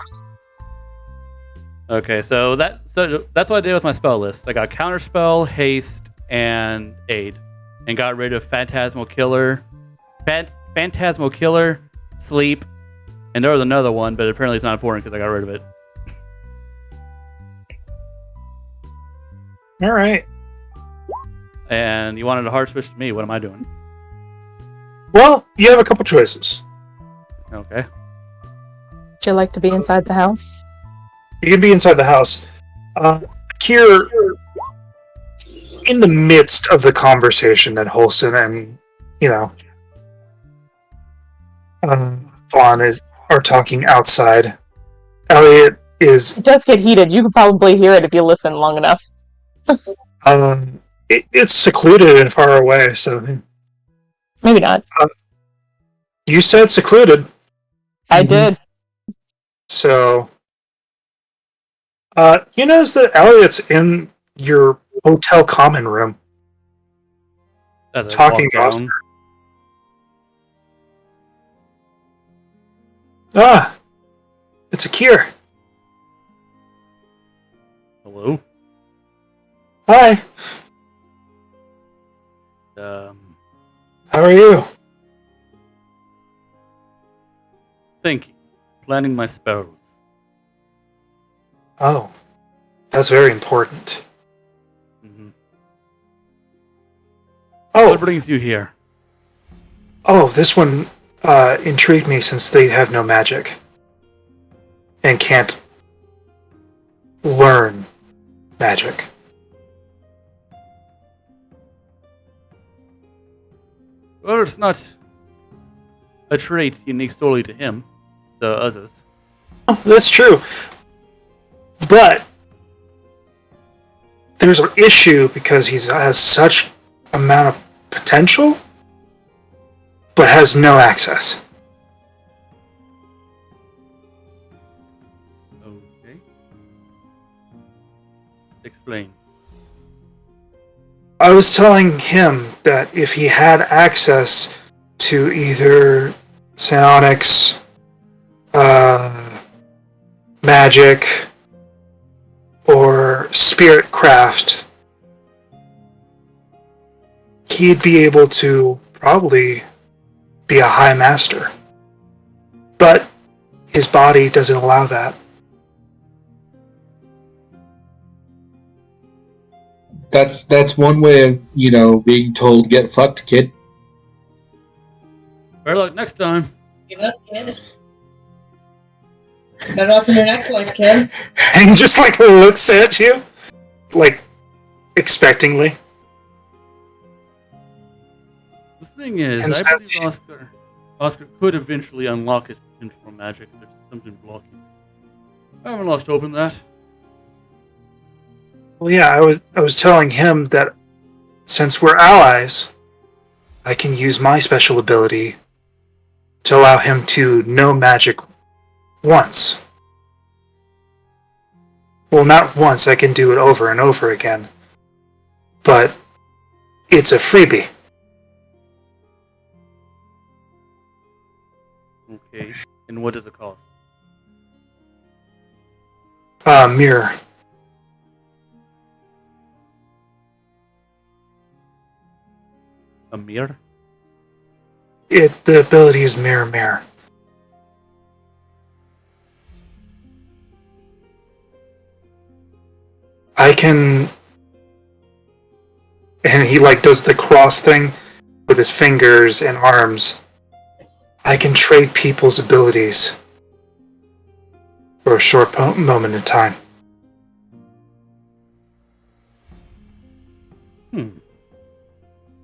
Okay, so that's what I did with my spell list. I got counterspell, haste, and aid, and got rid of Phantasmal Killer, sleep, and there was another one, but apparently it's not important because I got rid of it. All right. And you wanted a hard switch to me. What am I doing? Well, you have a couple choices. Okay. Would you like to be inside the house? You can be inside the house. Here, in the midst of the conversation that Holson and, Vaughn are talking outside, Elliot is... It does get heated. You could probably hear it if you listen long enough. It's secluded and far away, so... Maybe not. You said secluded, I did. so... you notice that Elliot's in your hotel common room, As I talking walk to down, Oscar. Ah! It's a cure. hello. Hi, how are you? Thinking, planning my spells. Oh, that's very important. Mm-hmm. Oh, What brings you here? this one intrigued me since they have no magic and can't learn magic. Well, it's not a trait unique solely to him, the others. Oh, that's true. But there's an issue because he has such amount of potential, but has no access. Okay. Explain. I was telling him that if he had access to either psionics, magic, spirit craft, he'd be able to probably be a high master. But his body doesn't allow that. That's one way of, being told, get fucked, kid. Better luck next time. Give up, kid. Better open your necklace, kid. And he just looks at you, expectingly. The thing is, And I believe Oscar could eventually unlock his potential for magic. There's something blocking. I haven't lost hope in that. Well, yeah, I was telling him that since we're allies, I can use my special ability to allow him to know magic once. Well, not once, I can do it over and over again. But it's a freebie. Okay. And what does it cost? Mirror. A mirror? The ability is mirror. I can... And he does the cross thing with his fingers and arms. I can trade people's abilities for a short moment in time.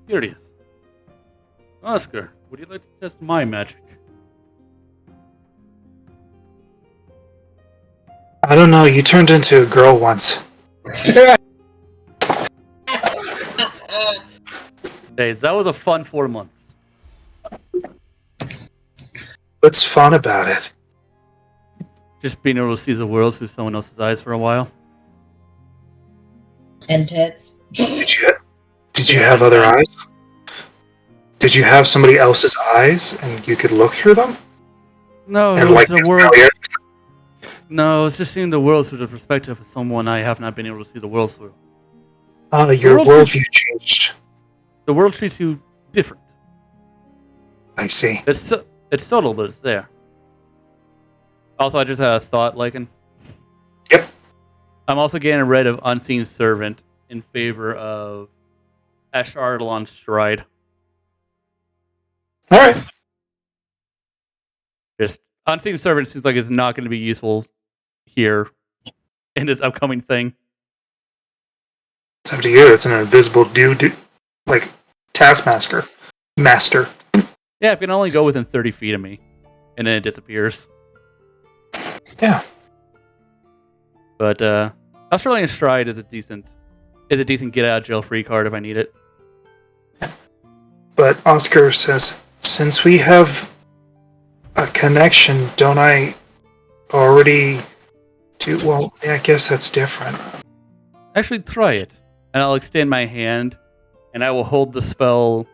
Curious. Oscar, would you like to test my magic? I don't know, you turned into a girl once. Hey, that was a fun 4 months. What's fun about it? Just being able to see the world through someone else's eyes for a while. And tits. Did you have other eyes? Did you have somebody else's eyes and you could look through them? No, And it was the world. failure? No, it's just seeing the world through the perspective of someone I have not been able to see the world through. Your worldview changed. The world treats you different. I see. It's subtle, but it's there. Also, I just had a thought, Lycan. Yep. I'm also getting rid of Unseen Servant in favor of Ashardalon Stride. Alright. Just Unseen Servant seems like it's not going to be useful here in this upcoming thing. It's up to you. It's an invisible dude, taskmaster. Master. Yeah, it can only go within 30 feet of me, and then it disappears. Yeah. But Australian Stride is a decent get out of jail free card if I need it. But Oscar says, since we have a connection, don't I already do... Well, yeah, I guess that's different. Actually, try it, and I'll extend my hand, and I will hold the spell,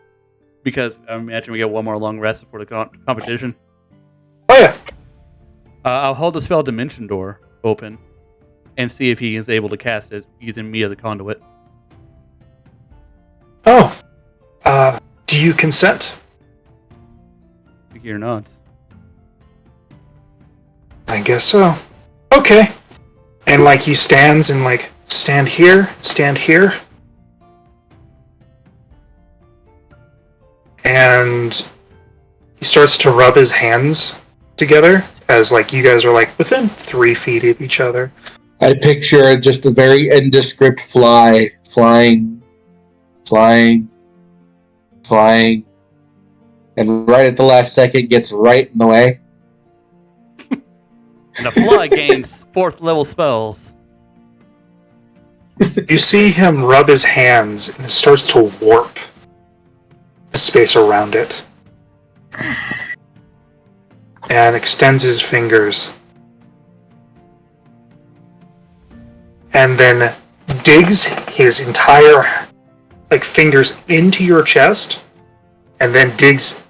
because I imagine we get one more long rest before the competition. Oh, yeah. I'll hold the spell Dimension Door open, and see if he is able to cast it using me as a conduit. Oh. Do you consent? I think you're not. I guess so. Okay. And he stands and stand here. And he starts to rub his hands together as you guys are within 3 feet of each other. I picture just a very indescript fly flying, and right at the last second gets right in the way. And the fly gains 4th level spells. You see him rub his hands and it starts to warp the space around it. And extends his fingers. And then digs his entire fingers into your chest. And then does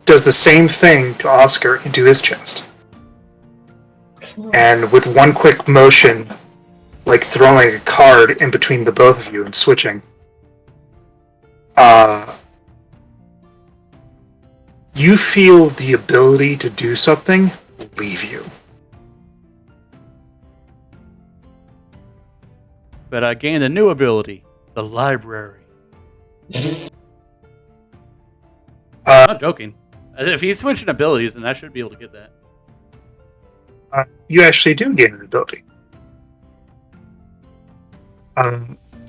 the same thing to Oscar into his chest. And with one quick motion, like throwing a card in between the both of you and switching. You feel the ability to do something leave you. But I gained a new ability, the library. I'm not joking. If he's switching abilities, then I should be able to get that. You actually do gain an ability.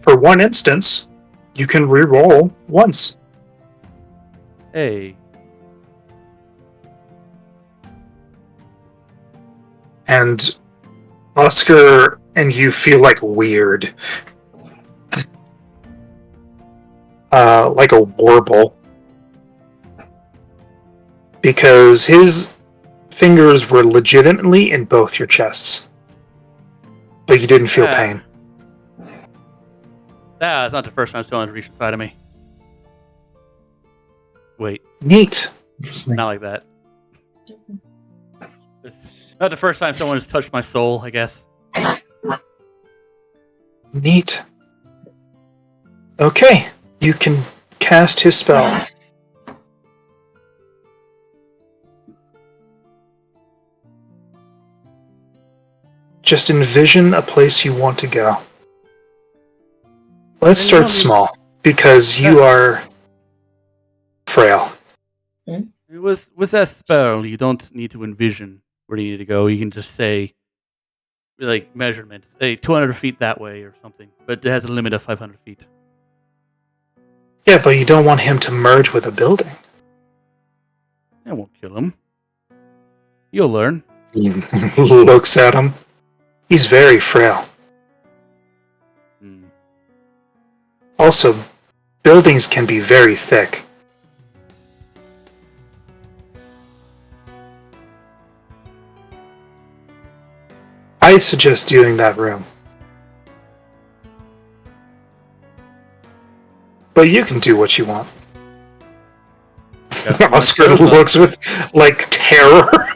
For one instance, you can re-roll once. Hey. And Oscar and you feel like weird. Like a warble. Because his fingers were legitimately in both your chests. But you didn't feel pain. It's not the first time someone's reached inside of me. Wait. Neat. Not like that. It's not the first time someone has touched my soul, I guess. Neat. Okay, you can cast his spell. Just envision a place you want to go. Let's start small, because you are frail. With that spell, you don't need to envision where you need to go. You can just say, like, measurements. Say 200 feet that way or something. But it has a limit of 500 feet. Yeah, but you don't want him to merge with a building. That won't kill him. You'll learn. He looks at him. He's very frail. Also, buildings can be very thick. I suggest doing that room. But you can do what you want. Oscar looks with, like, terror.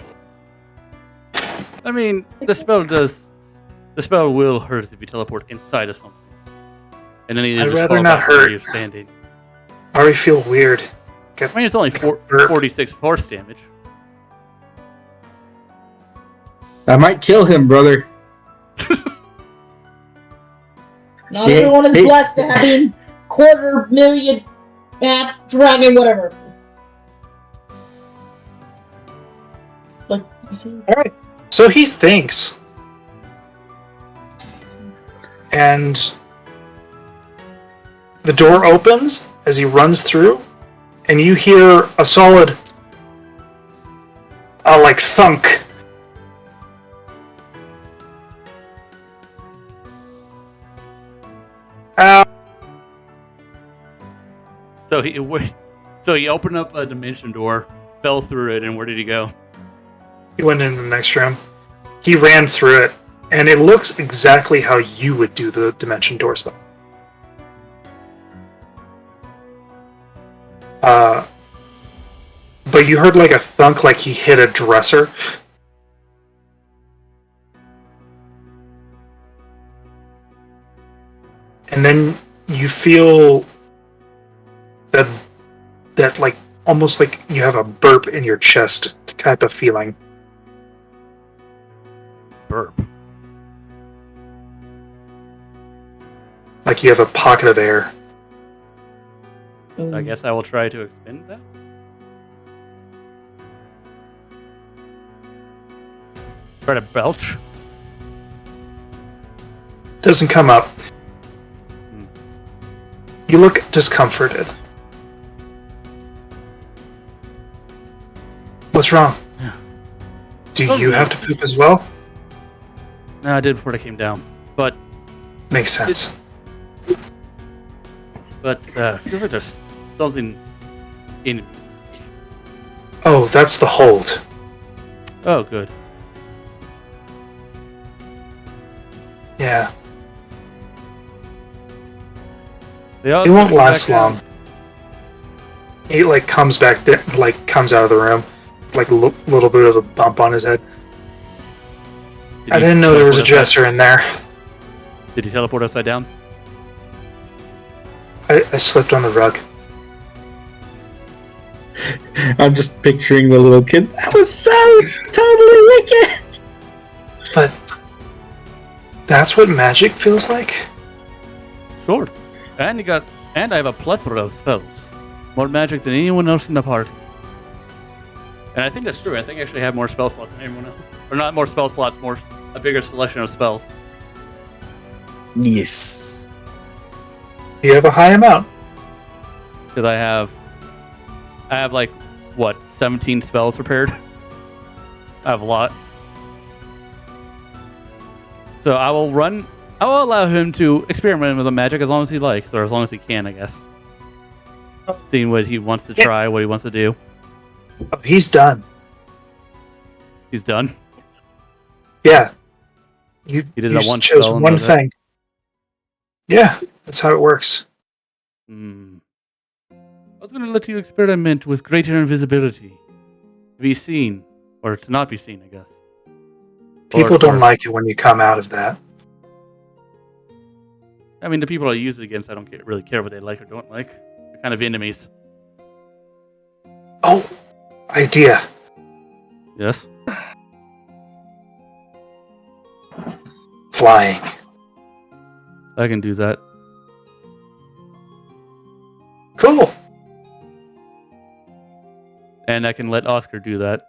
I mean, the spell will hurt if you teleport inside of something. And then I'd rather not hurt. Standing. I already feel weird. I mean, it's only 46 force damage. I might kill him, brother. Not everyone is blessed to having 250,000 half dragon, whatever. Like, alright. So he thinks. And the door opens as he runs through, and you hear a solid, like, thunk. So he opened up a dimension door, fell through it, and where did he go? He went into the next room. He ran through it, and it looks exactly how you would do the dimension door spell. But you heard like a thunk, like he hit a dresser. And then you feel that like almost like you have a burp in your chest type of feeling. Burp. Like you have a pocket of air. I guess I will try to expend that. Try to belch. Doesn't come up. You look discomforted. What's wrong? Yeah. Do you have to poop as well? No, I did before I came down. But makes sense. But feels like there's something in. Oh, that's the hold. Oh, good. Yeah. It won't last long. He like comes back, comes out of the room, like a little bit of a bump on his head. I didn't know there was a dresser in there. Did he teleport upside down? I slipped on the rug. I'm just picturing the little kid. That was so totally wicked! But that's what magic feels like? Sure. And I have a plethora of spells. More magic than anyone else in the party. And I think that's true. I think I actually have more spell slots than anyone else. Or not more spell slots, a bigger selection of spells. Yes. You have a high amount. Because I have like, what, 17 spells prepared? I have a lot. So I will allow him to experiment with the magic as long as he likes, or as long as he can, I guess. Seeing what he wants to try, what he wants to do. Oh, he's done. He's done? Yeah. You He did you that one chose spell and one was it? thing. Yeah, that's how it works. I was going to let you experiment with greater invisibility. To be seen, or to not be seen, I guess. People don't like it when you come out of that. I mean, the people I use it against, I don't really care what they like or don't like. They're kind of enemies. Oh, idea. Yes? Flying. I can do that. Cool. And I can let Oscar do that.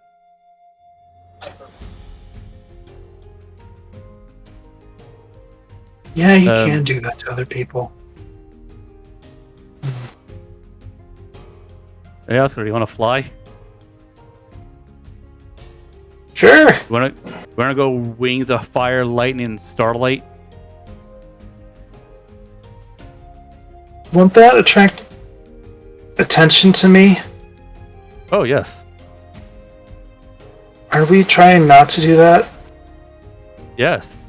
Yeah, you can do that to other people. Hey, Oscar, do you want to fly? Sure. You want to go wings of fire, lightning, and starlight? Won't that attract attention to me? Oh, yes. Are we trying not to do that? Yes.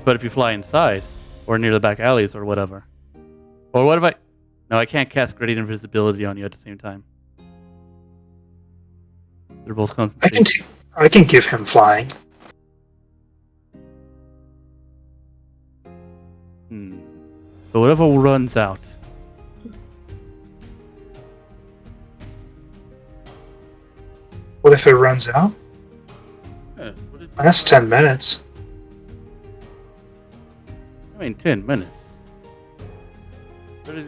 But if you fly inside, or near the back alleys, or whatever. Or what if I... No, I can't cast Great Invisibility on you at the same time. They're both concentrated. I can give him flying. So whatever runs out. What if it runs out? That's 10 minutes. I mean, 10 minutes. But it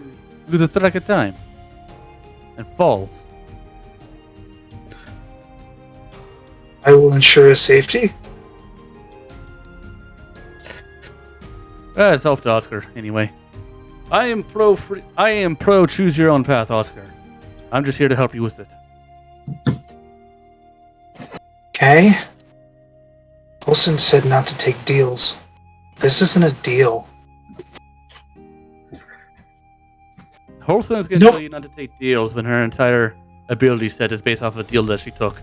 loses track of time. And falls. I will ensure his safety. It's off to Oscar, anyway. I am pro choose your own path, Oscar. I'm just here to help you with it. Okay. Olsen said not to take deals. This isn't a deal. Holson is going to tell you not to take deals when her entire ability set is based off a deal that she took.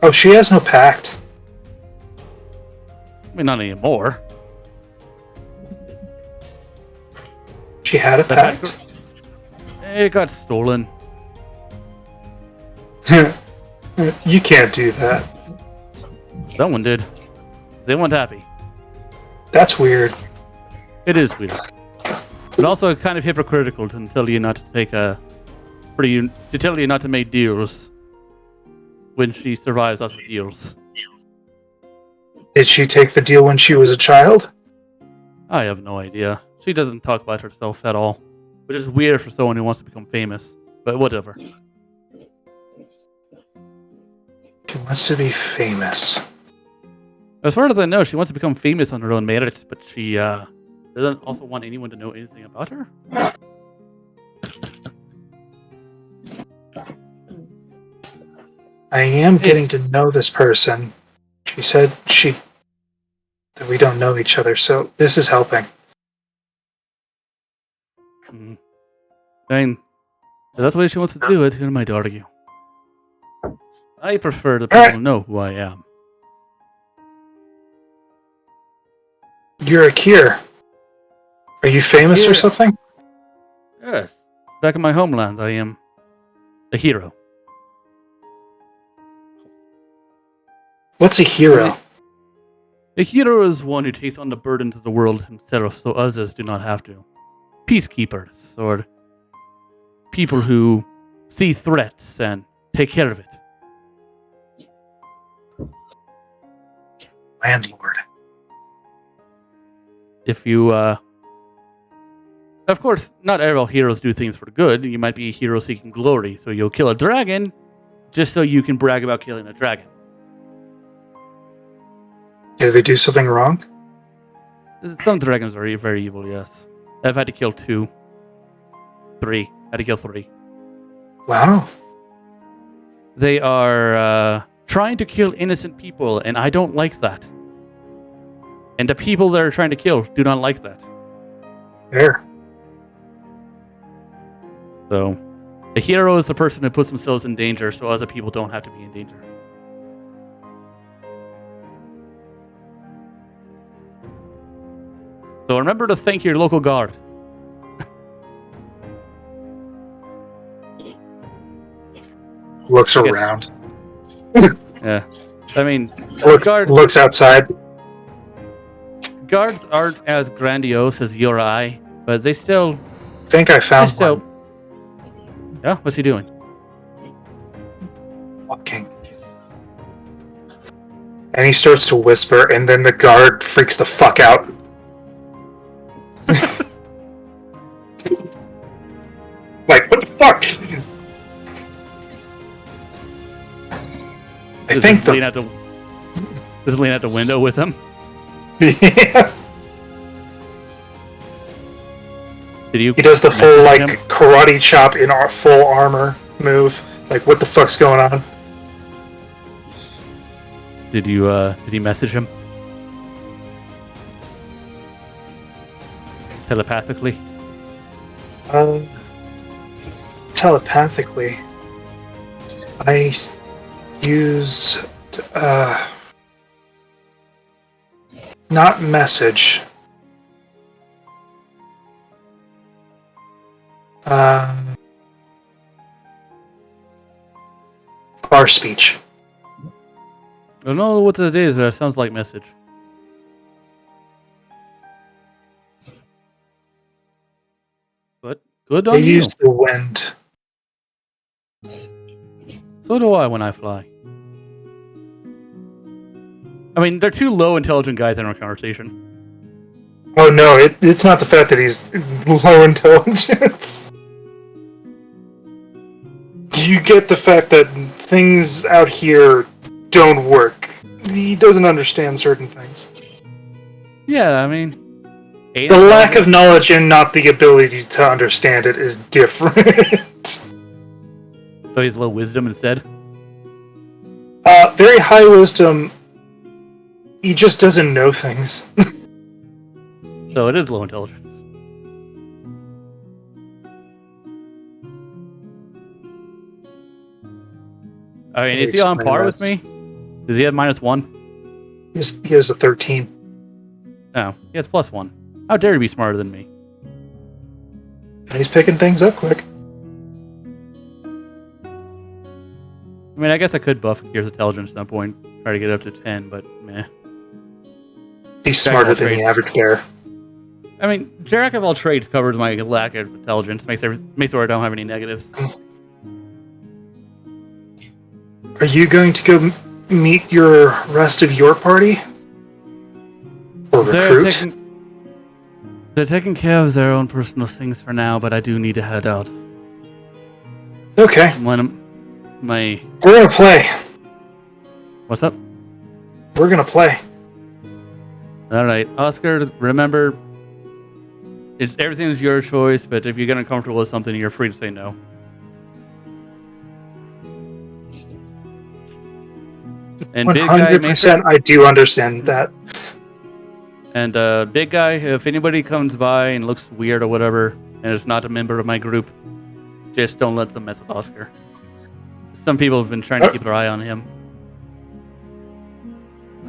Oh, she has no pact. I mean, not anymore. She had a pact. It got stolen. You can't do that. Someone did. They weren't happy. That's weird. It is weird. But also kind of hypocritical to tell you not to tell you not to make deals when she survives off of deals. Did she take the deal when she was a child? I have no idea. She doesn't talk about herself at all. Which is weird for someone who wants to become famous. But whatever. She wants to be famous. As far as I know, she wants to become famous on her own merits, but she doesn't also want anyone to know anything about her. I am getting to know this person. She said that we don't know each other, so this is helping. Fine. If that's the way she wants to do it, who am I to argue? I prefer that people know who I am. You're a Kier. Are you famous or something? Yes. Back in my homeland, I am a hero. What's a hero? A hero is one who takes on the burdens of the world himself so others do not have to. Peacekeepers, or people who see threats and take care of it. Landlord. If you, of course, not all heroes do things for good. You might be a hero seeking glory, so you'll kill a dragon just so you can brag about killing a dragon. Did they do something wrong? Some dragons are very evil, yes. I've had to kill 2. 3. Had to kill 3. Wow. They are trying to kill innocent people, and I don't like that. And the people they're trying to kill do not like that. Fair. So, a hero is the person who puts themselves in danger so other people don't have to be in danger. So remember to thank your local guard. Looks around. Yeah. I mean, looks outside. Guards aren't as grandiose as your eye, but they still... think I found one. Yeah? What's he doing? Walking. And he starts to whisper, and then the guard freaks the fuck out. Like, what the fuck? I think just lean out the window with him. Yeah. He does the full like him? karate chop in our full armor move. Like, what the fuck's going on? Did he message him? Telepathically? Telepathically. I used not message. Bar speech. I don't know what it is, but it sounds like message. But good on I you. used the wind. So do I when I fly. I mean, they're two low intelligent guys in our conversation. Oh no, it's not the fact that he's low intelligence. You get the fact that things out here don't work. He doesn't understand certain things. Yeah, I mean... The lack of knowledge and not the ability to understand it is different. So he's low wisdom instead? Very high wisdom. He just doesn't know things. So it is low intelligence. I mean, is he on par with me? Does he have -1? He has a 13. No, he has +1. How dare he be smarter than me? He's picking things up quick. I mean, I guess I could buff Kier's intelligence at some point, try to get it up to 10, but meh. He's smarter than the average bear. I mean, Jack of all trades covers my lack of intelligence, makes sure I don't have any negatives. Are you going to go meet your rest of your party? Or recruit? They're taking care of their own personal things for now, but I do need to head out. Okay. We're gonna play. What's up? We're gonna play. Alright, Oscar, remember, everything is your choice, but if you get uncomfortable with something, you're free to say no. And 100% I do understand that. And big guy, if anybody comes by and looks weird or whatever, and is not a member of my group, just don't let them mess with Oscar. Some people have been trying to keep their eye on him.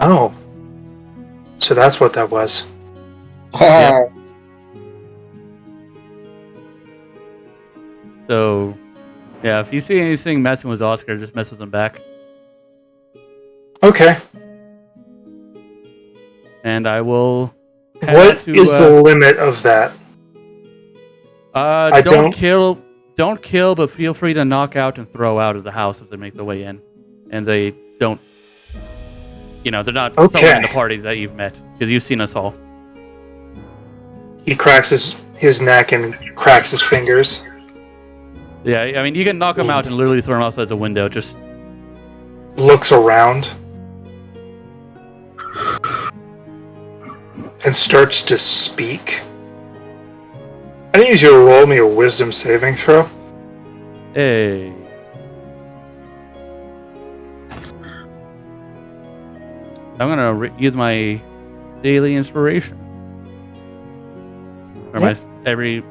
Oh. So that's what that was. Yep. So, yeah, if you see anything messing with Oscar, just mess with him back. Okay. and I will. What is the limit of that? Don't kill. Don't kill, but feel free to knock out and throw out of the house if they make their way in, and they don't. They're not someone in the party that you've met because you've seen us all. He cracks his neck and cracks his fingers. Yeah, I mean, you can knock him out and literally throw him outside the window. Just looks around and starts to speak. I need you to roll me a wisdom saving throw. Hey. I'm gonna use my daily inspiration, or my every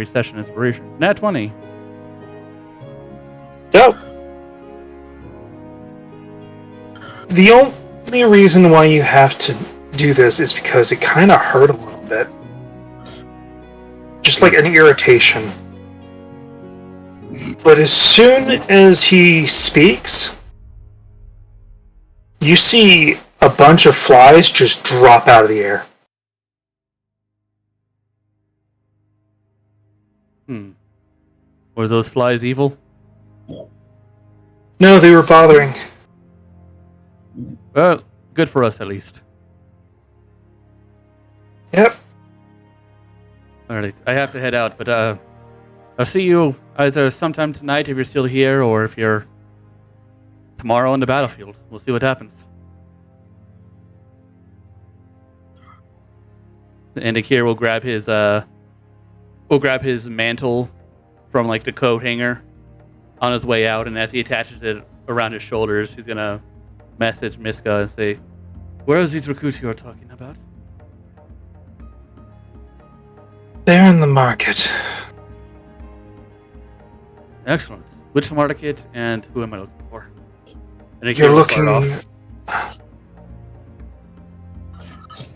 session inspiration. Nat 20. Dope. The only reason why you have to do this is because it kind of hurt a little bit. Just like an irritation. But as soon as he speaks, you see a bunch of flies just drop out of the air. Were those flies evil? No, they were bothering. Well, good for us at least. Yep. Alright, I have to head out, but I'll see you either sometime tonight if you're still here, or if you're tomorrow on the battlefield. We'll see what happens. And Akira will grab his mantle from like the coat hanger on his way out, and as he attaches it around his shoulders, he's gonna message Miska and say, "Where are these recruits you are talking about?" They're in the market. Excellent. Which market and who am I looking for? And You're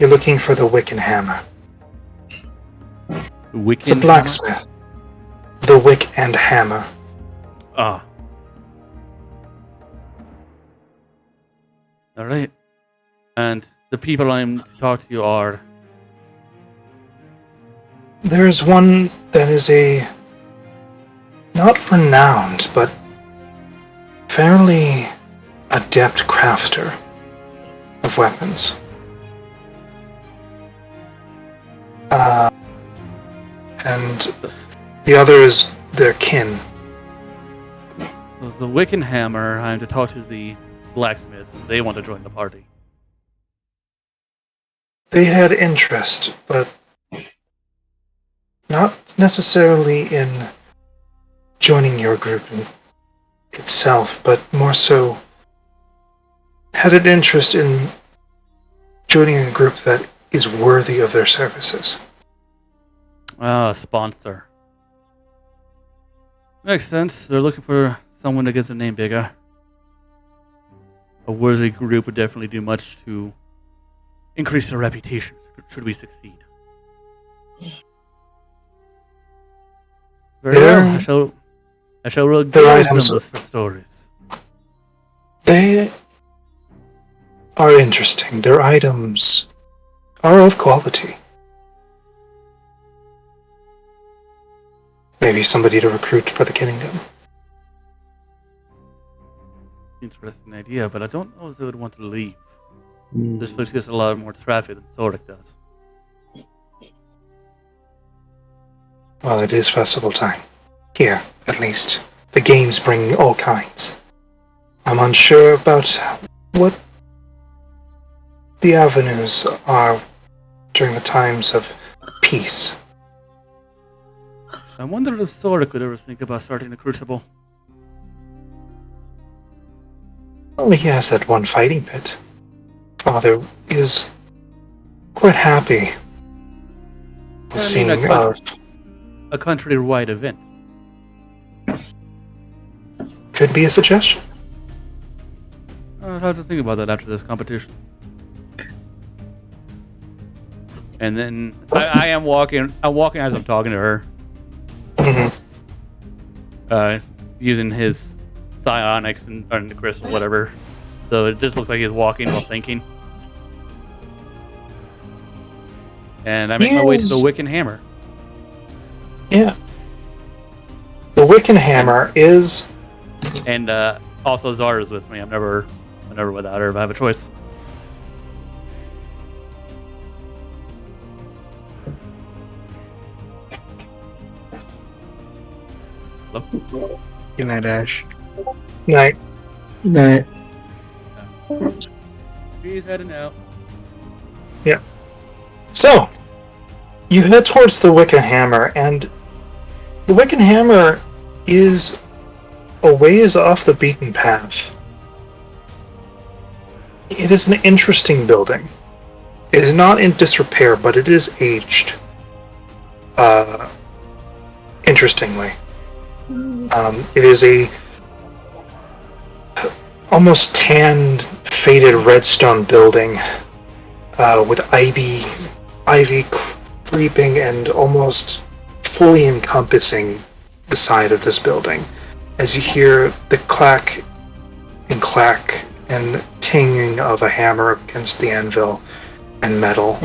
looking for the Wick and Hammer. It's a blacksmith. The Wick and Hammer. Ah. Alright. And the people I'm to talk to you are... There's one that is not renowned, but fairly adept crafter of weapons. And the other is their kin. So the Wick and Hammer, I'm to talk to the blacksmiths, since they want to join the party. They had interest, but not necessarily in joining your group itself, but more so had an interest in joining a group that is worthy of their services. Ah, sponsor. Makes sense. They're looking for someone that gets a name bigger. A worthy group would definitely do much to increase their reputation, should we succeed. Very well. I shall regale them with the stories. They are interesting. Their items are of quality. Maybe somebody to recruit for the kingdom. Interesting idea, but I don't know if they would want to leave. This place gets a lot more traffic than Zordek does. Well, it is festival time. Here, at least. The games bring all kinds. I'm unsure about what the avenues are during the times of peace. I wonder if Zordek could ever think about starting a crucible. Only he has that one fighting pit. Father is quite happy with seeing a country-wide event. Could be a suggestion. I'll have to think about that after this competition. And then I'm walking as I'm talking to her. Using his psionics and the crystal, whatever. So it just looks like he's walking while thinking. And I make my way to the Wiccan Hammer. Yeah. The Wiccan Hammer is... And also Zara's with me. I'm never without her if I have a choice. Hello? Good night, Ash. Night. Night. She's heading out. Yeah. So, you head towards the Wiccan Hammer, and the Wiccan Hammer is a ways off the beaten path. It is an interesting building. It is not in disrepair, but it is aged. Interestingly. It is a almost tanned, faded redstone building with ivy creeping and almost fully encompassing the side of this building. As you hear the clack and tinging of a hammer against the anvil and metal.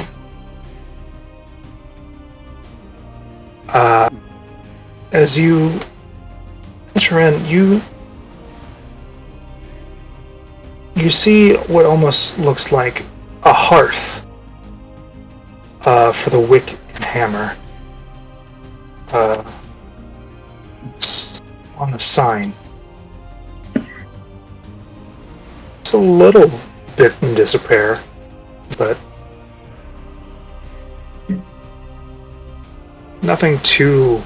As you enter in, you see what almost looks like a hearth for the wick and hammer on the sign. It's a little bit in disrepair, but nothing too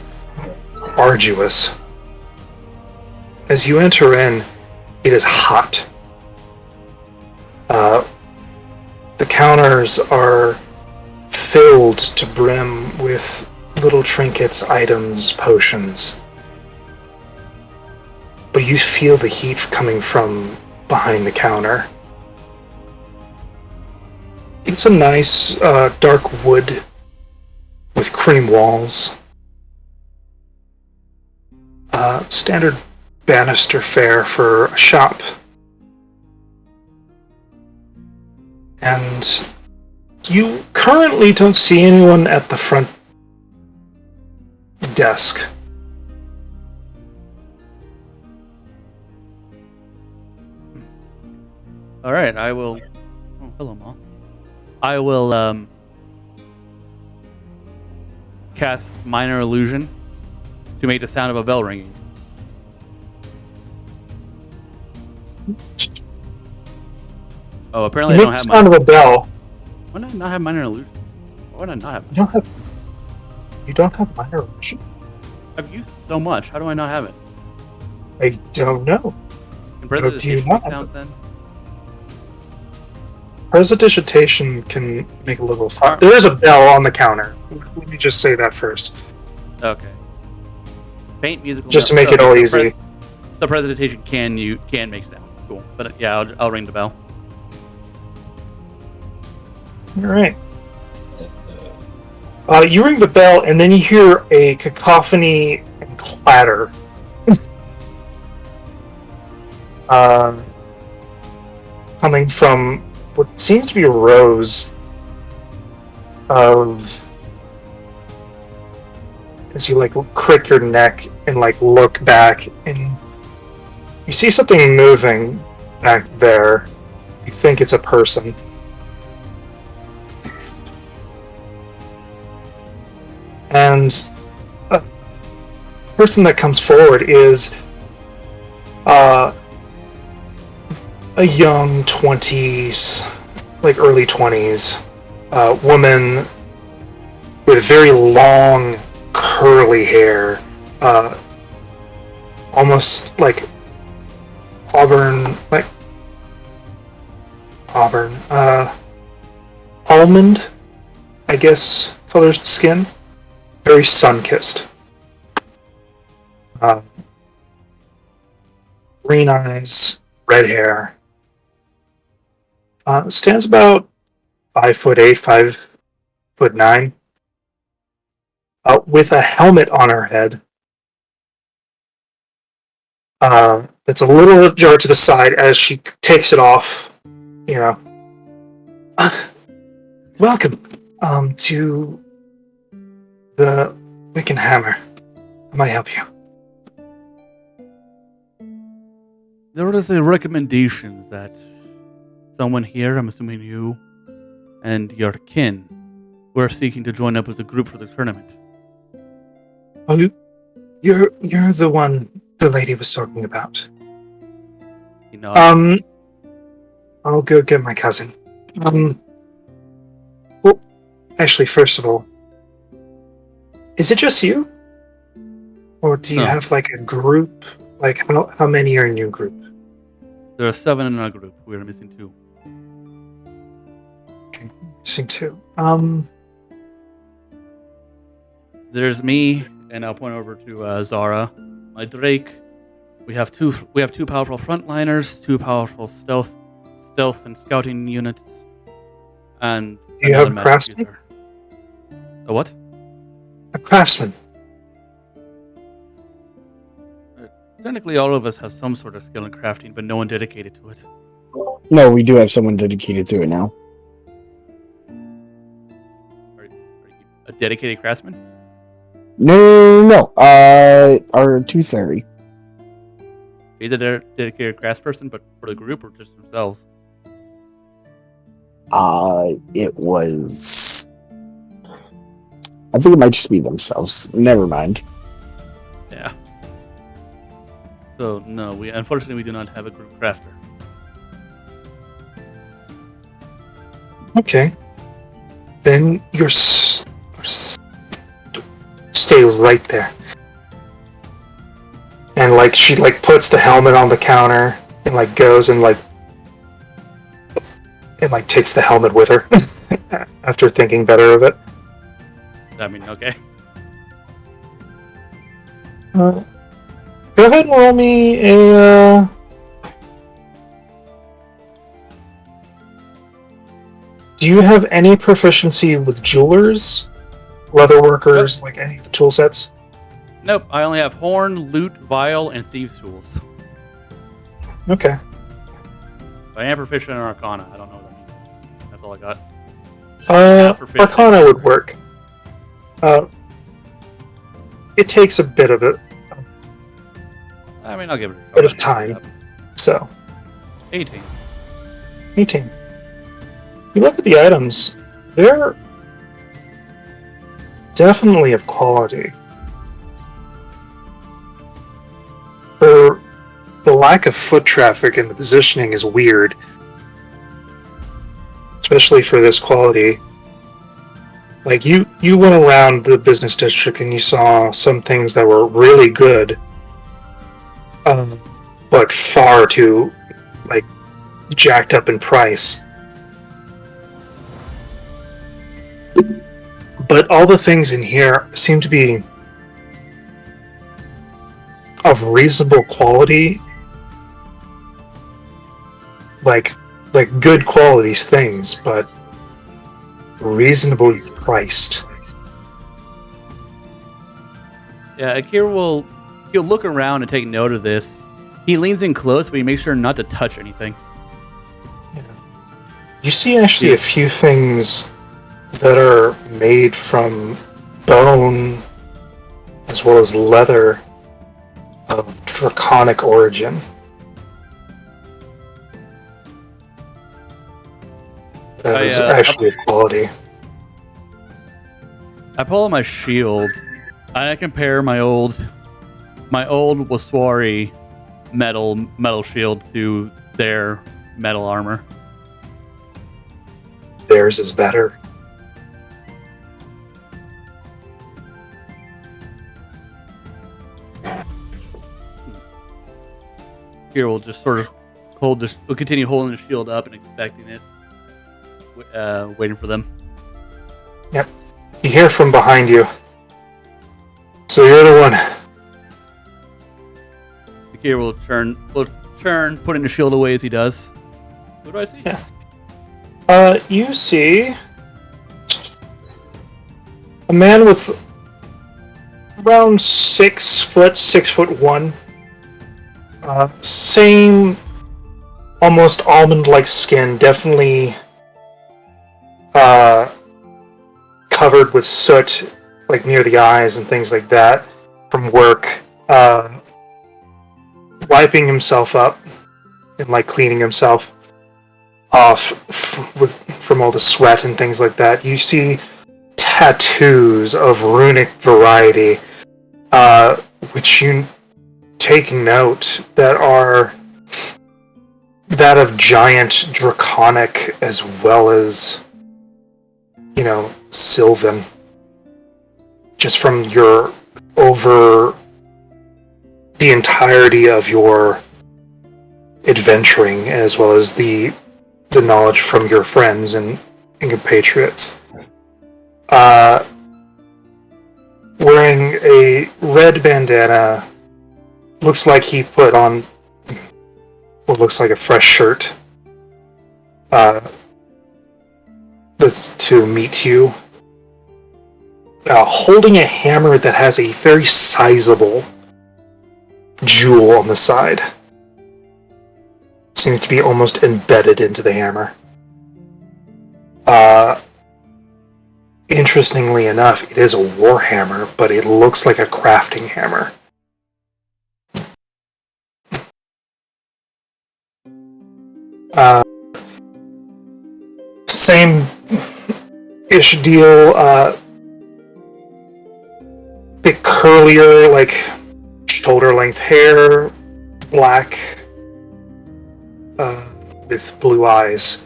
arduous. As you enter in, it is hot. The counters are filled to brim with little trinkets, items, potions. But you feel the heat coming from behind the counter. It's a nice dark wood with cream walls. Standard banister fare for a shop. And you currently don't see anyone at the front desk. All right, I will. Oh, hello, Mom. I will cast Minor Illusion to make the sound of a bell ringing. Oh, apparently I don't have sound of a bell. Why do I not have Minor Illusion? Why would I not have? You don't have minor illusion? I've used it so much. How do I not have it? I don't know. Can Do you Prestidigitation not make have sounds then? Prestidigitation can make a little fun. There is a bell on the counter. Let me just say that first. Okay. Faint musical. Just to make it all easy. The Prestidigitation can make sound. Cool. But yeah, I'll ring the bell. Alright. You ring the bell, and then you hear a cacophony and clatter. Coming from what seems to be rows of... As you, crick your neck and, look back, and you see something moving back there. You think it's a person. And a person that comes forward is a young 20s, early 20s, woman with very long, curly hair, almost like auburn, almond, I guess, colored skin. Very sun-kissed. Green eyes, red hair. Stands about 5'8", 5'9", with a helmet on her head. It's a little ajar to the side as she takes it off. Welcome. To the Wiccan Hammer. I might help you. There is a recommendation that someone here, I'm assuming you, and your kin, were seeking to join up with a group for the tournament. Oh, you're the one the lady was talking about. You know, I'll go get my cousin. Well, actually, first of all, is it just you? Or do you No. have, like, a group? Like, how many are in your group? there are 7 in our group. We are missing 2. Okay, missing 2. There's me, and I'll point over to Zara, my Drake. We have two powerful frontliners, 2 powerful stealth and scouting units, and Do you another have a magic craftsman? user. A what? A craftsman. Technically, all of us have some sort of skill in crafting, but no one dedicated to it. No, we do have someone dedicated to it now. Are you a dedicated craftsman? No. Our Toothfairy. He's a dedicated craftsperson, but for the group or just themselves? It was. I think it might just be themselves. Never mind. Yeah. So no, unfortunately we do not have a group crafter. Okay. Then stay right there. And like she like puts the helmet on the counter and like goes and takes the helmet with her after thinking better of it. I mean, okay. Go ahead and roll me a. Do you have any proficiency with jewelers, leatherworkers, like any of the tool sets? Nope, I only have horn, loot, vial, and thieves' tools. Okay. But I am proficient in Arcana. I don't know what that means. That's all I got. proficient. Arcana would work. It takes a bit of it, I mean, I'll give it a bit of time. So, 18. 18. You look at the items, they're definitely of quality. The lack of foot traffic and the positioning is weird. Especially for this quality. Like, you went around the business district and you saw some things that were really good, but far too, like, jacked up in price. But all the things in here seem to be of reasonable quality, like good quality things, but reasonably priced. Yeah, Akira he'll look around and take note of this. He leans in close, but he makes sure not to touch anything. You see actually a few things that are made from bone as well as leather of draconic origin. That is actually a quality. I pull out my shield. I compare my old Waswari metal shield to their metal armor. Theirs is better. Here we'll just sort of we'll continue holding the shield up and expecting it, waiting for them. Yep. You hear from behind you. So you're the one. Akira will turn, putting the shield away as he does. What do I see? Yeah. You see a man with around 6 foot, 6'1". Same, almost almond-like skin. Definitely, covered with soot, like near the eyes and things like that, from work, wiping himself up and like cleaning himself off from all the sweat and things like that. You see tattoos of runic variety, which you take note that are that of giant draconic as well as, Sylvan. Just from your over the entirety of your adventuring, as well as the knowledge from your friends and compatriots. Wearing a red bandana, looks like he put on what looks like a fresh shirt to meet you. Holding a hammer that has a very sizable jewel on the side. Seems to be almost embedded into the hammer. Interestingly enough, it is a war hammer, but it looks like a crafting hammer. Same-ish deal, bit curlier, like shoulder-length hair, black, with blue eyes.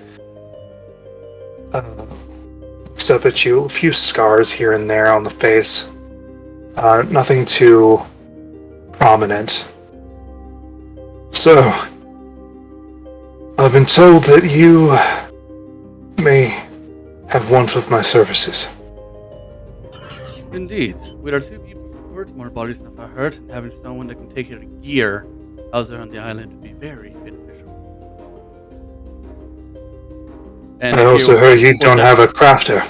Looks up at you, a few scars here and there on the face. Nothing too prominent. So, I've been told that you may have want of my services. Indeed. With our two people hurt, more bodies than are hurt, and having someone that can take your gear out there on the island would be very beneficial. And I also heard you don't have a crafter.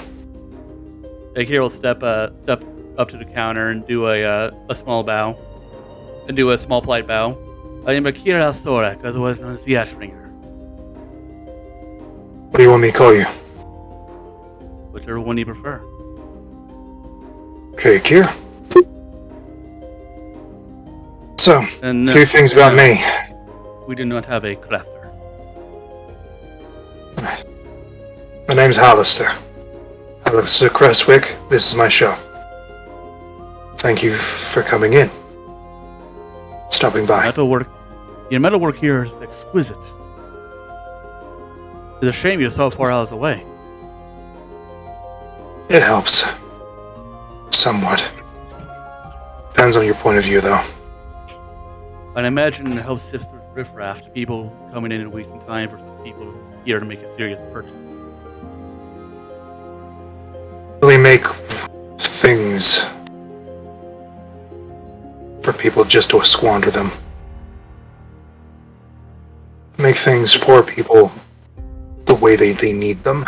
Akira will step up to the counter and do a small bow. And do a small polite bow. I am Akira Sorak, otherwise known as the Ashbringer. What do you want me to call you? Whichever one you prefer. Okay, Akira. So, And, a few things about me. We do not have a crafter. My name's Hallister. Hallister Crestwick. This is my shop. Thank you for coming in. Stopping by. Your metalwork here is exquisite. It's a shame you're so far out away. It helps. Somewhat. Depends on your point of view, though. And I imagine it helps sift through riffraff, people coming in and wasting time versus people here to make a serious purchase. Really make things for people just to squander them. Make things for people the way they need them.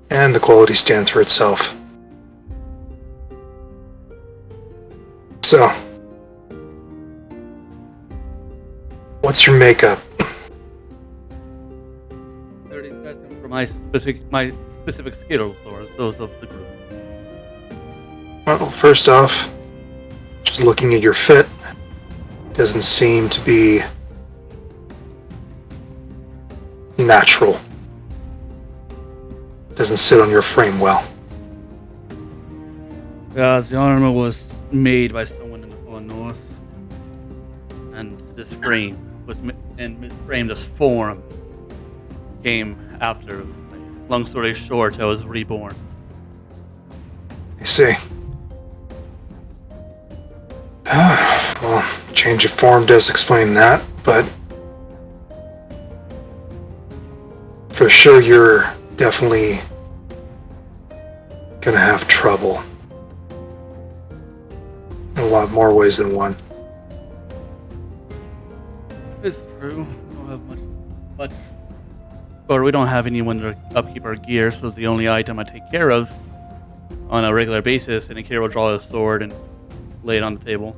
And the quality stands for itself. So, what's your makeup? 13% for my specific skills, or those of the group. Well, first off, just looking at your fit, doesn't seem to be natural. Doesn't sit on your frame well. The armor was made by someone in the far north, and this frame was framed as form came after it was made. Long story short, I was reborn. I see. Well, change of form does explain that, but for sure you're definitely gonna have trouble. In a lot more ways than one. It's true. We don't have much. Or we don't have anyone to upkeep our gear, so it's the only item I take care of on a regular basis. And Akira will draw his sword and lay it on the table.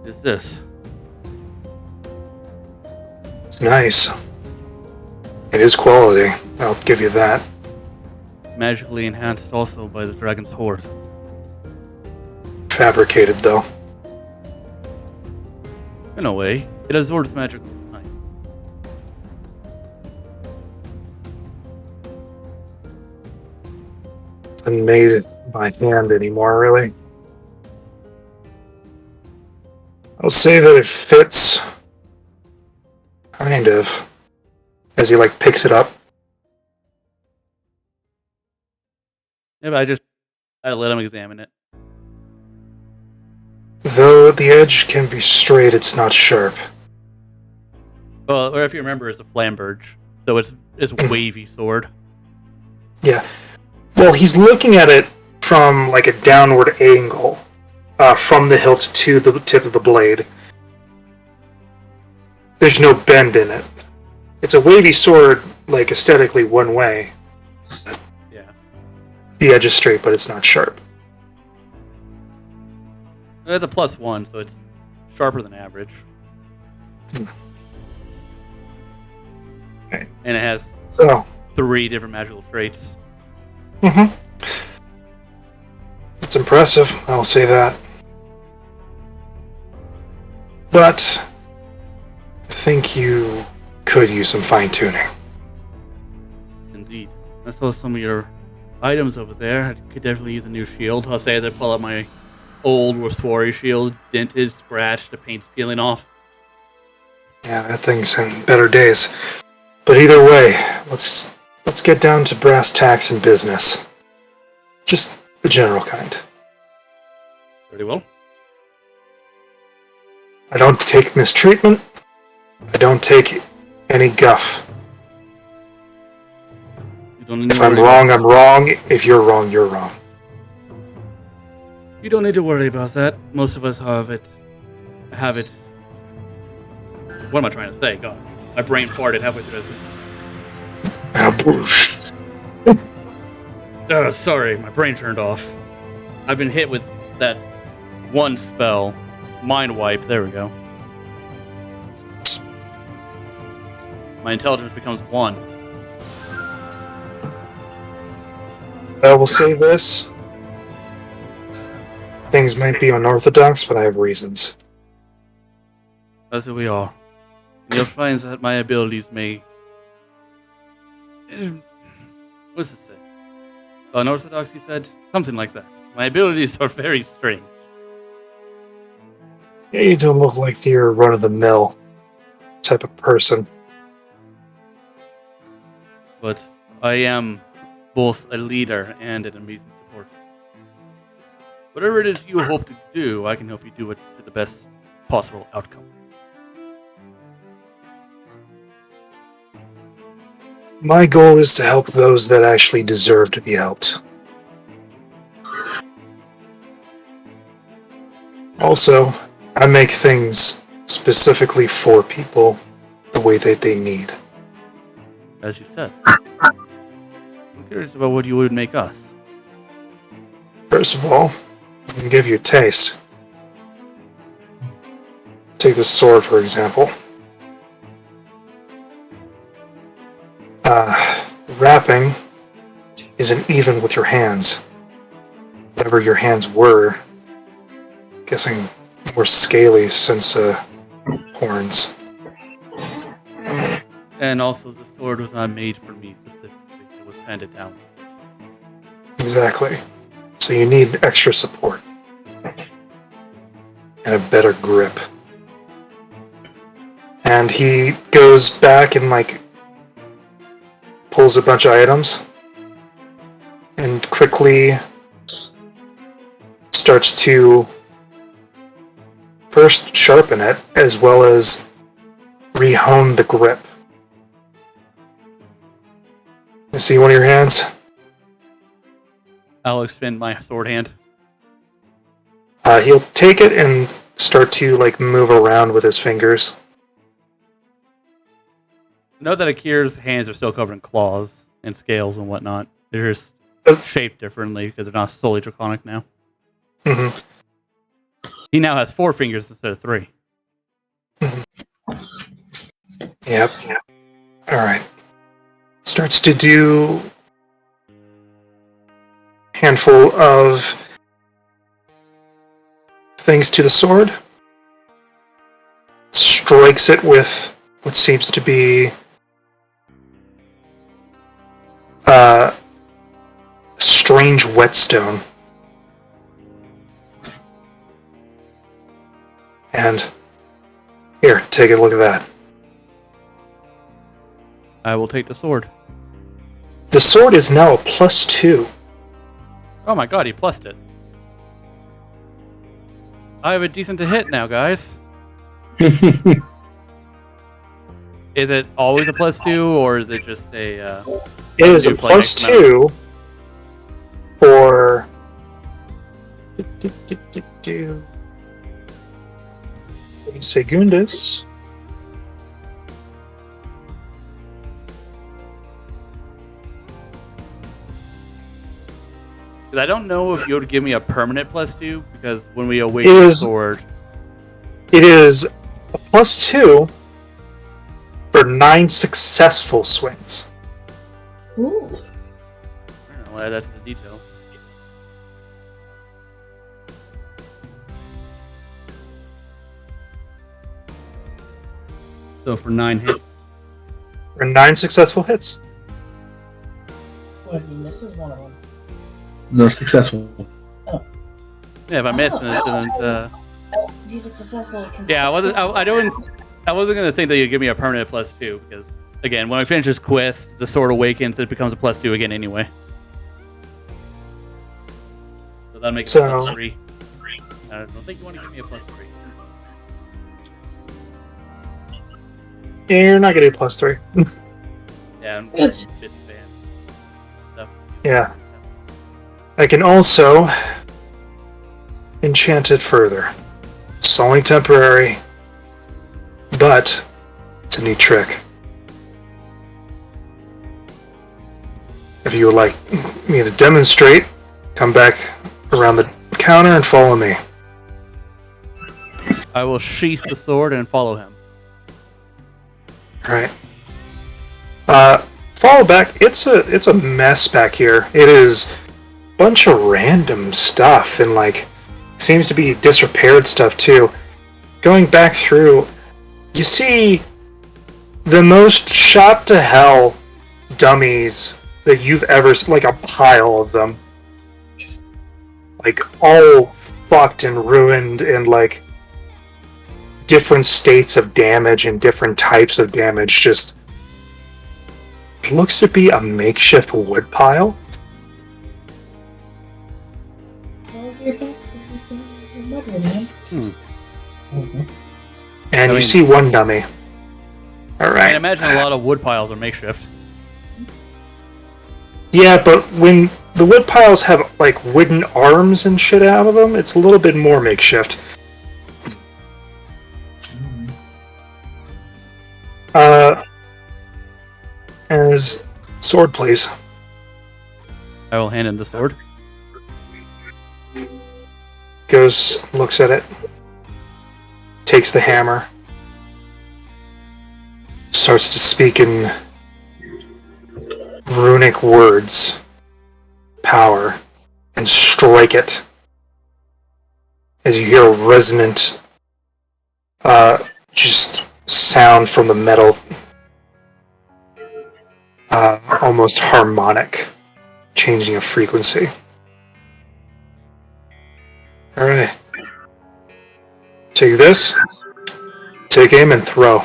Is this? It's nice. It is quality. I'll give you that. magically enhanced also by the dragon's horde. Fabricated, though. In a way, it absorbs magic. And made it by hand anymore, really. I'll say that it fits. Kind of. As he, picks it up. Yeah, but I let him examine it. Though the edge can be straight, it's not sharp. Well, or if you remember, it's a flamberge, so it's wavy sword. Yeah. Well, he's looking at it from a downward angle, from the hilt to the tip of the blade. There's no bend in it. It's a wavy sword, aesthetically one way. Yeah. The edge is straight, but it's not sharp. It's a +1, so it's sharper than average. Okay. And it has 3 different magical traits. Mm-hmm. It's impressive, I'll say that. But I think you could use some fine-tuning. Indeed. I saw some of your items over there. I could definitely use a new shield. I'll say as I pull out my old Roswari shield, dented, scratched, the paint's peeling off. Yeah, that thing's in better days. But either way, let's get down to brass tacks and business. Just the general kind. Pretty well. I don't take mistreatment. I don't take any guff. If I'm wrong, I'm wrong. If you're wrong, you're wrong. You don't need to worry about that. Most of us have it. What am I trying to say? God, my brain farted halfway through this. Sorry, my brain turned off. I've been hit with that one spell. Mind wipe. There we go. My intelligence becomes 1. I will say this. Things might be unorthodox, but I have reasons. As we are. You'll find that my abilities may... What's it say? Unorthodox, he said? Something like that. My abilities are very strange. Yeah, you don't look like you're run-of-the-mill type of person. But I am both a leader and an amazing support. Whatever it is you hope to do, I can help you do it to the best possible outcome. My goal is to help those that actually deserve to be helped. Also, I make things specifically for people the way that they need. As you said. I'm curious about what you would make us. First of all, I can give you a taste. Take this sword, for example. Wrapping isn't even with your hands. Whatever your hands were, guessing more scaly since horns. And also, the sword was not made for me specifically. It was handed down. Exactly. So you need extra support. And a better grip. And he goes back and pulls a bunch of items and quickly starts to first sharpen it as well as re-hone the grip. You see one of your hands? I'll extend my sword hand. He'll take it and start to move around with his fingers. Note that Akira's hands are still covered in claws and scales and whatnot. They're just shaped differently because they're not solely draconic now. Mm-hmm. He now has 4 fingers instead of 3. Mm-hmm. Yep. Alright. Starts to do handful of things to the sword, strikes it with what seems to be strange whetstone. And here, take a look at that. I will take the sword. The sword is now a +2. Oh my god, he plussed it. I have a decent to hit now, guys. Is it always a +2, or is it just a... It is a +2 for... Segundas. I don't know if you would give me a permanent +2, because when we awaken the sword... It is a +2 for 9 successful swings. Ooh. I'll add that to the detail. So for 9 hits. For 9 successful hits. What if he misses one of them? No successful. Yeah, if I miss, then If he's successful, it can. yeah, I wasn't gonna think that you'd give me a permanent +2, because again, when I finish this quest, the sword awakens, it becomes a +2 again anyway. So that makes it +3. I don't think you want to give me a +3. Yeah, you're not getting a +3. Yeah, I'm It's- bit fan stuff. Yeah. I can also enchant it further. It's only temporary, but it's a neat trick. If you would like me to demonstrate, come back around the counter and follow me. I will sheath the sword and follow him. Alright. Follow back. It's a mess back here. It is a bunch of random stuff and like seems to be disrepaired stuff too. Going back through, you see the most shot to hell dummies that you've ever like a pile of them. Like all fucked and ruined and like different states of damage and different types of damage. Just looks to be a makeshift wood pile. And you see one dummy. I Alright. imagine a lot of wood piles are makeshift. Yeah, but when the wood piles have like wooden arms and shit out of them, it's a little bit more makeshift. As sword, please. I will hand him the sword. Goes, looks at it, takes the hammer, starts to speak in runic words, power, and strike it. As you hear a resonant, just sound from the metal, almost harmonic, changing of frequency. Alright. Take this, take aim, and throw.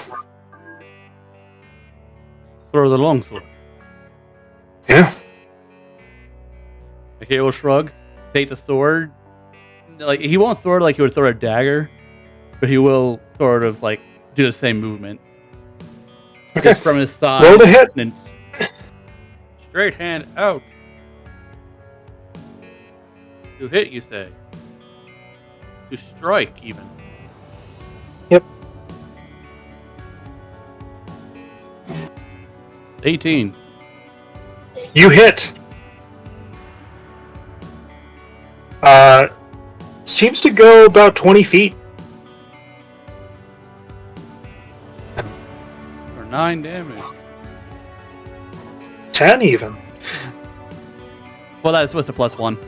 Throw the longsword. Yeah. Okay, he'll shrug, take the sword. Like, he won't throw it like he would throw a dagger, but he will sort of like do the same movement. Okay. Just from his side. Roll the hit. And straight hand out. To hit, you say? To strike, even. Yep. 18. You hit. Seems to go about 20 feet. For 9 damage. 10 even. Well, that's what's the +1.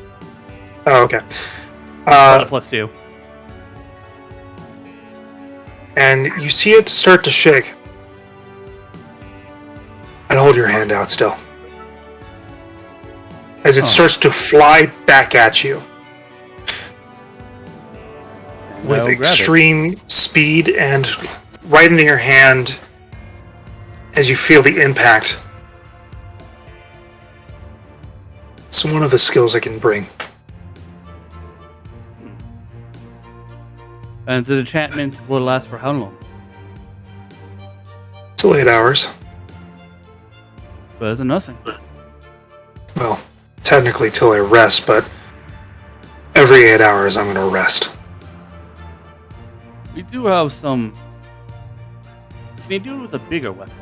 Oh, okay. +2. And you see it start to shake. And hold your hand out still. As it starts to fly back at you. With extreme speed and right into your hand as you feel the impact. It's one of the skills I can bring. And the enchantment will last for how long? Till 8 hours. Better than nothing. Well, technically till I rest, but every 8 hours I'm going to rest. We do have some... Can you do it with a bigger weapon?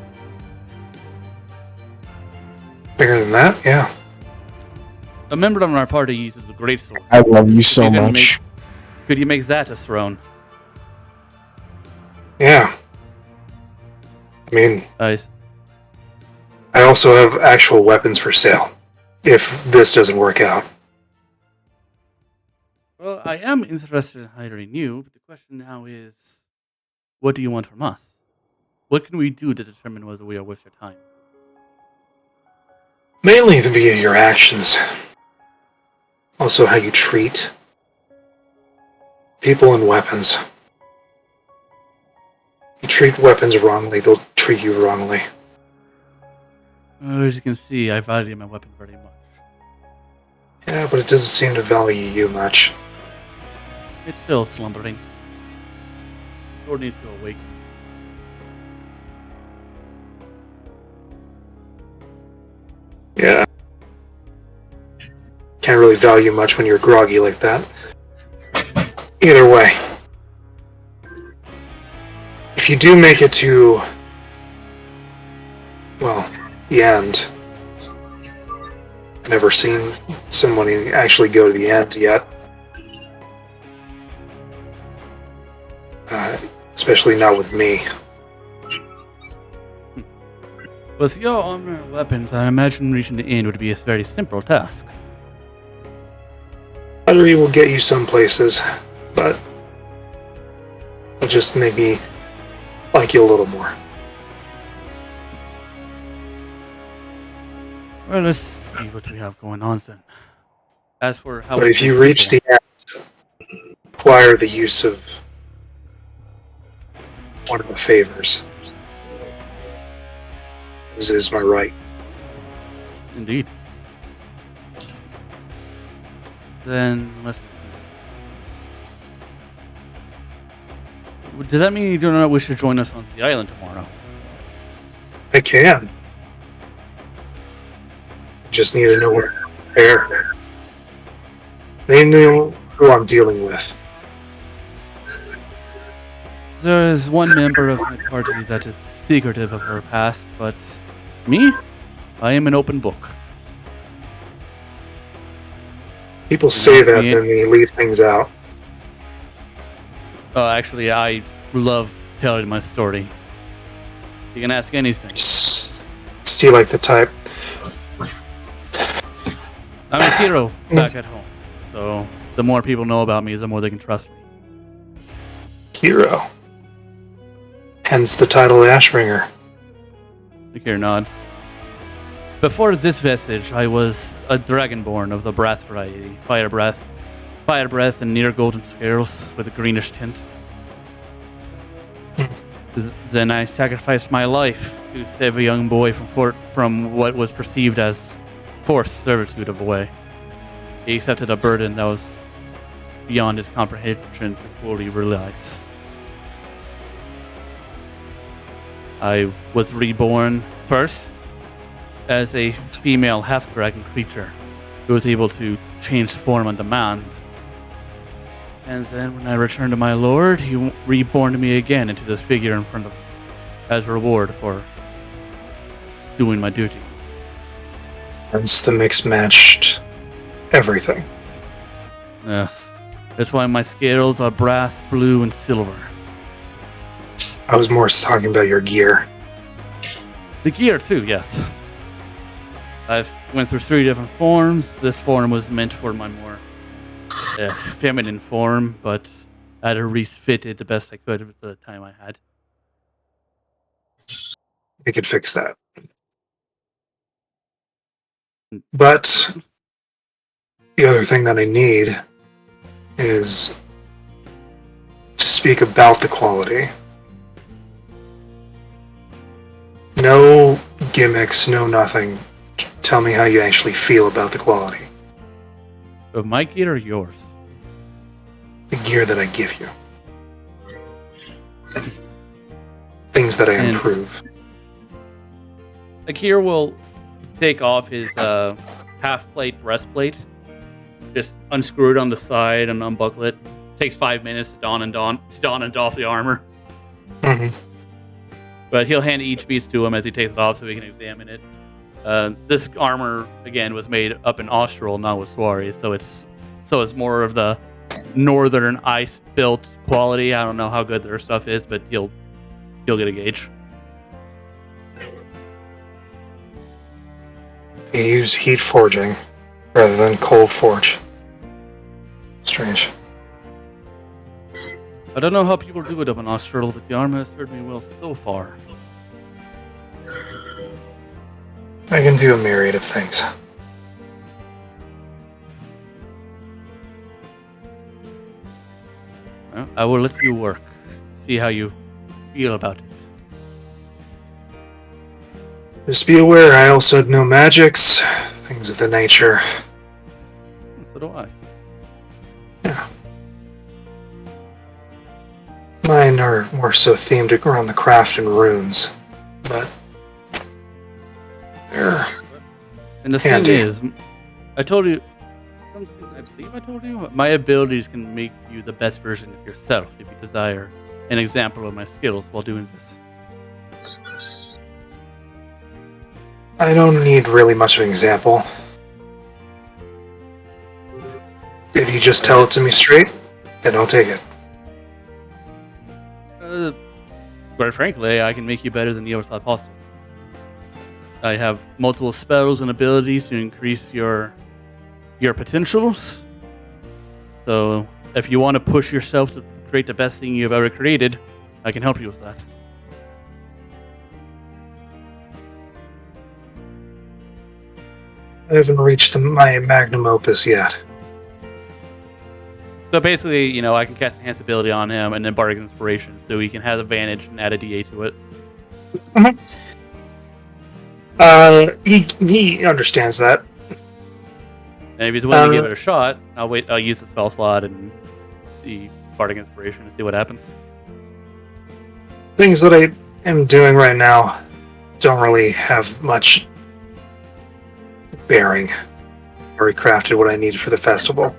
Bigger than that? Yeah. A member of our party uses a greatsword. I love you so much. Could you make that a throne? Yeah. I mean, Nice. I also have actual weapons for sale. If this doesn't work out. Well, I am interested in hiring you, but the question now is, what do you want from us? What can we do to determine whether we are worth your time? Mainly via your actions. Also how you treat people and weapons. You treat weapons wrongly, they'll treat you wrongly. As you can see, I value my weapon very much. Yeah, but it doesn't seem to value you much. It's still slumbering. The sword needs to awaken. Yeah. Can't really value much when you're groggy like that. Either way. If you do make it to... well, the end. Never seen somebody actually go to the end yet. Especially not with me. With your armor and weapons, I imagine reaching the end would be a very simple task. Battery will get you some places, but it'll just make me like you a little more. Well, let's see what we have going on then. As for how... But if you reach the end, require the use of one of the favors. This is my right. Indeed. Then, let's see. Does that mean you do not wish to join us on the island tomorrow? I can. Just need to know where to prepare. They know who I'm dealing with. There is one member of my party that is secretive of her past, but me? I am an open book. People say that, then they leave things out. Oh, actually, I love telling my story. You can ask anything. Do you like the type? I'm a hero back at home, so the more people know about me, the more they can trust me. Hero. Hence the title Ashbringer. The Kier nods. Before this vestige, I was a dragonborn of the breath variety. Fire breath and near golden scales with a greenish tint. Then I sacrificed my life to save a young boy from what was perceived as forced servitude of away. He accepted a burden that was beyond his comprehension to fully realize. I was reborn first as a female half-dragon creature who was able to change form on demand. And then when I returned to my lord, he reborn me again into this figure in front of me as a reward for doing my duty. Hence the mix matched everything. Yes. That's why my scales are brass, blue, and silver. I was more talking about your gear. The gear too, yes. I've Went through 3 different forms. This form was meant for my more feminine form, but I had to refit it the best I could with the time I had. We could fix that. But the other thing that I need is to speak about the quality. No gimmicks, no nothing. Tell me how you actually feel about the quality. Of my gear or yours? The gear that I give you. Things that I improve. Akir will take off his half-plate breastplate, just unscrew it on the side and unbuckle it. Takes 5 minutes to don and doff the armor. Mm-hmm. But he'll hand each piece to him as he takes it off so he can examine it. This armor again was made up in Austral, not with Swari, so it's more of the northern ice-built quality. I don't know how good their stuff is, but you'll get a gauge. You use heat forging rather than cold forge. Strange. I don't know how people do it up in Austral, but the armor has served me well so far. I can do a myriad of things. Well, I will let you work. See how you feel about it. Just be aware, I also know magics, things of the nature. So do I. Yeah. Mine are more so themed around the craft and runes, but they're And the thing is, I told you something. I believe I told you my abilities can make you the best version of yourself if you desire an example of my skills while doing this. I don't need really much of an example. If you just tell it to me straight, then I'll take it. Quite frankly, I can make you better than you ever thought possible. I have multiple spells and abilities to increase your potentials. So, if you want to push yourself to create the best thing you've ever created, I can help you with that. I haven't reached my magnum opus yet. So basically, I can cast Enhance ability on him and then Bardic Inspiration, so he can have advantage and add a DA to it. He understands that. And if he's willing to give it a shot, I'll use the spell slot and the Bardic Inspiration to see what happens. Things that I am doing right now don't really have much bearing. I already crafted what I needed for the festival.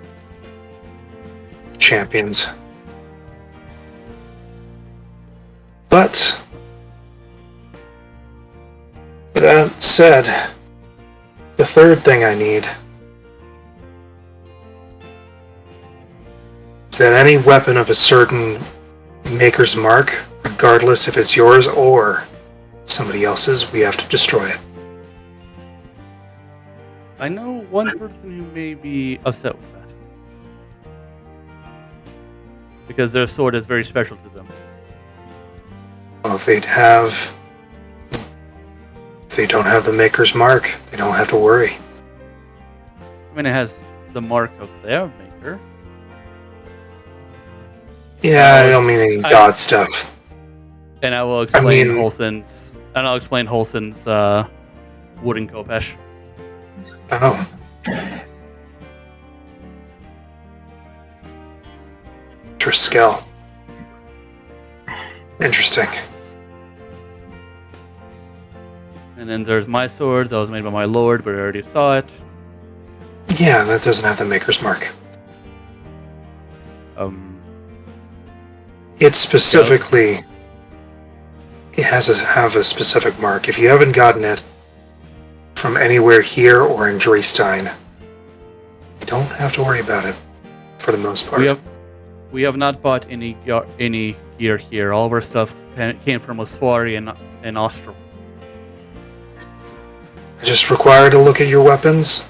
Champions. But that said, the third thing I need is that any weapon of a certain maker's mark, regardless if it's yours or somebody else's, we have to destroy it. I know one person who may be upset with that. Because their sword is very special to them. Well, if they don't have the maker's mark, they don't have to worry. I mean, it has the mark of their maker. Yeah, I don't mean any god stuff. And I will explain Holson's wooden Kopesh. Oh. Triskel. Interesting. And then there's my sword that was made by my lord, but I already saw it. Yeah, that doesn't have the maker's mark. It specifically it has to have a specific mark. If you haven't gotten it from anywhere here or in Dreestein, you don't have to worry about it for the most part. We have not bought any gear here. All of our stuff came from Oswari and Austral. I just require to look at your weapons,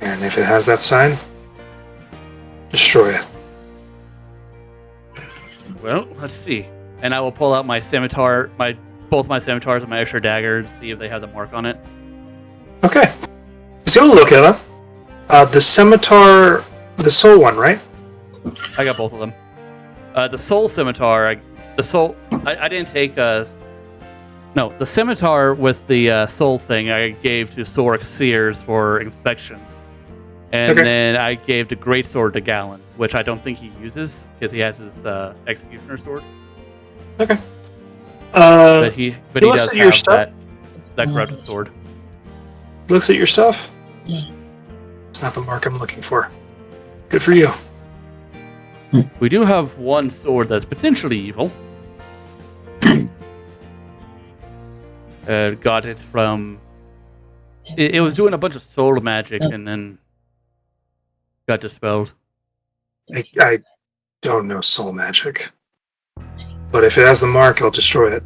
and if it has that sign, destroy it. Well, let's see. And I will pull out my scimitar, both my scimitars and my extra daggers, see if they have the mark on it. Okay. He's gonna look at them. The scimitar, the soul one, right? I got both of them. The soul scimitar, I didn't take. No, the scimitar with the soul thing I gave to Sork Sears for inspection. And then I gave the greatsword to Gallon, which I don't think he uses because he has his executioner sword. Okay. But he does have your stuff? that corrupted sword. Looks at your stuff. Yeah. It's not the mark I'm looking for. Good for you. We do have one sword that's potentially evil. Got it from. It was doing a bunch of soul magic and then got dispelled. I don't know soul magic, but if it has the mark, I'll destroy it.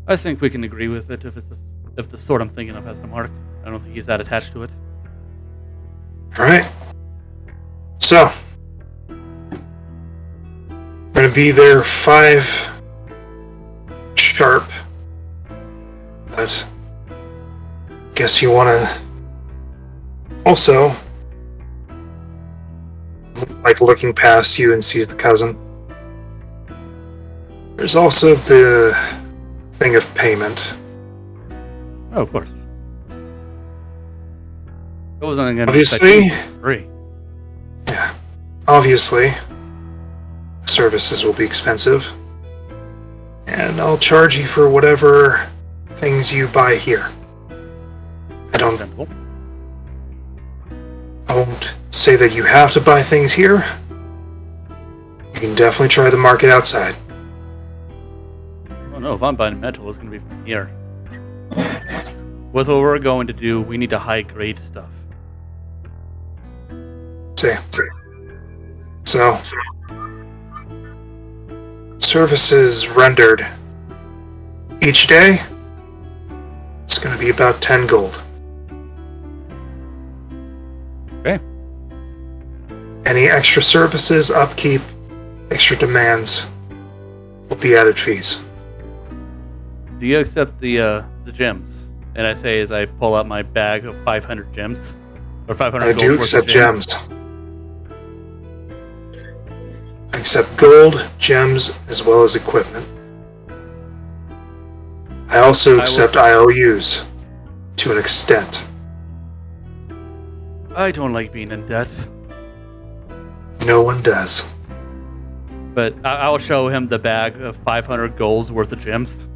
I think we can agree with it if the sword I'm thinking of has the mark. I don't think he's that attached to it. All right. So we're gonna be there 5 sharp. But guess you want to also, like, looking past you and sees the cousin. There's also the thing of payment. Oh, of course. I wasn't going to Obviously, free. Yeah. Obviously, services will be expensive, and I'll charge you for whatever things you buy here. I won't say that you have to buy things here. You can definitely try the market outside. Oh no, if I'm buying metal, it's going to be from here. With what we're going to do, we need to high-grade stuff. See. So, services rendered each day, it's going to be about 10 gold. Okay. Any extra services, upkeep, extra demands will be added fees. Do you accept the gems? And I say as I pull out my bag of 500 gems. Or 500 I gold do worth accept of gems. I accept gold, gems, as well as equipment. I also accept IOUs to an extent. I don't like being in debt. No one does. But I'll show him the bag of 500 golds worth of gems.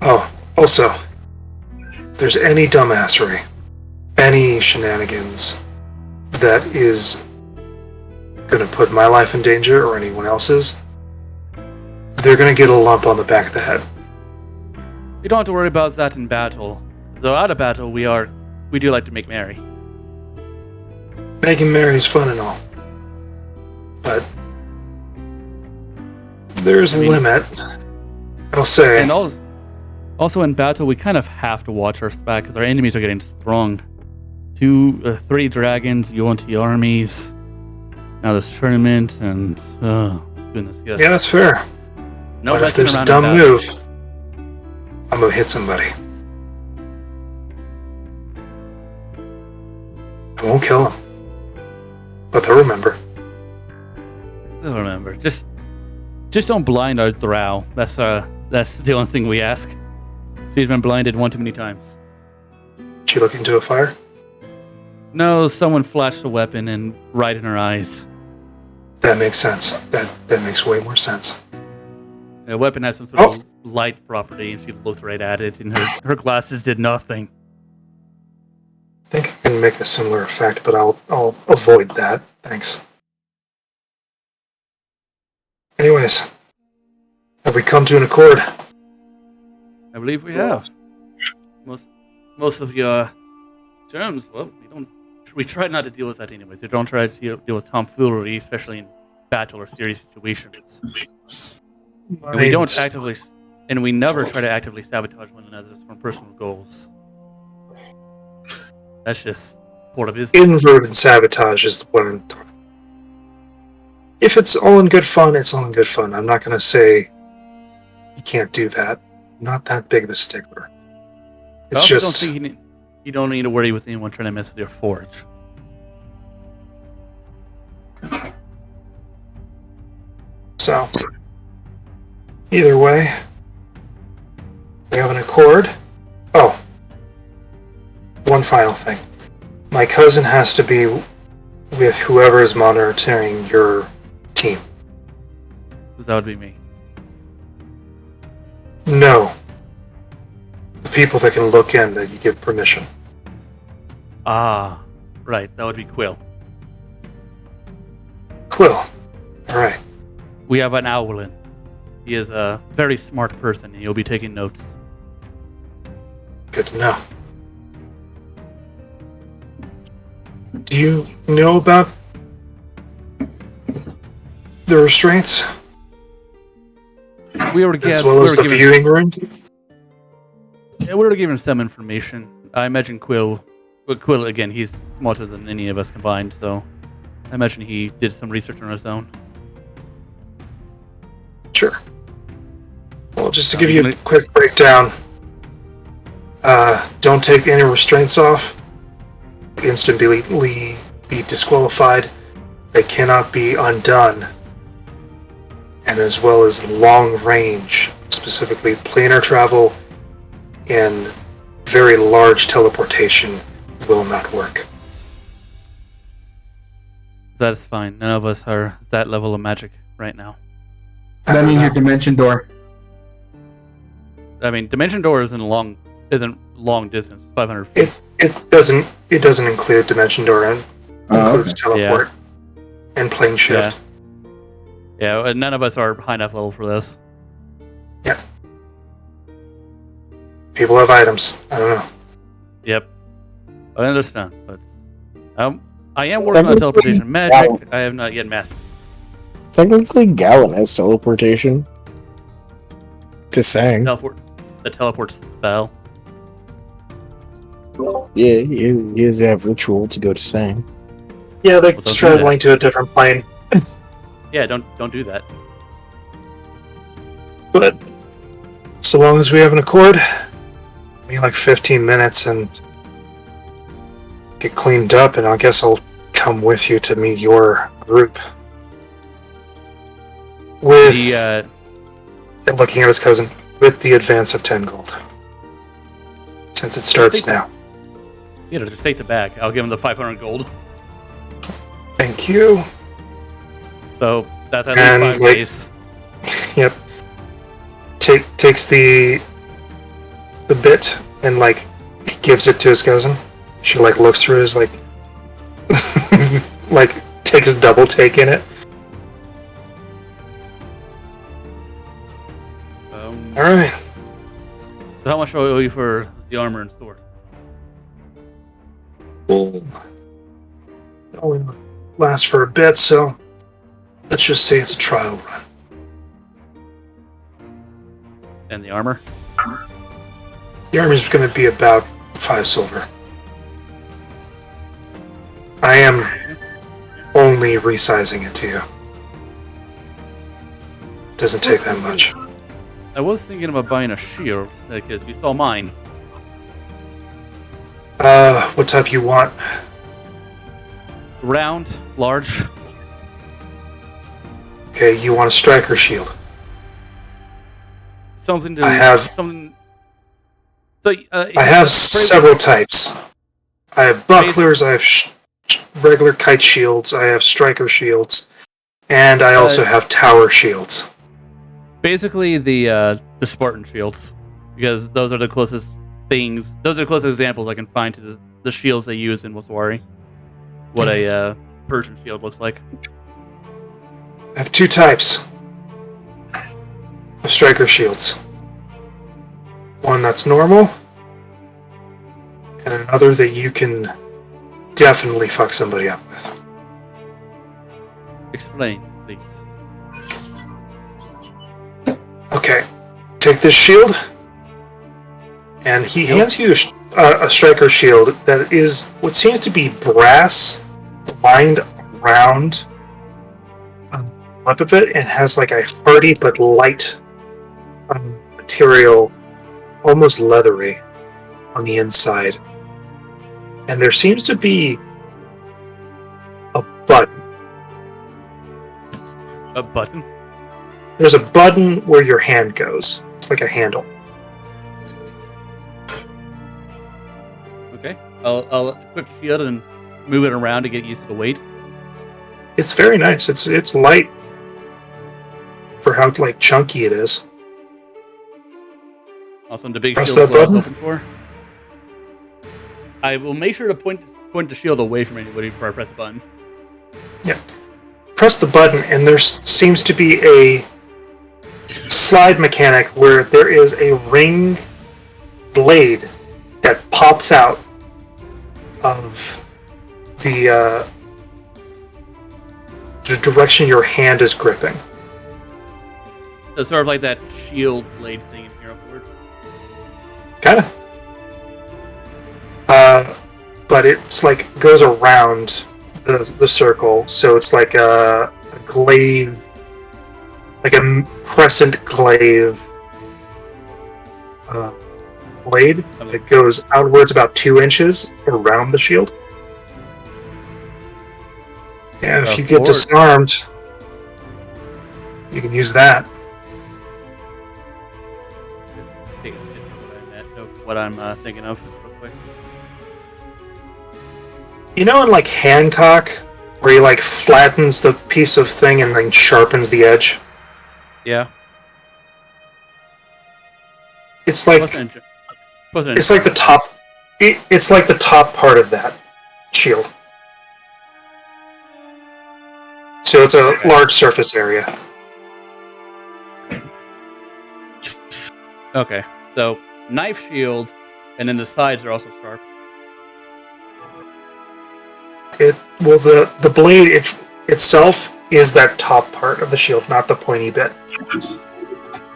Oh, also, if there's any dumbassery, any shenanigans that is going to put my life in danger or anyone else's, they're going to get a lump on the back of the head. You don't have to worry about that in battle. Though out of battle, we do like to make merry. Making merry is fun and all, but there's a limit. I'll say. And also in battle, we kind of have to watch our back because our enemies are getting strong. 3 dragons, UNT armies. Now this tournament, and oh goodness, yes. Yeah, that's fair. No, but if there's a dumb move, I'm gonna hit somebody. I won't kill him, but they'll remember. They'll remember. Just don't blind our drow. That's the only thing we ask. She's been blinded one too many times. She look into a fire? No, someone flashed a weapon and right in her eyes. That makes sense. That makes way more sense. The weapon had some sort of light property, and she looked right at it, and her glasses did nothing. I think I can make a similar effect, but I'll avoid that. Thanks. Anyways, have we come to an accord? I believe we have. Most of your terms, well, we try not to deal with that anyways. We don't try to deal with tomfoolery, especially in battle or serious situations. And we don't actively And we never try to actively sabotage one another for personal goals. That's just part of business. Inverted sabotage is what I'm talking about. If it's all in good fun, it's all in good fun. I'm not going to say you can't do that. I'm not that big of a stickler. It's I just... don't think you don't need to worry with anyone trying to mess with your forge. So, either way, we have an accord. Oh, one final thing. My cousin has to be with whoever is monitoring your team. Because that would be me. No. The people that can look in that you give permission. Ah, right. That would be Quill. Quill. Alright. We have an Owlin. He is a very smart person, and he'll be taking notes. Good to know. Do you know about the restraints? We were as well as the viewing room? Yeah, we were given some information. I imagine Quill, again, he's smarter than any of us combined, so I imagine he did some research on his own. Sure. Well, just to give you a quick breakdown, don't take any restraints off. Instantly be disqualified. They cannot be undone. And as well as long range, specifically planar travel and very large teleportation will not work. That's fine. None of us are that level of magic right now. That means your dimension door. I mean, dimension door isn't long distance. It's 500 feet. It doesn't include dimension door. It includes teleport and plane shift. Yeah, and none of us are high enough level for this. Yeah. People have items. I don't know. Yep. I understand, but I am working on teleportation magic. I have not yet mastered. Technically, Gallon has teleportation. Just saying. The teleport spell. Yeah, he has that ritual to go to Sang. Yeah, they're traveling to a different plane. Yeah, don't do that. But so long as we have an accord, maybe like 15 minutes and get cleaned up, and I guess I'll come with you to meet your group. With looking at his cousin, with the advance of 10 gold. Since it starts now. Yeah, just take the bag. I'll give him the 500 gold. Thank you. So that's at least 5 days. Yep. Takes the bit and gives it to his cousin. She looks through his takes a double take in it. All right. So how much do I owe you for the armor and sword? Well, it only lasts for a bit, so let's just say it's a trial run. And the armor? The armor's going to be about 5 silver. I am only resizing it to you. Doesn't take that much. I was thinking about buying a shield, because you saw mine. What type you want? Round, large. Okay, you want a striker shield? Something to... I have... Something... So, I have several types. I have bucklers, I have regular kite shields, I have striker shields, and I also have tower shields. Basically, the Spartan shields, because those are the closest things. Those are the closest examples I can find to the shields they use in Waswari. What a Persian shield looks like. I have 2 types of striker shields. One that's normal, and another that you can definitely fuck somebody up with. Explain, please. Okay. take this shield. And he hands you a striker shield that is what seems to be brass lined around the lip of it, and has like a hardy but light material, almost leathery, on the inside. And there seems to be a button. A button? There's a button where your hand goes. It's like a handle. Okay. I'll quick shield and move it around to get used to the weight. It's very nice. It's light for how like chunky it is. Awesome. The big Press shield that I was button. hoping for. I will make sure to point the shield away from anybody before I press the button. Yeah. Press the button, and there seems to be a slide mechanic where there is a ring blade that pops out of the direction your hand is gripping. So sort of like that shield blade thing in Hero Forge. Kinda. But it's like goes around the circle, so it's like a glaive, like a crescent glaive blade that goes outwards about 2 inches around the shield. And if you get disarmed, you can use that. Take a picture of what I'm thinking of real quick. You know in like Hancock, where he like flattens the piece of thing and then sharpens the edge? Yeah. It's like it's like the top. It's like the top part of that shield. So it's a large surface area. Okay, so knife shield, and then the sides are also sharp. The blade itself is that top part of the shield, not the pointy bit.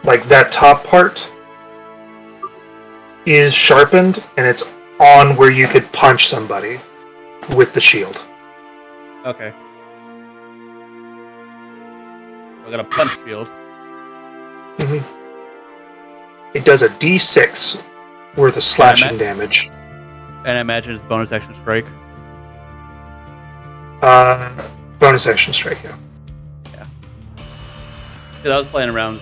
Like that top part is sharpened, and it's on where you could punch somebody with the shield. Okay. We got a punch shield. Mm-hmm. It does a D6 worth of slashing damage. And I imagine it's bonus action strike. Bonus action strike, yeah. Yeah. Because I was playing around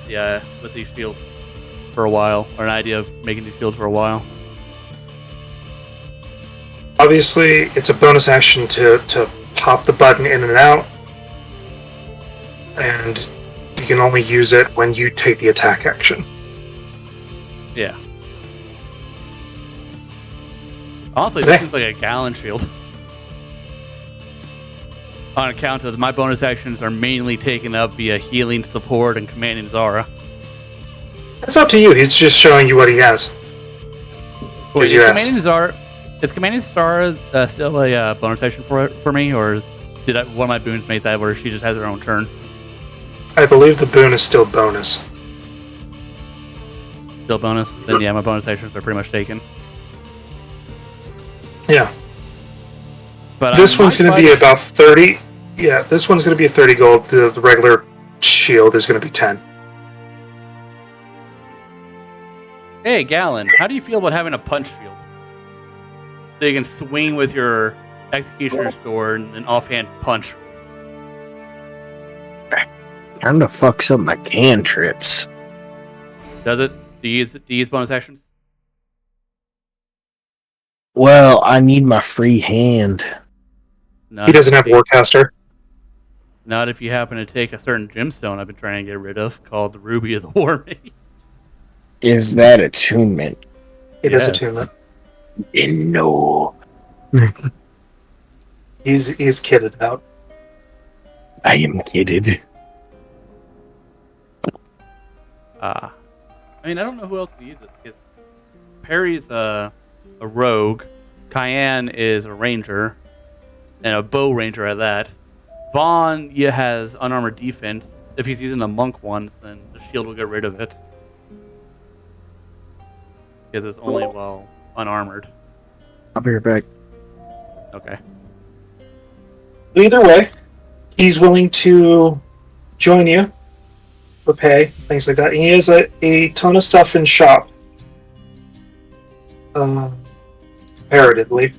with these shields for a while, or an idea of making these shields for a while. Obviously, it's a bonus action to pop the button in and out, and you can only use it when you take the attack action. Yeah. Honestly, this seems like a gallon shield. On account of my bonus actions are mainly taken up via healing, support, and commanding Zara. It's up to you. He's just showing you what he has. Wait, is commanding Zara still a bonus action for me, or did one of my boons make that where she just has her own turn? I believe the boon is still bonus. Still bonus? Then yeah, my bonus actions are pretty much taken. Yeah. But this one's going to be about 30. Yeah, this one's going to be 30 gold. The regular shield is going to be 10. Hey, Gallon, how do you feel about having a punch shield? So you can swing with your executioner sword and offhand punch. Kind of fucks up my cantrips. Does it? Do you use bonus actions? Well, I need my free hand. He doesn't have Warcaster. Not if you happen to take a certain gemstone I've been trying to get rid of, called the Ruby of the War Mage. Is that attunement? It is attunement. No. He's kitted out. I am kitted. I mean, I don't know who else to use this, because Perry's a rogue, Cayenne is a ranger, and a bow ranger at that. Vaughn has unarmored defense. If he's using the monk ones, then the shield will get rid of it. Because it's only while unarmored. I'll be right back. Okay. Either way, he's willing to join you for pay, things like that. And he has a ton of stuff in shop. Comparatively.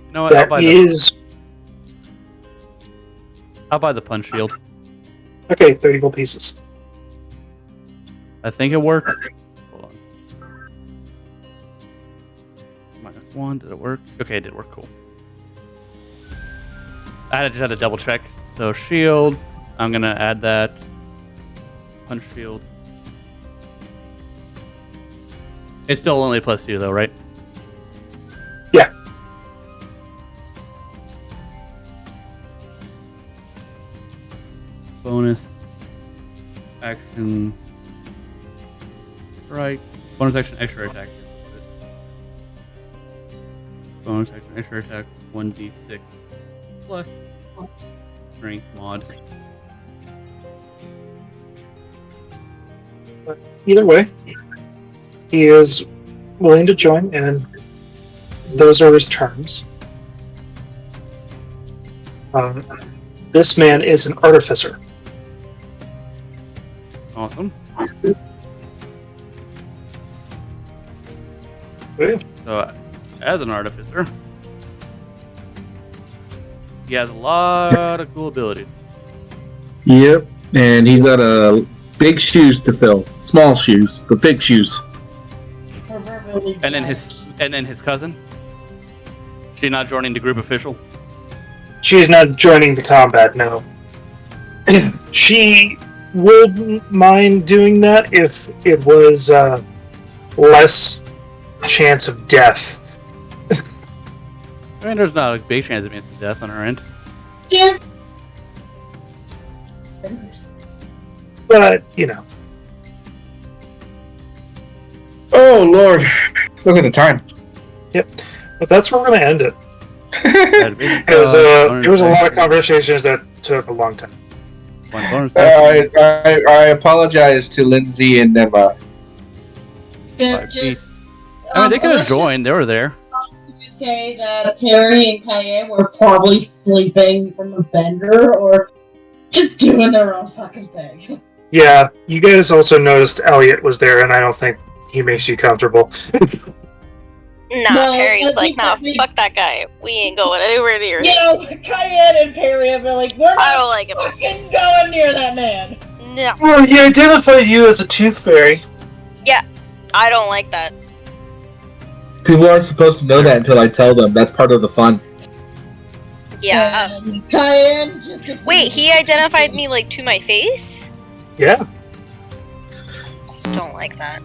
You know what? That I'll buy the punch shield. Okay, 30 gold pieces. I think it worked. Hold on. -1, did it work? Okay, it did work, cool. I just had to double check. So shield, I'm gonna add that. Punch shield. It's still only +2 though, right? Yeah. Bonus. Action. Strike. Bonus action, extra attack. Bonus action, extra attack, 1d6 plus strength mod. But either way, he is willing to join, and those are his terms. This man is an artificer. Awesome. Okay. So, as an artificer, he has a lot of cool abilities. Yep, and he's got big shoes to fill. Small shoes, but big shoes. And then his cousin. She not joining the group official. She's not joining the combat, no. She wouldn't mind doing that if it was less chance of death. I mean, there's not a big chance of instant death on her end. Yeah. But, you know. Oh, Lord. Look at the time. Yep. But that's where we're going to end it. Because there was a lot of conversations that took a long time. I apologize to Lindsay and Emma. Just, I mean, they could have joined. They were there. You say that Perry and Cayenne were probably sleeping from a bender or just doing their own fucking thing. Yeah, you guys also noticed Elliot was there, and I don't think he makes you comfortable. Nah, Perry's like, nah, fuck that guy. We ain't going anywhere near him. You know, Cayenne and Perry have been like, we're I not don't like him. fucking going near that man. No. Well, he identified you as a tooth fairy. Yeah, I don't like that. People aren't supposed to know that until I tell them. That's part of the fun. Yeah. And Cayenne just... Wait, he identified me, like, to my face? Yeah. Just don't like that.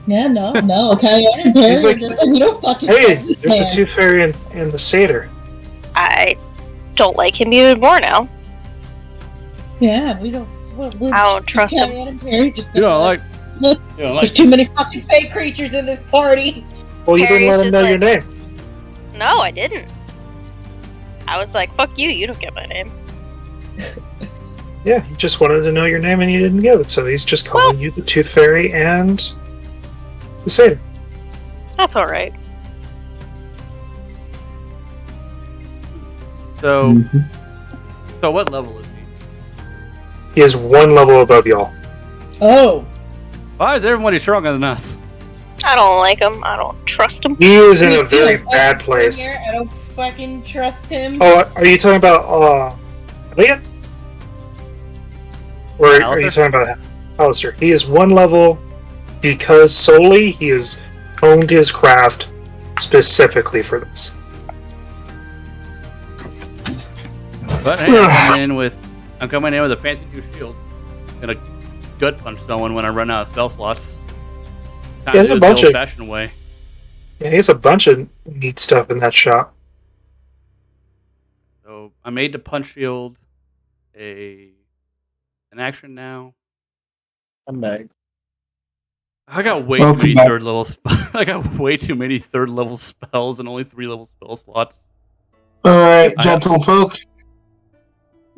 Yeah, no. Cayenne and Perry He's are like, just like, we don't fucking... Hey, there's the tooth fairy and the satyr. I don't like him even more now. Yeah, we don't... I don't trust him. Cayenne and Perry just... You don't like. Look, You don't there's like. too many fucking fake creatures in this party. Well, you didn't let him Perry's know just your like- name. No, I didn't. I was like, fuck you, you don't get my name. Yeah, he just wanted to know your name and you didn't give it, so he's just calling you the tooth fairy and the satyr. That's alright. So, so what level is he? He is one level above y'all. Oh. Why is everybody stronger than us? I don't like him. I don't trust him. He is in a very bad place. I don't fucking trust him. Oh, are you talking about Elliot? Or are you Alistair? talking about Alistair? He is one level because solely he has honed his craft specifically for this. But hey, I'm coming in with a fancy new shield. Gonna gut punch someone when I run out of spell slots. Time There's to a do it bunch the of- old-fashioned way. Yeah, he has a bunch of neat stuff in that shop. So I made the punch shield an action now. I'm back. I got way Welcome too many back. third level. I got way too many third level spells and only 3 level spell slots. Alright, I gentle folk.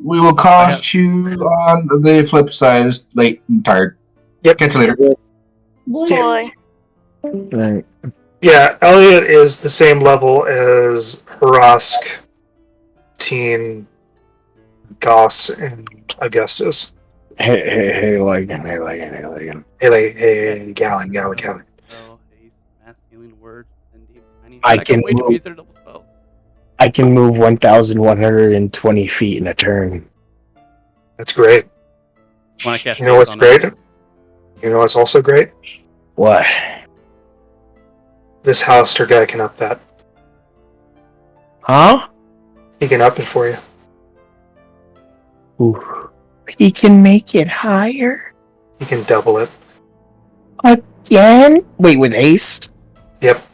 We will cost you on the flip side. Just late and tired. Yep. Catch you later. Boy. Right. Yeah, Elliot is the same level as Harask, Teen, Goss, and Augustus. Hey, Logan. Hey, Gallon. So, Haze, math, healing words, and deep. I I can can't wait to move. read third level spells. I can move 1,120 feet in a turn. That's great. When I cast You know Haze what's on great? them. You know what's also great? What? This Hallister guy can up that. Huh? He can up it for you. Ooh. He can make it higher? He can double it. Again? Wait, with haste? Yep.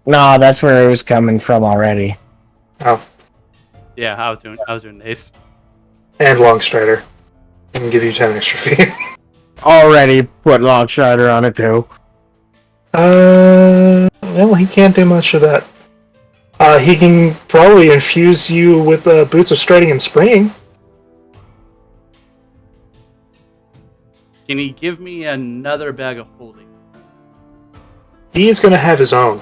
Nah, that's where it was coming from already. Oh, Yeah, I was doing Haze. and Longstrider. He can give you 10 extra feet. Already put Longstrider on it too. Well, he can't do much of that. He can probably infuse you with Boots of Striding and Springing. Can he give me another bag of holding? He is going to have his own.